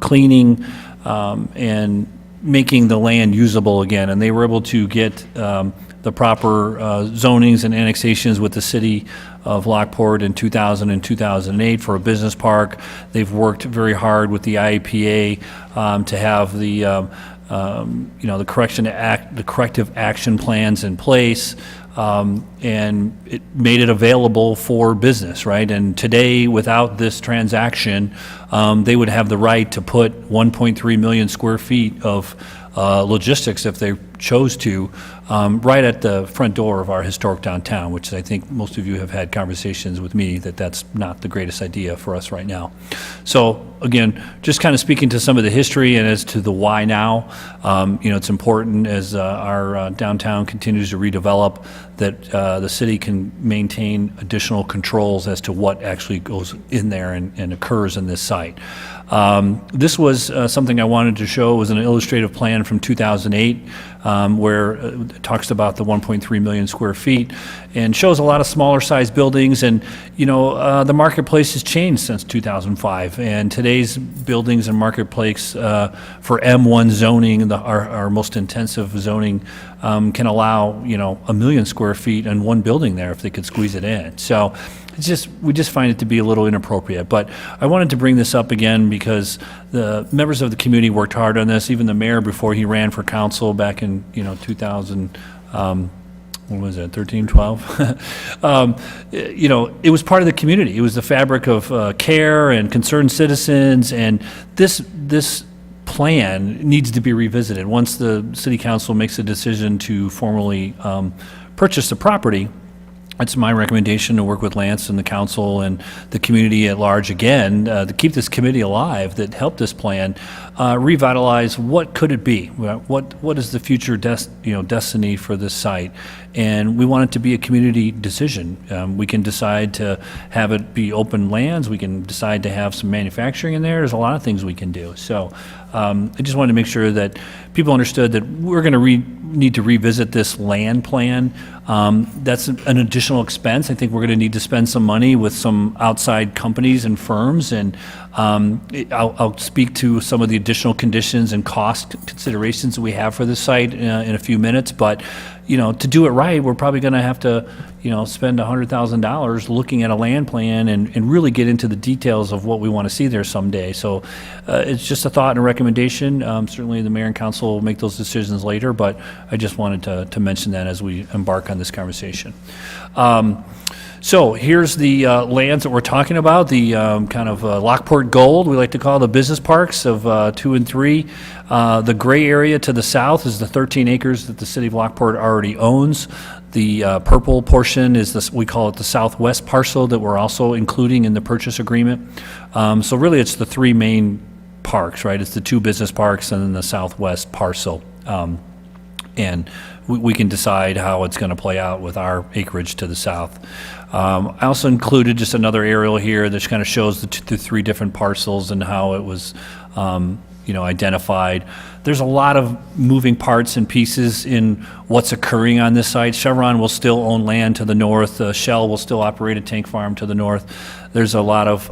cleaning and making the land usable again, and they were able to get the proper zonings and annexations with the city of Lockport in 2000 and 2008 for a business park. They've worked very hard with the IEPA to have the you know, the corrective action plans in place, and it made it available for business, right? And today, without this transaction, they would have the right to put 1.3 million square feet of logistics, if they chose to, right at the front door of our historic downtown, which I think most of you have had conversations with me that that's not the greatest idea for us right now. So again, just kind of speaking to some of the history and as to the why now, you know, it's important as our downtown continues to redevelop that the city can maintain additional controls as to what actually goes in there and occurs in this site. This was something I wanted to show. It was an illustrative plan from 2008 where it talks about the 1.3 million square feet and shows a lot of smaller sized buildings. And, you know, the marketplace has changed since 2005. And today's buildings and marketplace for M1 zoning, our most intensive zoning can allow, 1 million square feet in one building there if they could squeeze it in. So we just find it to be a little inappropriate. But I wanted to bring this up again because the members of the community worked hard on this, even the mayor before he ran for council back in, 2000, what was it, 13, 12? It was part of the community. It was the fabric of care and concerned citizens, and this plan needs to be revisited. Once the city council makes a decision to formally purchase the property, it's my recommendation to work with Lance and the council and the community at large again to keep this committee alive that helped this plan revitalize what could it be? What is the future destiny for this site? And we want it to be a community decision. We can decide to have it be open lands. We can decide to have some manufacturing in there. There's a lot of things we can do. So I just wanted to make sure that people understood that we're going to need to revisit this land plan. That's an additional expense. I think we're going to need to spend some money with some outside companies and firms, and I'll speak to some of the additional conditions and cost considerations that we have for this site in a few minutes. But to do it right, we're probably going to have to spend $100,000 looking at a land plan and really get into the details of what we want to see there someday. So it's just a thought and a recommendation. Certainly the mayor and council will make those decisions later, but I just wanted to mention that as we embark on this conversation. So here's the lands that we're talking about, the kind of Lockport Gold, we like to call the business parks of 2 and 3. The gray area to the south is the 13 acres that the city of Lockport already owns. The purple portion is this, we call it the southwest parcel that we're also including in the purchase agreement. So really it's the 3 main parks, right? It's the 2 business parks and then the southwest parcel. And we can decide how it's going to play out with our acreage to the south. I also included just another aerial here that kind of shows the 3 different parcels and how it was identified. There's a lot of moving parts and pieces in what's occurring on this site. Chevron will still own land to the north. Shell will still operate a tank farm to the north. There's a lot of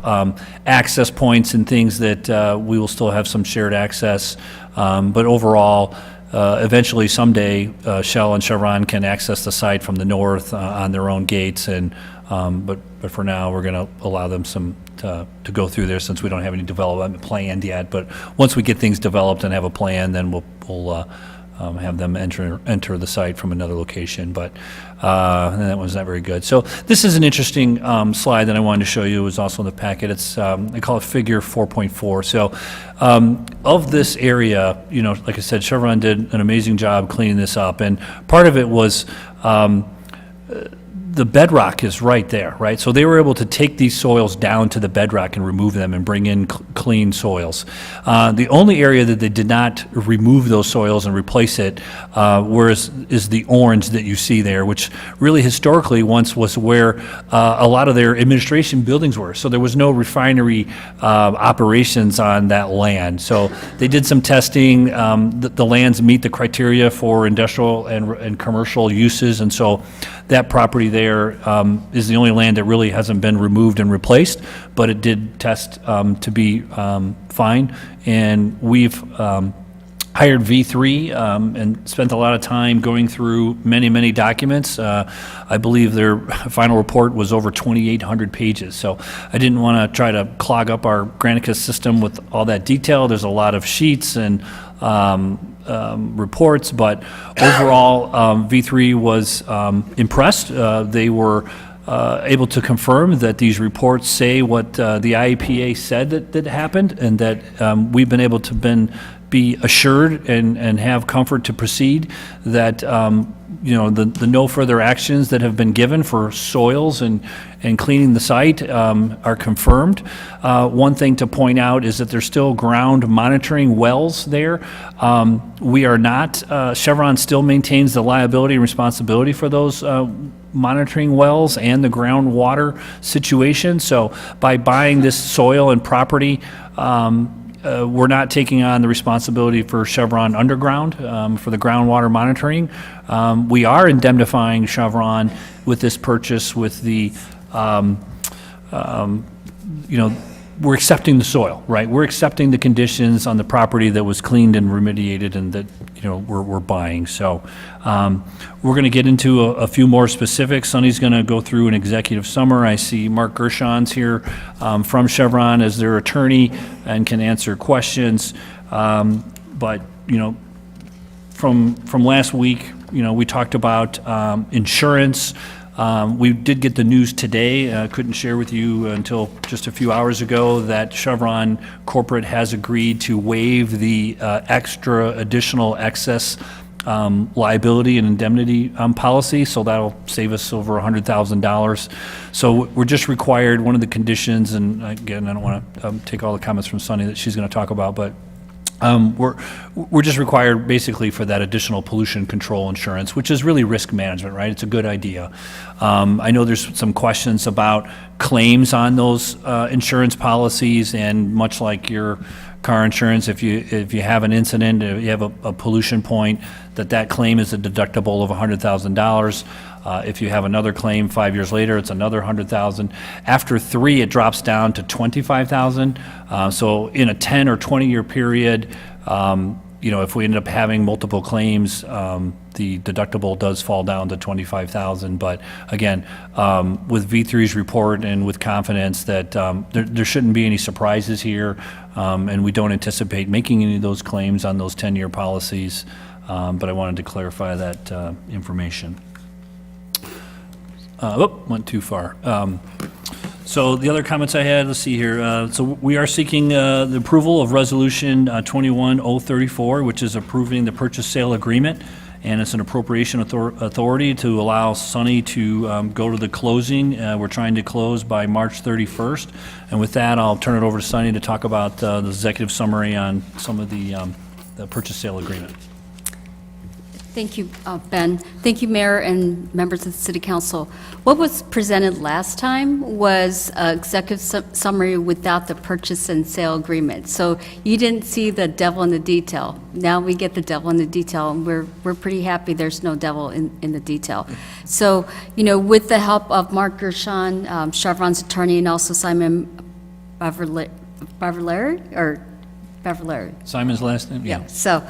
access points and things that we will still have some shared access. But overall, eventually someday Shell and Chevron can access the site from the north on their own gates, and but for now we're going to allow them to go through there since we don't have any development planned yet. But once we get things developed and have a plan, then we'll have them enter the site from another location. But that was not very good. So this is an interesting slide that I wanted to show you. It was also in the packet. It's I call it figure 4.4. So of this area, like I said, Chevron did an amazing job cleaning this up, and part of it was the bedrock is right there, right? So they were able to take these soils down to the bedrock and remove them and bring in clean soils. The only area that they did not remove those soils and replace it is the orange that you see there, which really historically once was where a lot of their administration buildings were. So there was no refinery operations on that land. So they did some testing. The lands meet the criteria for industrial and commercial uses, and so that property there is the only land that really hasn't been removed and replaced, but it did test to be fine. And we've hired V3 and spent a lot of time going through many documents. I believe their final report was over 2,800 pages. So I didn't want to try to clog up our Granicus system with all that detail. There's a lot of sheets and reports, but overall, V3 was impressed. They were able to confirm that these reports say what the IEPA said that happened, and that we've been able to be assured and have comfort to proceed that the no further actions that have been given for soils and cleaning the site are confirmed. One thing to point out is that there's still ground monitoring wells there. We are not, Chevron still maintains the liability and responsibility for those monitoring wells and the groundwater situation. So by buying this soil and property, we're not taking on the responsibility for Chevron underground for the groundwater monitoring. We are indemnifying Chevron with this purchase with the we're accepting the soil, right? We're accepting the conditions on the property that was cleaned and remediated and that, we're buying. So we're going to get into a few more specifics. Sonny's going to go through an executive summary. I see Mark Gershon's here from Chevron as their attorney and can answer questions. But, from last week, we talked about insurance. We did get the news today, couldn't share with you until just a few hours ago, that Chevron Corporate has agreed to waive the extra additional excess liability and indemnity policy, so that'll save us over $100,000. So we're just required, one of the conditions, and again, I don't want to take all the comments from Sunny that she's going to talk about, but we're just required basically for that additional pollution control insurance, which is really risk management, right? It's a good idea. I know there's some questions about claims on those insurance policies, and much like your car insurance, if you have an incident, if you have a pollution point, that claim is a deductible of $100,000. If you have another claim 5 years later, it's another $100,000. After 3, it drops down to $25,000. So in a 10 or 20-year period, if we end up having multiple claims, the deductible does fall down to $25,000. But again, with V3's report and with confidence that there shouldn't be any surprises here, and we don't anticipate making any of those claims on those 10-year policies. But I wanted to clarify that information. Went too far. So the other comments I had, let's see here. So we are seeking the approval of Resolution 21034, which is approving the purchase sale agreement, and it's an appropriation authority to allow Sunny to go to the closing. We're trying to close by March 31st. And with that, I'll turn it over to Sunny to talk about the executive summary on some of the purchase sale agreement. Thank you, Ben. Thank you, Mayor and members of the City Council. What was presented last time was an executive summary without the purchase and sale agreement. So you didn't see the devil in the detail. Now we get the devil in the detail, and we're pretty happy there's no devil in the detail. So, with the help of Mark Gershon, Chevron's attorney, and also Simon Beverler. Simon's last name? Yeah. So,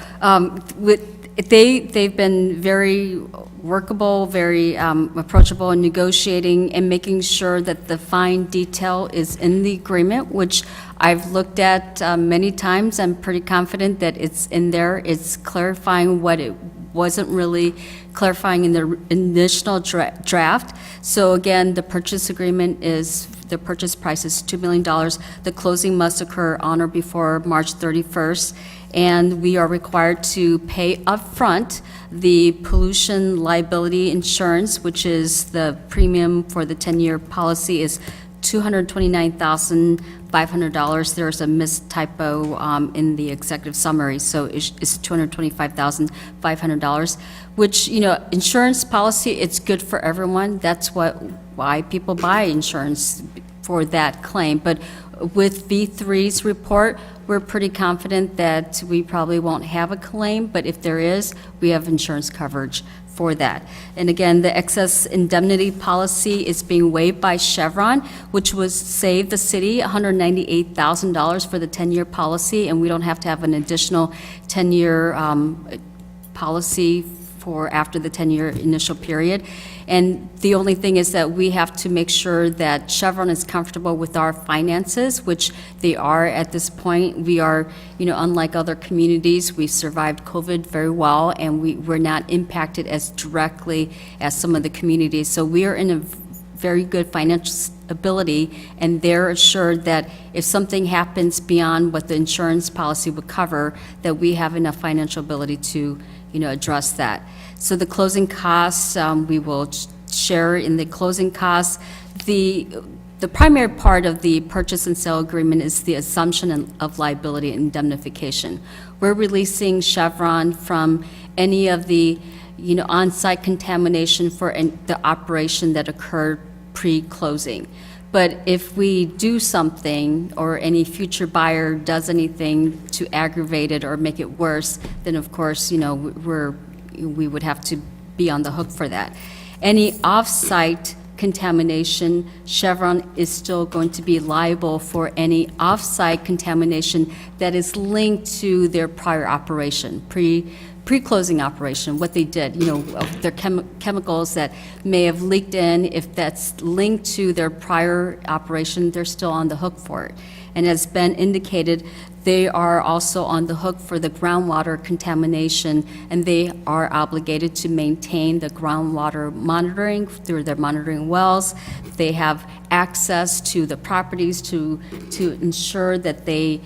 They've been very workable, very approachable in negotiating and making sure that the fine detail is in the agreement, which I've looked at many times. I'm pretty confident that it's in there. It's clarifying what it wasn't really clarifying in the initial draft. So again, the purchase agreement is, the purchase price is $2 million. The closing must occur on or before March 31st. And we are required to pay upfront the pollution liability insurance, which is the premium for the 10-year policy is $229,500. There's a mistypo in the executive summary, so it's $225,500, which, insurance policy, it's good for everyone. That's why people buy insurance, for that claim. But with V3's report, we're pretty confident that we probably won't have a claim, but if there is, we have insurance coverage for that. And again, the excess indemnity policy is being waived by Chevron, which was save the city $198,000 for the 10-year policy, and we don't have to have an additional 10-year policy for after the 10-year initial period. And the only thing is that we have to make sure that Chevron is comfortable with our finances, which they are at this point. We are, unlike other communities, we've survived COVID very well, and we're not impacted as directly as some of the communities. So we are in a very good financial stability, and they're assured that if something happens beyond what the insurance policy would cover, that we have enough financial ability to address that. So the closing costs, we will share in the closing costs. The primary part of the purchase and sale agreement is the assumption of liability and indemnification. We're releasing Chevron from any of the on-site contamination for the operation that occurred pre-closing. But if we do something, or any future buyer does anything to aggravate it or make it worse, then of course, we would have to be on the hook for that. Any off-site contamination, Chevron is still going to be liable for any off-site contamination that is linked to their prior operation, pre-closing operation, what they did, of their chemicals that may have leaked in. If that's linked to their prior operation, they're still on the hook for it. And as Ben indicated, they are also on the hook for the groundwater contamination, and they are obligated to maintain the groundwater monitoring through their monitoring wells. They have access to the properties to ensure that they,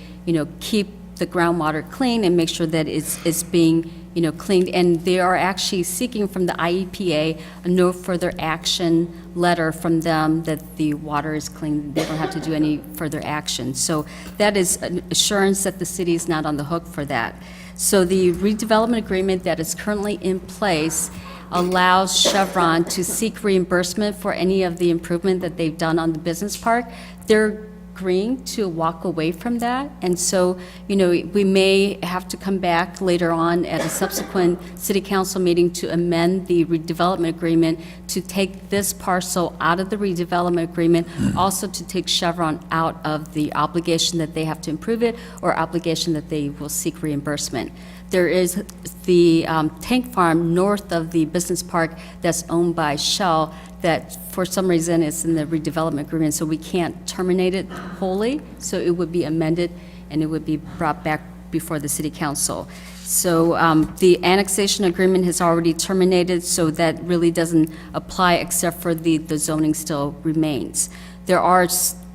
keep the groundwater clean and make sure that it's being, cleaned. And they are actually seeking from the IEPA a no further action letter from them that the water is clean. They don't have to do any further action. So that is an assurance that the city is not on the hook for that. So the redevelopment agreement that is currently in place allows Chevron to seek reimbursement for any of the improvement that they've done on the business park. They're agreeing to walk away from that. And so, we may have to come back later on at a subsequent city council meeting to amend the redevelopment agreement to take this parcel out of the redevelopment agreement, also to take Chevron out of the obligation that they have to improve it or obligation that they will seek reimbursement. There is the tank farm north of the business park that's owned by Shell that for some reason is in the redevelopment agreement, so we can't terminate it wholly. So it would be amended and it would be brought back before the city council. So the annexation agreement has already terminated, so that really doesn't apply except for the zoning still remains. There are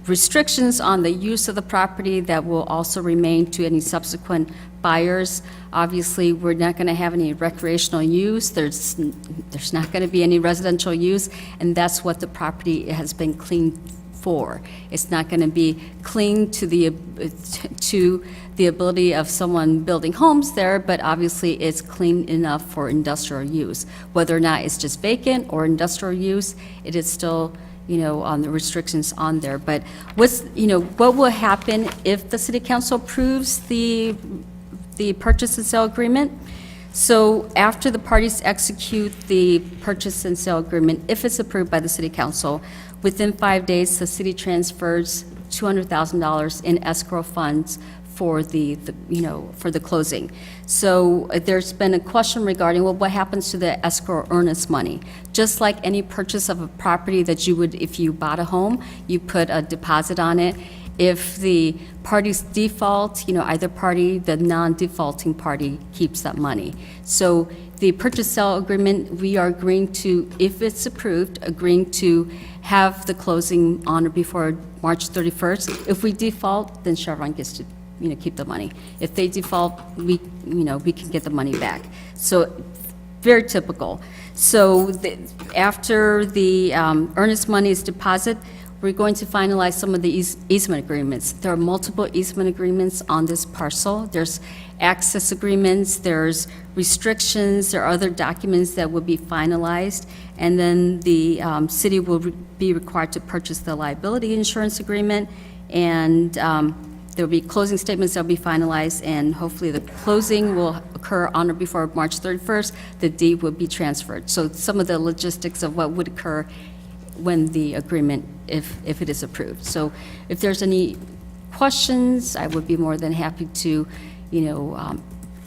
restrictions on the use of the property that will also remain to any subsequent buyers. Obviously, we're not going to have any recreational use. There's not going to be any residential use, and that's what the property has been cleaned for. It's not going to be clean to the ability of someone building homes there, but obviously it's clean enough for industrial use. Whether or not it's just vacant or industrial use, it is still on the restrictions on there. But what will happen if the city council approves the purchase and sale agreement? So after the parties execute the purchase and sale agreement, if it's approved by the city council, within 5 days, the city transfers $200,000 in escrow funds for the closing. So there's been a question regarding, well, what happens to the escrow earnest money? Just like any purchase of a property that you would, if you bought a home, you put a deposit on it. If the parties default, either party, the non-defaulting party keeps that money. So the purchase sale agreement, we are agreeing to, if it's approved, agreeing to have the closing on or before March 31st. If we default, then Chevron gets to keep the money. If they default, we can get the money back. So very typical. So after the earnest money is deposited, we're going to finalize some of the easement agreements. There are multiple easement agreements on this parcel. There's access agreements, there's restrictions, there are other documents that will be finalized, and then the city will be required to purchase the liability insurance agreement, and there will be closing statements that will be finalized, and hopefully the closing will occur on or before March 31st. The deed will be transferred. So some of the logistics of what would occur when the agreement, if it is approved. So if there's any questions, I would be more than happy to,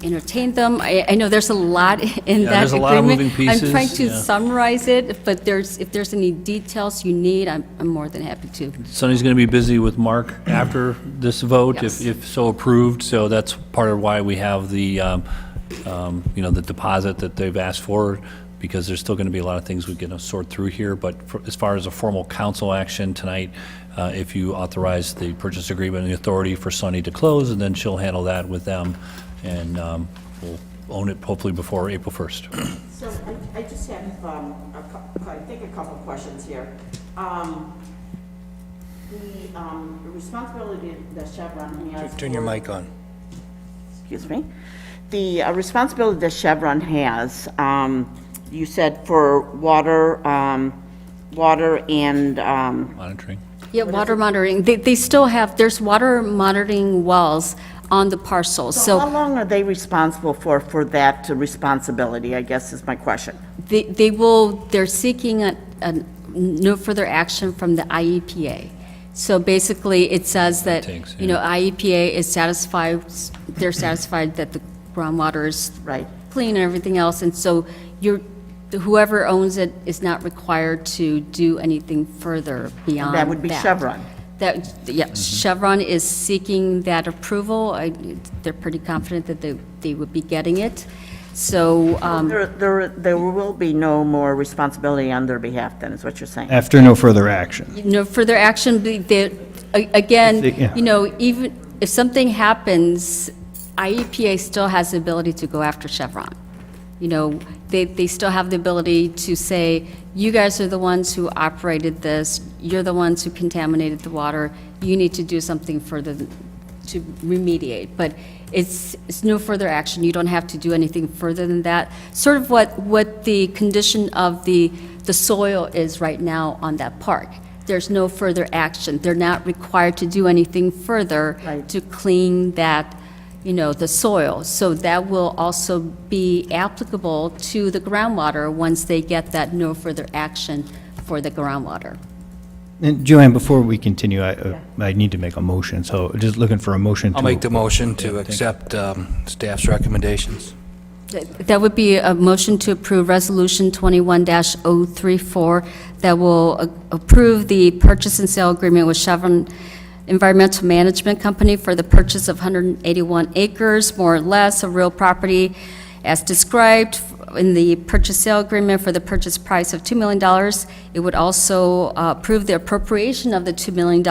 entertain them. I know there's a lot in that agreement. There's a lot of moving pieces. I'm trying to summarize it, but if there's any details you need, I'm more than happy to. Sonny's going to be busy with Mark after this vote, Yes. if so approved. So that's part of why we have the, the deposit that they've asked for, because there's still going to be a lot of things we're going to sort through here. But as far as a formal council action tonight, if you authorize the purchase agreement and the authority for Sonny to close, and then she'll handle that with them, and we'll own it hopefully before April 1st. So I just have, a couple questions here. The responsibility that Chevron has. Turn your mic on. Excuse me. The responsibility that Chevron has, you said for water and. Monitoring. Yeah, water monitoring. They still have, there's water monitoring wells on the parcel. So how long are they responsible for that responsibility, I guess is my question. They're seeking a no further action from the IEPA. So basically, it says that, you know, IEPA is satisfied, they're satisfied that the groundwater is clean and everything else, and so whoever owns it is not required to do anything further beyond that. That would be Chevron. Chevron is seeking that approval. They're pretty confident that they would be getting it. So, There will be no more responsibility on their behalf, then, is what you're saying? After no further action. no further action, again, Yeah. you know, even if something happens, IEPA still has the ability to go after Chevron. You know, they still have the ability to say, you guys are the ones who operated this, you're the ones who contaminated the water, you need to do something further to remediate. But it's no further action, you don't have to do anything further than that. Sort of what the condition of the soil is right now on that park. There's no further action. They're not required to do anything further to clean that, you know, the soil. So that will also be applicable to the groundwater once they get that no further action for the groundwater. And Joanne, before we continue, I need to make a motion, so just looking for a motion to... I'll make the motion to accept staff's recommendations. That would be a motion to approve Resolution 21-034 that will approve the purchase and sale agreement with Chevron Environmental Management Company for the purchase of 181 acres, more or less, of real property as described in the purchase sale agreement for the purchase price of $2 million. It would also approve the appropriation of the $2 million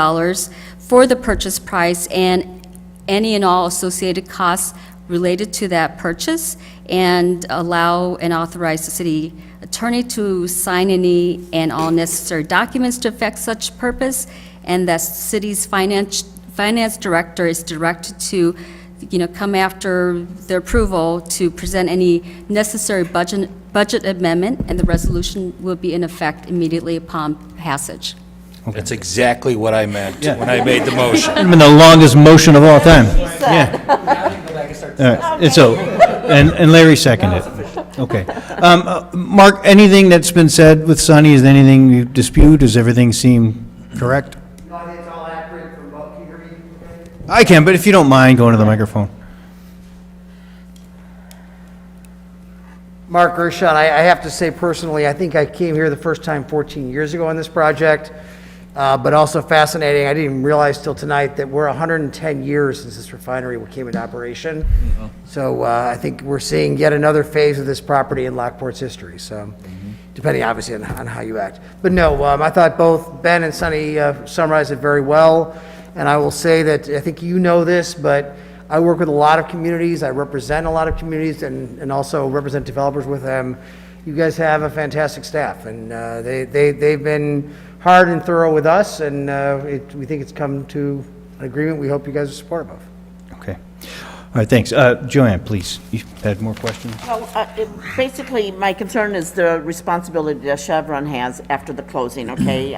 for the purchase price and any and all associated costs related to that purchase, and allow and authorize the city attorney to sign any and all necessary documents to effect such purpose, and that city's finance director is directed to, you know, come after the approval to present any necessary budget amendment, and the resolution will be in effect immediately upon passage. That's exactly what I meant when I made the motion. It's been the longest motion of all time. Yeah. All right, and so, and Larry seconded it. Okay. Mark, anything that's been said with Sonny, is there anything you dispute? Does everything seem correct? No, I think it's all accurate from what you hear me. I can, but if you don't mind, going to the microphone. Mark Gershon, I have to say personally, I think I came here the first time 14 years ago on this project, but also fascinating. I didn't even realize till tonight that we're 110 years since this refinery came into operation. So I think we're seeing yet another phase of this property in Lockport's history. So, depending obviously on how you act. But no, I thought both Ben and Sonny summarized it very well. And I will say that I think you know this, but I work with a lot of communities. I represent a lot of communities and also represent developers with them. You guys have a fantastic staff, and they've been hard and thorough with us, and we think it's come to an agreement we hope you guys are supportive of. Okay. All right, thanks. Joanne, please, you had more questions? Well, basically, my concern is the responsibility that Chevron has after the closing, okay?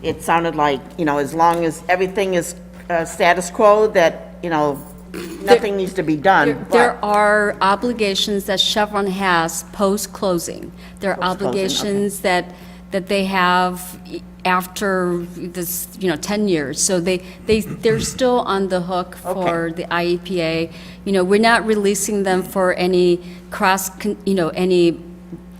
It sounded like, you know, as long as everything is status quo, that, you know, nothing needs to be done. There are obligations that Chevron has post-closing. There are Post-closing, obligations that they have after this, you know, 10 years. So they're still on the hook for the IEPA. You know, we're not releasing them for any any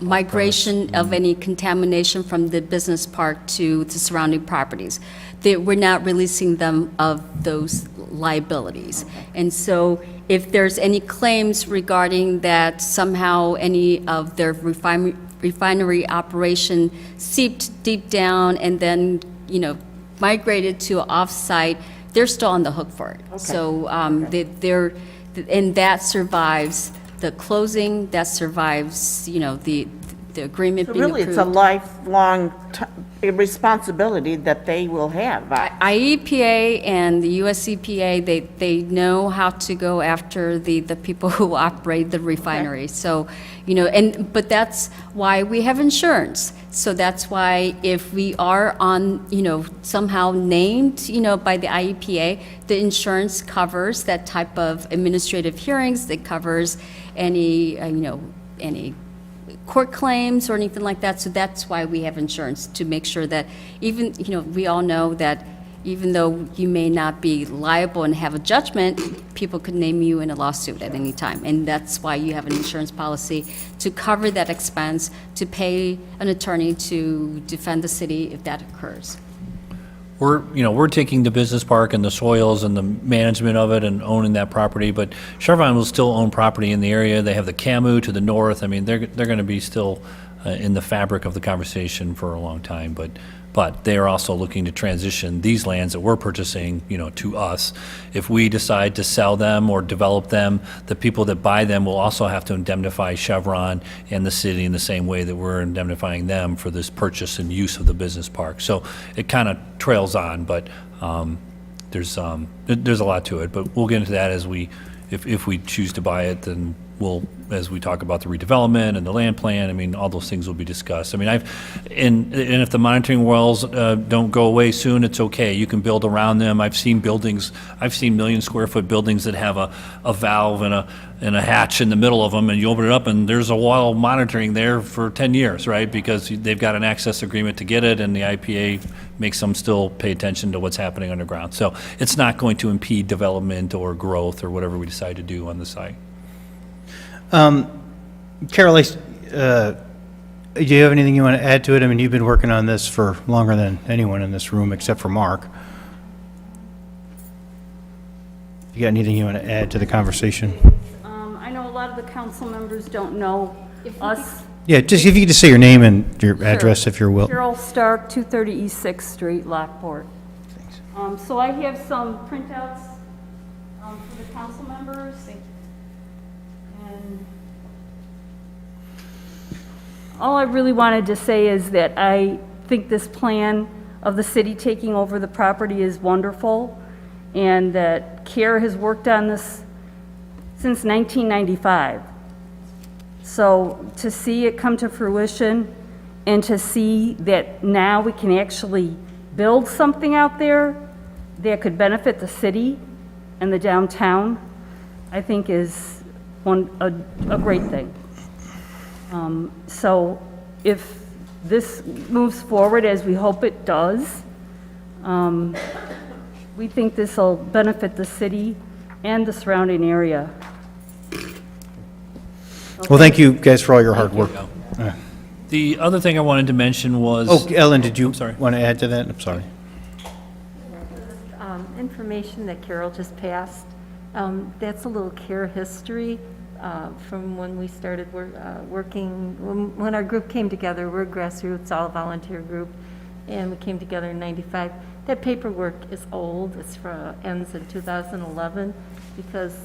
migration of any contamination from the business park to the surrounding properties. We're not releasing them of those liabilities. And so if there's any claims regarding that somehow any of their refinery operation seeped deep down and then, you know, migrated to off-site, they're still on the hook for it. So and that survives the closing, that survives, you know, the agreement So being really, approved. it's a lifelong responsibility that they will have. IEPA and the US EPA, they know how to go after the people who operate the refinery. So, you know, but that's why we have insurance. So that's why if we are on, you know, somehow named, you know, by the IEPA, the insurance covers that type of administrative hearings. It covers any, any court claims or anything like that, so that's why we have insurance, to make sure that even, we all know that even though you may not be liable and have a judgment, people could name you in a lawsuit at any time. And that's why you have an insurance policy, to cover that expense, to pay an attorney to defend the city if that occurs. We're taking the business park and the soils and the management of it and owning that property, but Chevron will still own property in the area. They have the CAMU to the north. I mean, they're going to be still in the fabric of the conversation for a long time, but they are also looking to transition these lands that we're purchasing, to us. If we decide to sell them or develop them, the people that buy them will also have to indemnify Chevron and the city in the same way that we're indemnifying them for this purchase and use of the business park. So it kind of trails on, but there's a lot to it. But we'll get into that if we choose to buy it, then as we talk about the redevelopment and the land plan, I mean, all those things will be discussed. I mean, and if the monitoring wells don't go away soon, it's okay. You can build around them. I've seen million-square-foot buildings that have a valve and a hatch in the middle of them, and you open it up, and there's a well monitoring there for 10 years, right? Because they've got an access agreement to get it, and the IPA makes them still pay attention to what's happening underground. So it's not going to impede development or growth or whatever we decide to do on the site. Carol, do you have anything you want to add to it? I mean, you've been working on this for longer than anyone in this room, except for Mark. You got anything you want to add to the conversation? I know a lot of the council members don't know us. Yeah, just if you could just say your name and your address, if you're will. Carol Stark, 230 East 6th Street, Lockport. Thanks. So I have some printouts for the council members. And all I really wanted to say is that I think this plan of the city taking over the property is wonderful, and that CARE has worked on this since 1995. So to see it come to fruition and to see that now we can actually build something out there that could benefit the city and the downtown, I think is a great thing. So if this moves forward as we hope it does, we think this will benefit the city and the surrounding area. Well, thank you guys for all your hard work. The other thing I wanted to mention was... Oh, Ellen, did you want to add to that? I'm sorry. Information that Carol just passed, that's a little CARE history from when we started working, when our group came together. We're a grassroots, all volunteer group, and we came together in '95. That paperwork is old. Ends in 2011 because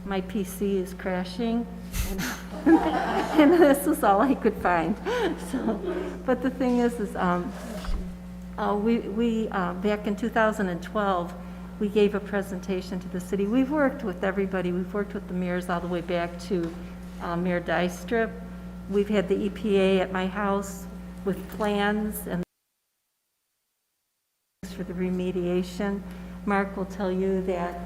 my PC is crashing, and this was all I could find. So, but the thing is we back in 2012, we gave a presentation to the city. We've worked with everybody. We've worked with the mayors all the way back to Mayor Dystrip. We've had the EPA at my house with plans and for the remediation. Mark will tell you that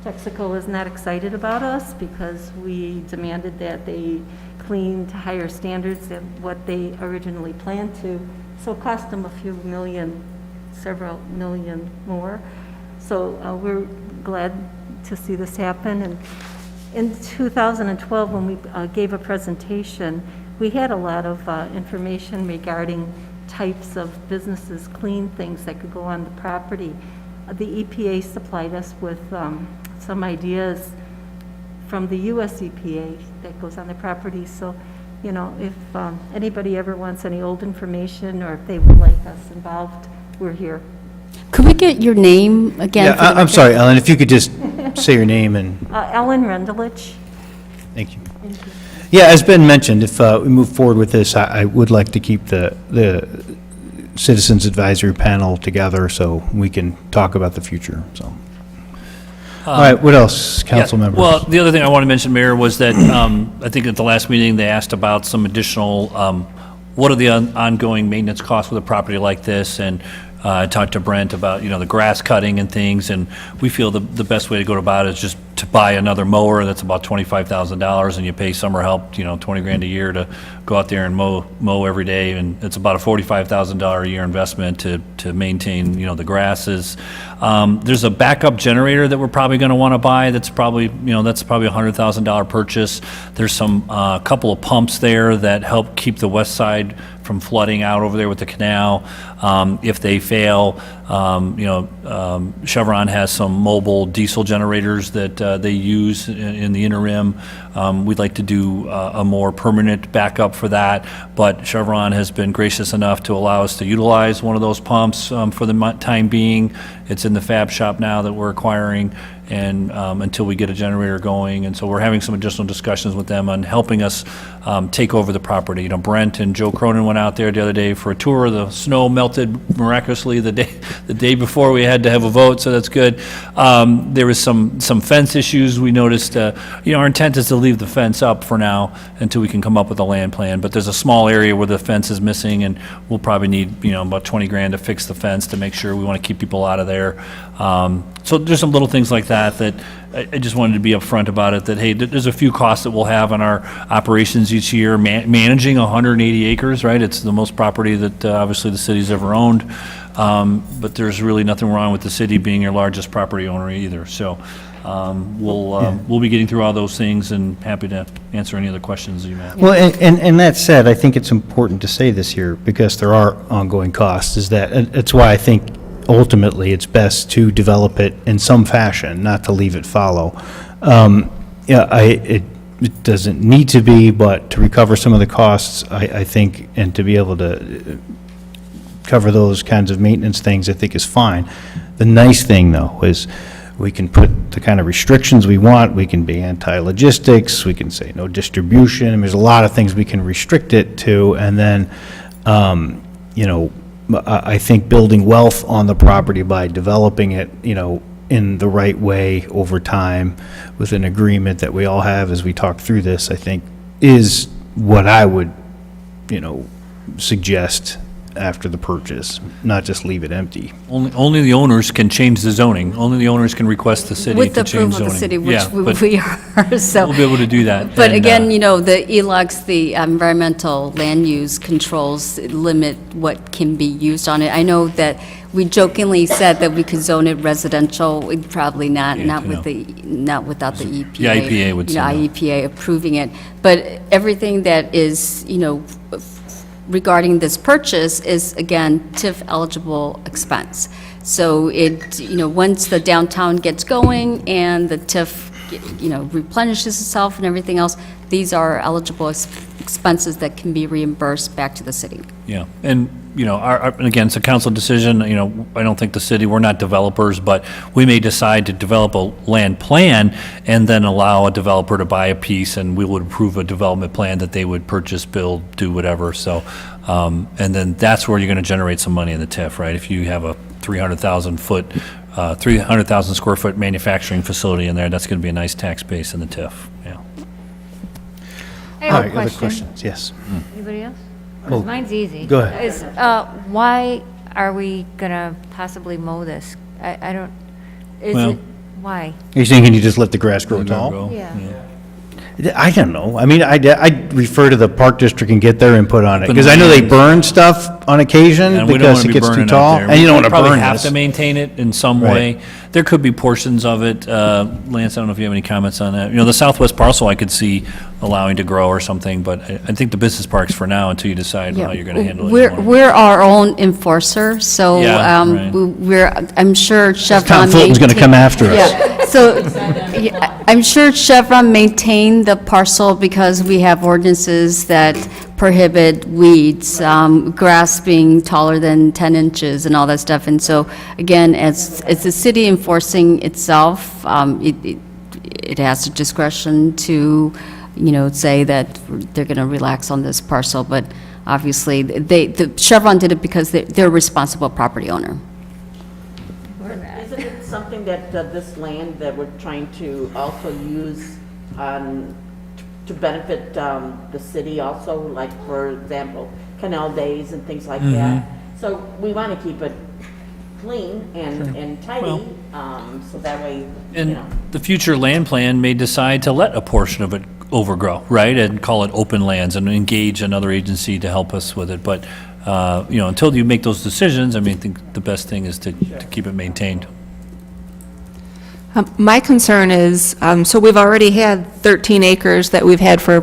Texaco is not excited about us because we demanded that they clean to higher standards than what they originally planned to. So it cost them a few million, several million more. So we're glad to see this happen. And in 2012, when we gave a presentation, we had a lot of information regarding types of businesses, clean things that could go on the property. The EPA supplied us with some ideas from the US EPA that goes on the property. So, you know, if anybody ever wants any old information or if they would like us involved, we're here. Could we get your name again? Yeah, I'm sorry, Ellen, if you could just say your name and... Ellen Rendelich. Thank you. Yeah, as Ben mentioned, if we move forward with this, I would like to keep the Citizens Advisory Panel together so we can talk about the future, so. All right, what else, council members? Well, the other thing I want to mention, Mayor, was that I think at the last meeting, they asked about some additional, what are the ongoing maintenance costs with a property like this? And I talked to Brent about, the grass cutting and things, and we feel the best way to go about it is just to buy another mower that's about $25,000, and you pay summer help, 20 grand a year to go out there and mow every day, and it's about a $45,000 a year investment to maintain, the grasses. There's a backup generator that we're probably going to want to buy. That's probably, that's probably a $100,000 purchase. There's some couple of pumps there that help keep the west side from flooding out over there with the canal. If they fail, Chevron has some mobile diesel generators that they use in the interim. We'd like to do a more permanent backup for that, but Chevron has been gracious enough to allow us to utilize one of those pumps for the time being. It's in the fab shop now that we're acquiring, and until we get a generator going. And so we're having some additional discussions with them on helping us take over the property. Brent and Joe Cronin went out there the other day for a tour. The snow melted miraculously the day before we had to have a vote, so that's good. There was some fence issues. We noticed, our intent is to leave the fence up for now until we can come up with a land plan, but there's a small area where the fence is missing, and we'll probably need, about 20 grand to fix the fence to make sure we want to keep people out of there. So there's some little things like that I just wanted to be upfront about it, that, hey, there's a few costs that we'll have on our operations each year, managing 180 acres, right? It's the most property that obviously the city's ever owned, but there's really nothing wrong with the city being your largest property owner either. So we'll be getting through all those things, and happy to answer any other questions you may have. Well, and that said, I think it's important to say this here, because there are ongoing costs, is that, it's why I think ultimately it's best to develop it in some fashion, not to leave it fallow. It doesn't need to be, but to recover some of the costs, I think, and to be able to cover those kinds of maintenance things, I think is fine. The nice thing, though, is we can put the kind of restrictions we want. We can be anti-logistics. We can say no distribution. I mean, there's a lot of things we can restrict it to, and then, I think building wealth on the property by developing it, in the right way over time with an agreement that we all have as we talk through this, I think is what I would, suggest after the purchase, not just leave it empty. Only the owners can change the zoning. Only the owners can request the city With to the change approval zoning. of the city, which but we are, so. we'll be able to do that. But And, again, the ELUX, the environmental land use controls limit what can be used on it. I know that we jokingly said that we could zone it residential. We'd probably not without the EPA. The IEPA would say no. IEPA approving it. But everything that is, regarding this purchase is, again, TIF-eligible expense. So once the downtown gets going and the TIF, replenishes itself and everything else, these are eligible expenses that can be reimbursed back to the city. Yeah, and, and again, it's a council decision. I don't think the city, we're not developers, but we may decide to develop a land plan and then allow a developer to buy a piece, and we would approve a development plan that they would purchase, build, do whatever. So, and then that's where you're going to generate some money in the TIF, right? If you have a 300,000 square foot manufacturing facility in there, that's going to be a nice tax base in the TIF, yeah. I All have right, a other question. questions? Yes. Anybody else? Well, Mine's easy. go ahead. Is, why are we gonna possibly mow this? I don't, why? Are you saying, can you just let the grass grow tall? Yeah. I don't know. I mean, I'd refer to the park district and get their input on it, Open because I know they land. burn stuff on occasion And we don't because want to it be gets too burning tall. out there. And you don't want to probably burn have this. to maintain it in some Right. way. There could be portions of it, Lance, I don't know if you have any comments on that. The southwest parcel I could see allowing to grow or something, but I think the business parks for now until you decide how you're going to handle it. We're our own enforcer, so Yeah, right. I'm sure Chevron. Tom Fulton's going to come after us. Yeah, so I'm sure Chevron maintained the parcel because we have ordinances that prohibit weeds, grass being taller than 10 inches and all that stuff. And so, again, as the city enforcing itself, it has the discretion to, say that they're going to relax on this parcel. But obviously, the Chevron did it because they're a responsible property owner. Isn't it something that this land that we're trying to also use to benefit the city also, like, for example, canal days and things like that? So we want to keep it clean and tidy, so that way, you And know. the future land plan may decide to let a portion of it overgrow, right? And call it open lands and engage another agency to help us with it. But, you know, until you make those decisions, I mean, I think the best thing is to keep it maintained. My concern is, so we've already had 13 acres that we've had for,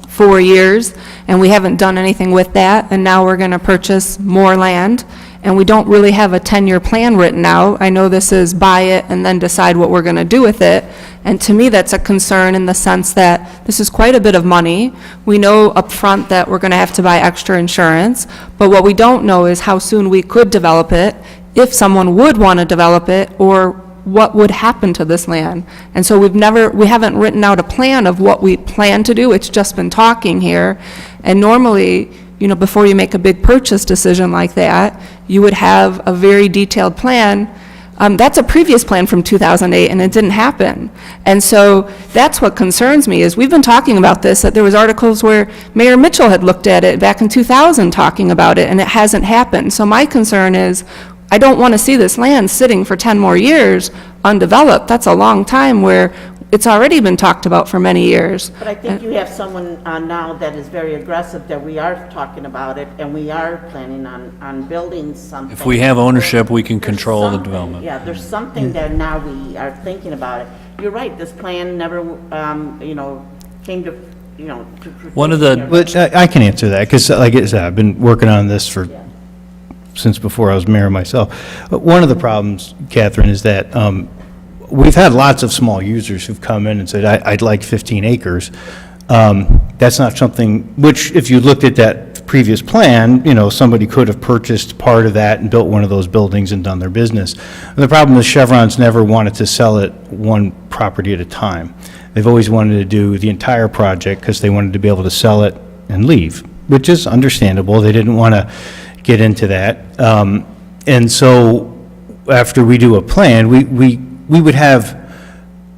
4 years, and we haven't done anything with that, and now we're going to purchase more land, and we don't really have a 10-year plan written out. I know this is buy it and then decide what we're going to do with it, and to me, that's a concern in the sense that this is quite a bit of money. We know up front that we're going to have to buy extra insurance, but what we don't know is how soon we could develop it, if someone would want to develop it, or what would happen to this land. And so we haven't written out a plan of what we plan to do, it's just been talking here. And normally, you know, before you make a big purchase decision like that, you would have a very detailed plan. That's a previous plan from 2008, and it didn't happen. And so that's what concerns me, is we've been talking about this, that there was articles where Mayor Mitchell had looked at it back in 2000 talking about it, and it hasn't happened. So my concern is, I don't want to see this land sitting for 10 more years undeveloped. That's a long time where it's already been talked about for many years. But I think you have someone now that is very aggressive, that we are talking about it, and we are planning on building something. If we have ownership, we can There's control the something- development. Yeah, there's something that now we are thinking about it. You're right, this plan never, you know, came to, you know, to fruition. One of the- Which I can answer that, because like I said, I've been working on this since before I was mayor myself. But one of the problems, Catherine, is that we've had lots of small users who've come in and said, I'd like 15 acres. That's not something, which if you looked at that previous plan, you know, somebody could have purchased part of that and built one of those buildings and done their business. And the problem is Chevron's never wanted to sell it one property at a time. They've always wanted to do the entire project because they wanted to be able to sell it and leave, which is understandable. They didn't want to get into that. And so after we do a plan, we would have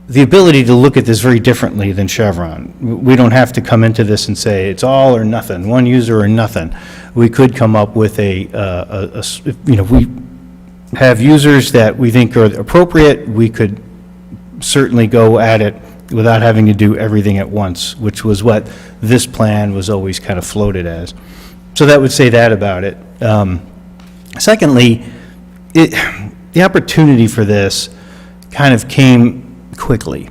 the ability to look at this very differently than Chevron. We don't have to come into this and say it's all or nothing, one user or nothing. We could come up with you know, we have users that we think are appropriate. We could certainly go at it without having to do everything at once, which was what this plan was always kind of floated as. So that would say that about it. Secondly, the opportunity for this kind of came quickly.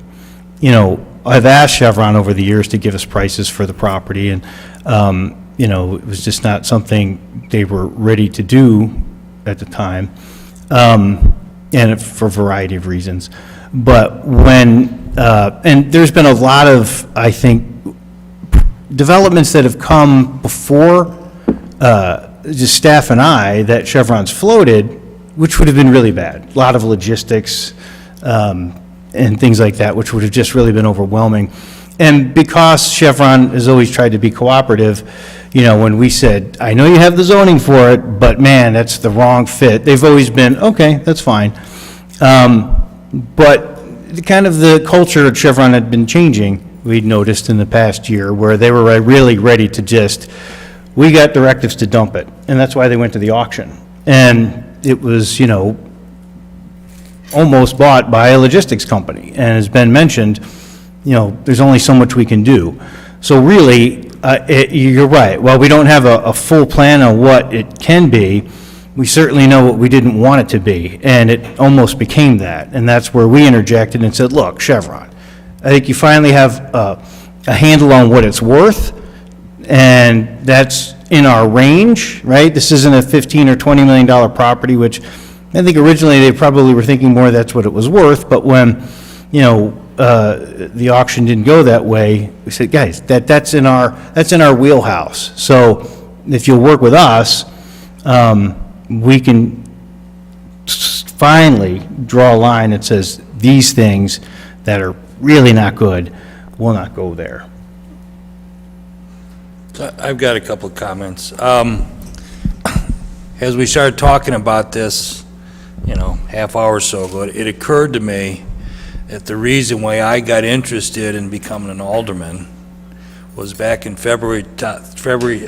You know, I've asked Chevron over the years to give us prices for the property, and, you know, it was just not something they were ready to do at the time, and for a variety of reasons. But when, and there's been a lot of, I think, developments that have come before just staff and I that Chevron's floated, which would have been really bad. A lot of logistics and things like that, which would have just really been overwhelming. And because Chevron has always tried to be cooperative, you know, when we said, I know you have the zoning for it, but man, that's the wrong fit, they've always been, okay, that's fine. But kind of the culture at Chevron had been changing, we'd noticed in the past year, where they were really ready to just, we got directives to dump it, and that's why they went to the auction. And it was, you know, almost bought by a logistics company, and as Ben mentioned, you know, there's only so much we can do. So really, you're right, while we don't have a full plan on what it can be, we certainly know what we didn't want it to be, and it almost became that, and that's where we interjected and said, look, Chevron, I think you finally have a handle on what it's worth, and that's in our range, right? This isn't a $15 or $20 million property, which I think originally they probably were thinking more that's what it was worth, but when, you know, the auction didn't go that way, we said, guys, that's in our wheelhouse. So if you'll work with us, we can finally draw a line that says these things that are really not good will not go there. I've got a couple of comments. As we started talking about this, you know, half hour or so ago, it occurred to me that the reason why I got interested in becoming an alderman was back in February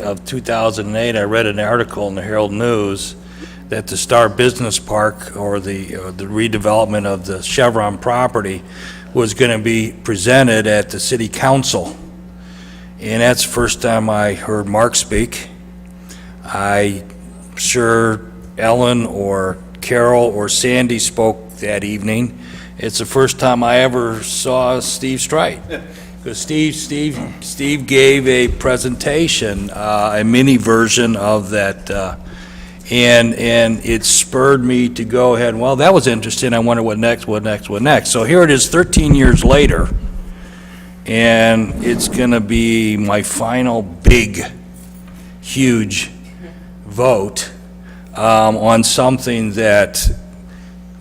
of 2008, I read an article in the Herald News that the Star Business Park or the redevelopment of the Chevron property was going to be presented at the city council. And that's the first time I heard Mark speak. I'm sure Ellen or Carol or Sandy spoke that evening. It's the first time I ever saw Steve Strite. Because Steve gave a presentation, a mini version of that, and it spurred me to go ahead, well, that was interesting, I wonder what next. So here it is 13 years later, and it's gonna be my final big, huge vote on something that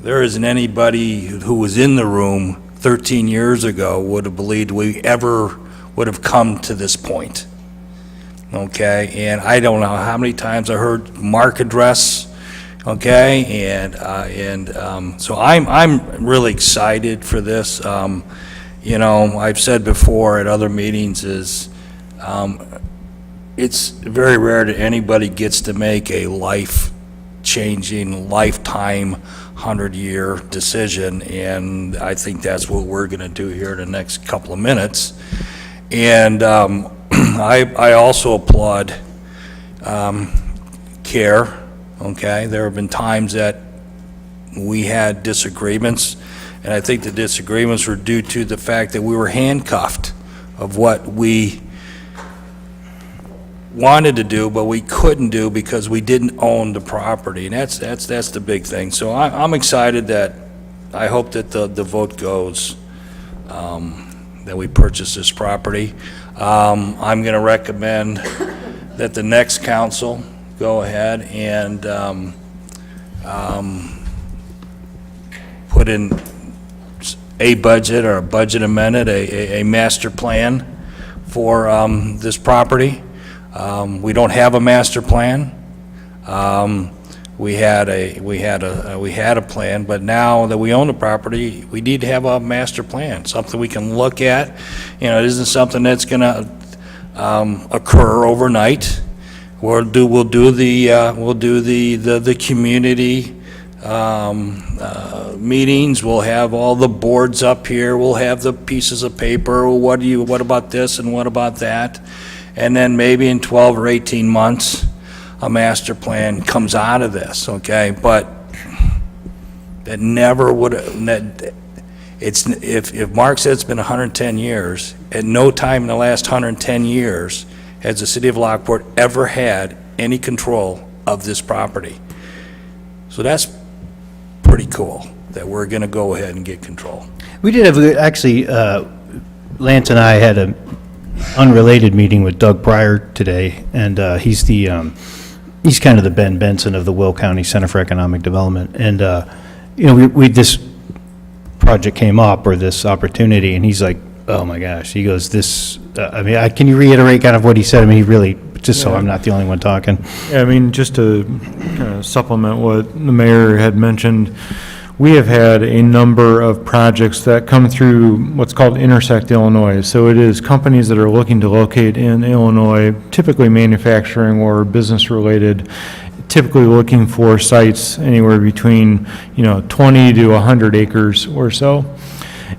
there isn't anybody who was in the room 13 years ago would have believed we ever would have come to this point. Okay, and I don't know how many times I heard Mark address, okay, and so I'm really excited for this. You know, I've said before at other meetings is it's very rare that anybody gets to make a life-changing, lifetime 100-year decision, and I think that's what we're going to do here in the next couple of minutes. And I also applaud CARE, okay? There have been times that we had disagreements, and I think the disagreements were due to the fact that we were handcuffed of what we wanted to do, but we couldn't do because we didn't own the property, and that's the big thing. So I'm excited that, I hope that the vote goes, that we purchase this property. I'm going to recommend that the next council go ahead and put in a budget or a budget amendment, a master plan for this property. We don't have a master plan. We had a plan, but now that we own the property, we need to have a master plan, something we can look at. You know, it isn't something that's going to occur overnight. We'll do the community meetings. We'll have all the boards up here. We'll have the pieces of paper. What about this and what about that? And then maybe in 12 or 18 months, a master plan comes out of this, okay? But that never would, if Mark said it's been 110 years, at no time in the last 110 years has the city of Lockport ever had any control of this property. So that's pretty cool that we're gonna go ahead and get control. We did have, actually, Lance and I had an unrelated meeting with Doug Pryor today, and he's kind of the Ben Benson of the Will County Center for Economic Development. And, you know, this project came up, or this opportunity, and he's like, oh my gosh, he goes, this, I mean, can you reiterate kind of what he said? I mean, he really, just so I'm not the only one talking. Yeah, I mean, just to kind of supplement what the mayor had mentioned, we have had a number of projects that come through what's called Intersect Illinois. So it is companies that are looking to locate in Illinois, typically manufacturing or business related, typically looking for sites anywhere between, 20 to 100 acres or so.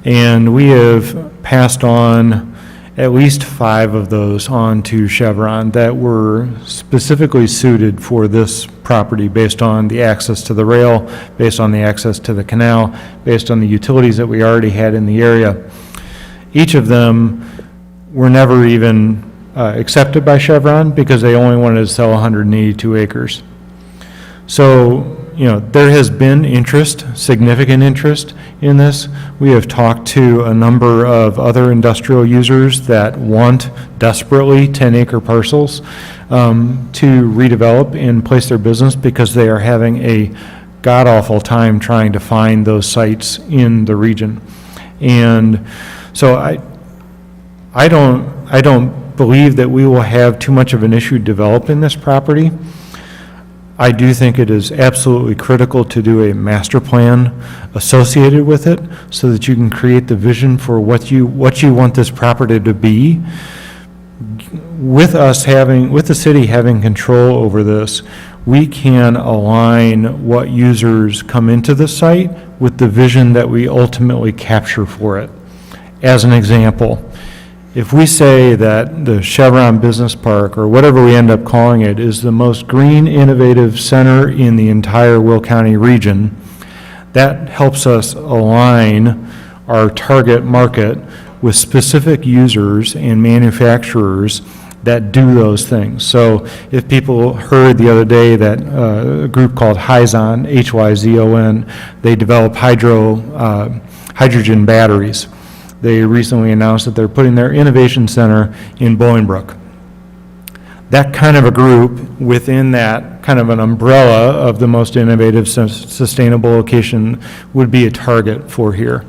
And we have passed on at least 5 of those on to Chevron that were specifically suited for this property based on the access to the rail, based on the access to the canal, based on the utilities that we already had in the area. Each of them were never even accepted by Chevron because they only wanted to sell 182 acres. So, there has been interest, significant interest in this. We have talked to a number of other industrial users that want desperately 10-acre parcels to redevelop and place their business because they are having a god-awful time trying to find those sites in the region. And so I don't believe that we will have too much of an issue developing this property. I do think it is absolutely critical to do a master plan associated with it so that you can create the vision for what you want this property to be with the city having control over this, we can align what users come into the site with the vision that we ultimately capture for it. As an example, if we say that the Chevron Business Park, or whatever we end up calling it, is the most green, innovative center in the entire Will County region, that helps us align our target market with specific users and manufacturers that do those things. So if people heard the other day that a group called Hyzon, Hyzon, they develop hydrogen batteries. They recently announced that they're putting their innovation center in Bolingbrook. That kind of a group within that kind of an umbrella of the most innovative, sustainable location would be a target for here.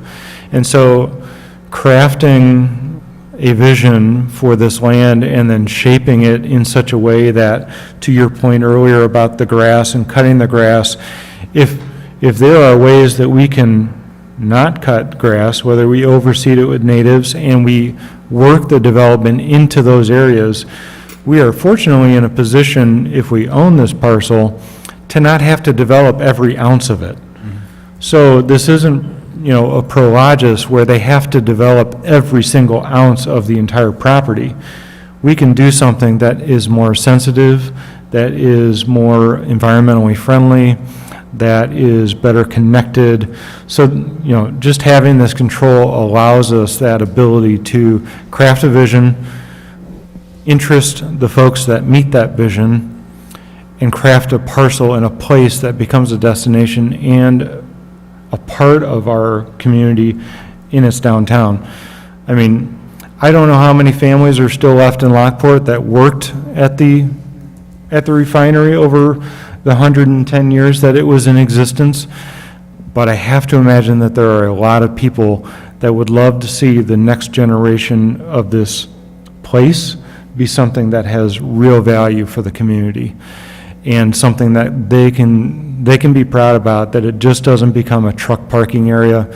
And so crafting a vision for this land and then shaping it in such a way that, to your point earlier about the grass and cutting the grass, if there are ways that we can not cut grass, whether we overseed it with natives and we work the development into those areas, we are fortunately in a position, if we own this parcel, to not have to develop every ounce of it. So this isn't, a Prologis where they have to develop every single ounce of the entire property. We can do something that is more sensitive, that is more environmentally friendly, that is better connected. So, just having this control allows us that ability to craft a vision, interest the folks that meet that vision, and craft a parcel in a place that becomes a destination and a part of our community in its downtown. I mean, I don't know how many families are still left in Lockport that worked at the refinery over the 110 years that it was in existence, but I have to imagine that there are a lot of people that would love to see the next generation of this place be something that has real value for the community and something that they can be proud about, that it just doesn't become a truck parking area,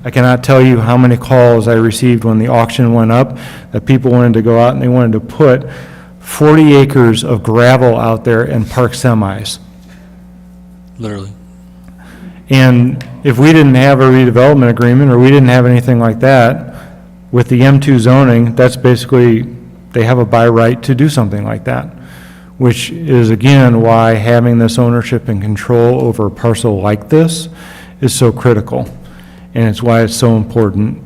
I cannot tell you how many calls I received when the auction went up, that people wanted to go out and they wanted to put 40 acres of gravel out there and park semis. Literally. And if we didn't have a redevelopment agreement, or we didn't have anything like that, with the M2 zoning, that's basically, they have a by right to do something like that, which is, again, why having this ownership and control over a parcel like this is so critical, and it's why it's so important.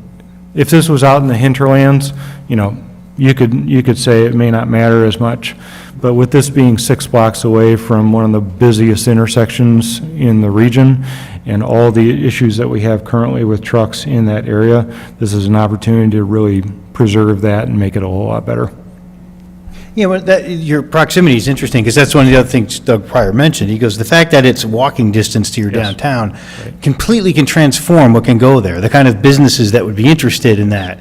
If this was out in the hinterlands, you could say it may not matter as much, but with this being 6 blocks away from one of the busiest intersections in the region and all the issues that we have currently with trucks in that area, this is an opportunity to really preserve that and make it a whole lot better. Yeah, but your proximity is interesting, because that's one of the other things Doug Pryor mentioned. He goes, the fact that it's walking distance to your downtown completely can transform what can go there, the kind of businesses that would be interested in that,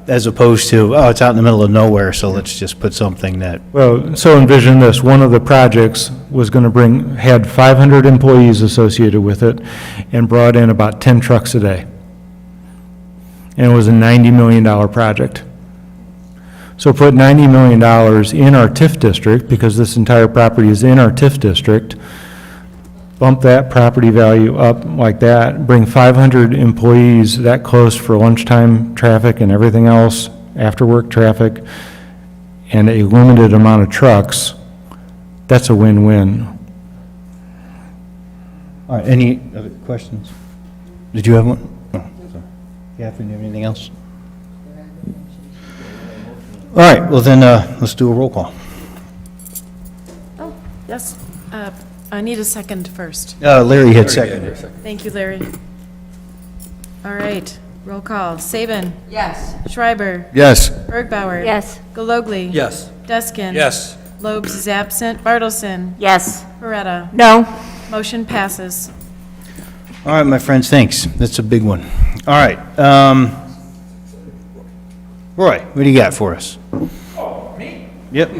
as opposed to, it's out in the middle of nowhere, so let's just put something that... Well, so envision this, one of the projects was going to had 500 employees associated with it and brought in about 10 trucks a day. And it was a $90 million project. So put $90 million in our TIF district, because this entire property is in our TIF district, bump that property value up like that, bring 500 employees that close for lunchtime traffic and everything else, after work traffic, and a limited amount of trucks, that's a win-win. All right, any other questions? Did you have one? No. Catherine, do you have anything else? All right, well then, let's do a roll call. Oh, yes. I need a second first. Larry had seconded. Thank you, Larry. All right, roll call. Saban. Yes. Schreiber. Yes. Bergbauer. Yes. Galogly. Yes. Deskin. Yes. Lobes is absent. Bartleson. Yes. Beretta. No. Motion passes. All right, my friends, thanks. That's a big one. All right. Roy, what do you got for us? Oh, me? Yep.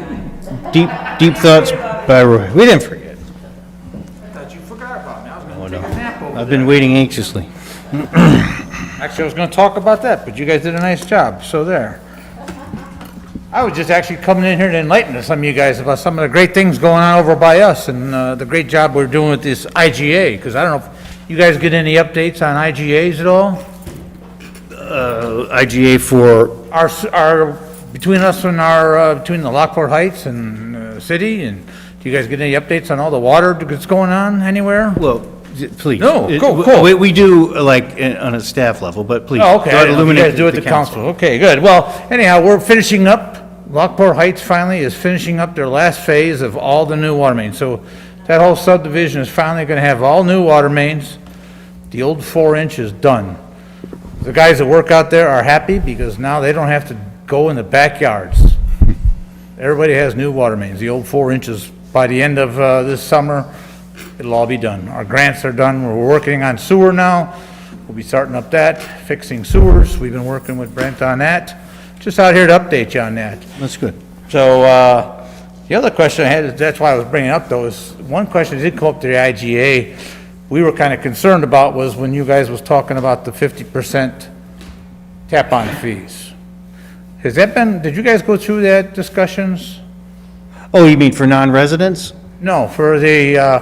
Deep thoughts by Roy. We didn't forget. I thought you forgot about me. I was Oh, going no. to take a nap over I've been waiting anxiously. Actually, I was going to talk about that, but you guys did a nice job, so there. I was just actually coming in here to enlighten some of you guys about some of the great things going on over by us and the great job we're doing with this IGA, because I don't know if you guys get any updates on IGAs at all? IGA for, Our, between us and our, between the Lockport Heights and city, and do you guys get any updates on all the water that's going on anywhere? well, please. No, It- cool. We do, like, on a staff level, but please. Oh, okay, I don't didn't know if you illuminate guys do it at the council. Okay, good. Well, anyhow, we're finishing up, Lockport Heights finally is finishing up their last phase of all the new water mains. So that whole subdivision is finally gonna have all new water mains. The old 4-inch is done. The guys that work out there are happy because now they don't have to go in the backyards. Everybody has new water mains. The old 4 inches, by the end of this summer, it'll all be done. Our grants are done. We're working on sewer now. We'll be starting up that, fixing sewers. We've been working with Brent on that. Just out here to update you on that. That's good. So, the other question I had, is that's why I was bringing it up though, is one question that did come up to the IGA, we were kind of concerned about was when you guys was talking about the 50% tap-on fees. Has that been, did you guys go through that discussions? Oh, you mean for non-residents? No, for the,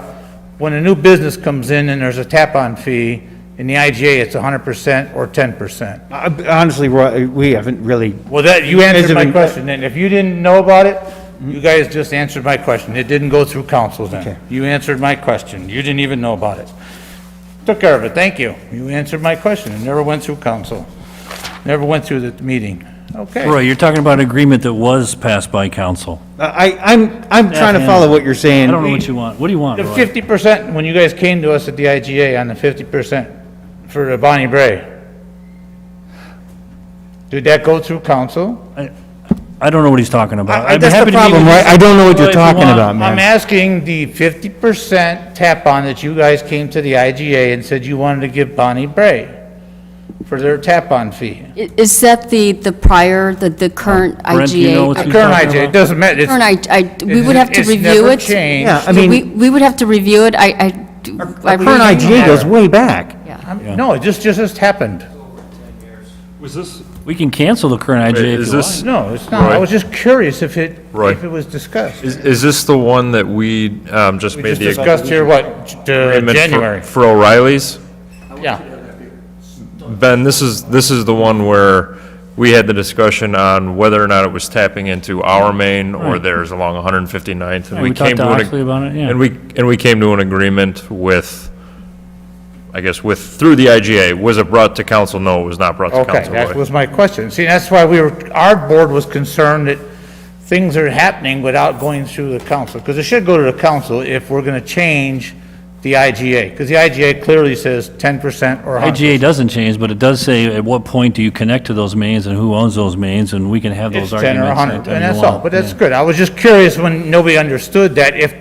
when a new business comes in and there's a tap-on fee, in the IGA, it's 100% or 10%. Honestly, Roy, we haven't really. Well, that, you answered my Hasn't been- question, and if you didn't know about it, you guys just answered my question. It didn't go through council then. Okay. You answered my question. You didn't even know about it. Took care of it, thank you. You answered my question. It never went through council. Never went through the meeting. Okay. Roy, you're talking about an agreement that was passed by council. I'm trying to follow what you're saying. I don't know what you want. What do you want, The Roy? 50%, when you guys came to us at the IGA on the 50% for the Bonnie Bray, did that go through council? I don't know what he's talking about. I'd be That's happy the to meet problem, with you. right? I don't know what Roy, you're if you talking want. about, I'm man. asking the 50% tap-on that you guys came to the IGA and said you wanted to give Bonnie Bray for their tap-on fee. Is that the prior, the current IGA? Brent, do you know what The he's current talking IGA, it about? doesn't matter. It's- Current, we would it's- have to it's review never it. changed. Yeah, I mean, We would have to review it. I current IGA goes way back. No, it just happened. Was this? We can cancel the current IGA Is if you this- want. No, it's not. I was just curious if it Right. was discussed. Is this the one that we just We made just the discussed here, what, agreement for- January? For O'Reilly's? Yeah. Ben, this is the one where we had the discussion on whether or not it was tapping into our main or Right. theirs along 159th. and Right, we talked to Oxley about it, yeah. And we came to an agreement with, I guess, through the IGA. Was it brought to council? No, it was not brought to Okay, council. that Roy. was my question. See, that's why our board was concerned that things are happening without going through the council, because it should go to the council if we're gonna change the IGA, because the IGA clearly says 10% or 100%. IGA doesn't change, but it does say at what point do you connect to those mains and who owns those mains, and we can have It's those 10 or arguments 100, anytime and you that's want. all, but that's Yeah. good. I was just curious when nobody understood that. If,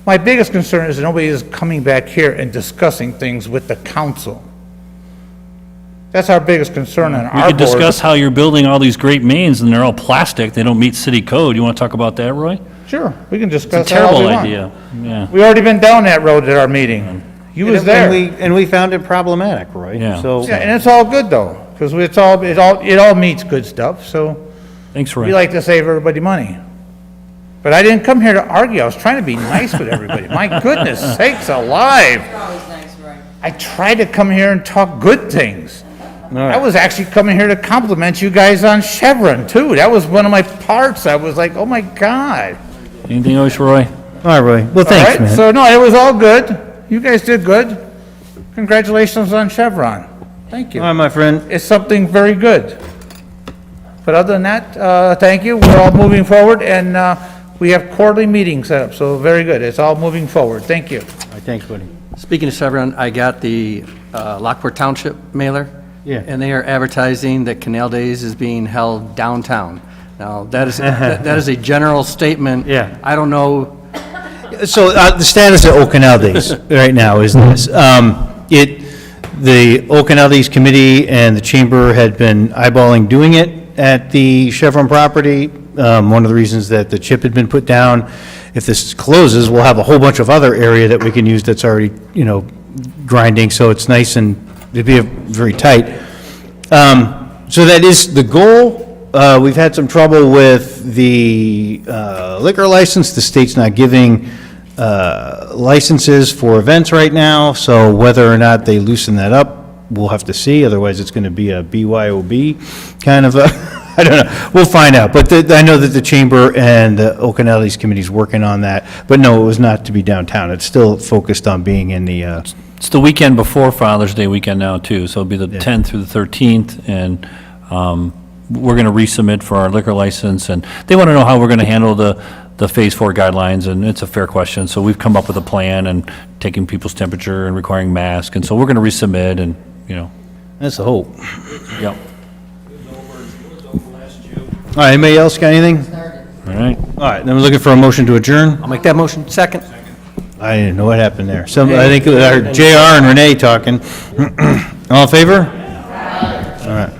my biggest concern is that nobody is coming back here and discussing things with the council. That's our biggest concern on We our could board. discuss how you're building all these great mains and they're all plastic, they don't meet city code. You want to talk about that, Roy? Sure, we can It's discuss a that all terrible we want. idea, yeah. We already been down that road at our meeting. You was there. And we found it problematic, Roy. Yeah. So, Yeah, and it's all good though, because it all meets good stuff, so Thanks, we Roy. like to save everybody money. But I didn't come here to argue, I was trying to be nice with everybody. My goodness sakes alive. I tried to come here and talk good things. I was actually coming here to compliment you guys on Chevron too. That was one of my parts. I was like, oh my God. Anything else, Roy? all right, Roy. Well, All thanks, right, man. so no, it was all good. You guys did good. Congratulations on Chevron. Thank you. All right, my friend. It's something very good. But other than that, thank you. We're all moving forward, and we have quarterly meetings set up, so very good. It's all moving forward. Thank you. All right, thanks, buddy. Speaking of Chevron, I got the Lockport Township mailer. Yeah. And they are advertising that Canal Days is being held downtown. Now, that is, that is a general statement. Yeah. I don't know, So the status of Old Canal Days right now is this. The Old Canal Days Committee and the Chamber had been eyeballing doing it at the Chevron property. One of the reasons that the chip had been put down, if this closes, we'll have a whole bunch of other area that we can use that's already, grinding, so it's nice and it'd be very tight. So that is the goal. we've had some trouble with the liquor license. The state's not giving licenses for events right now, so whether or not they loosen that up, we'll have to see. Otherwise, it's going to be a BYOB kind of a, I don't know. We'll find out. But I know that the Chamber and the Okanelli's committee is working on that. But no, it was not to be downtown. It's still focused on being in the, It's the weekend before Father's Day weekend now, too, so it'll be the 10th through the 13th, and we're going to resubmit for our liquor license, and they want to know how we're going to handle the Phase 4 guidelines, and it's a fair question, so we've come up with a plan, and taking people's temperature and requiring masks, and so we're going to resubmit, and, you know. that's the hope. Yep. All right, anybody else got anything? All right. All right, then we're looking for a motion to adjourn. I'll make that motion. Second. I didn't know what happened there. I think JR and Renee talking. All in favor? All right.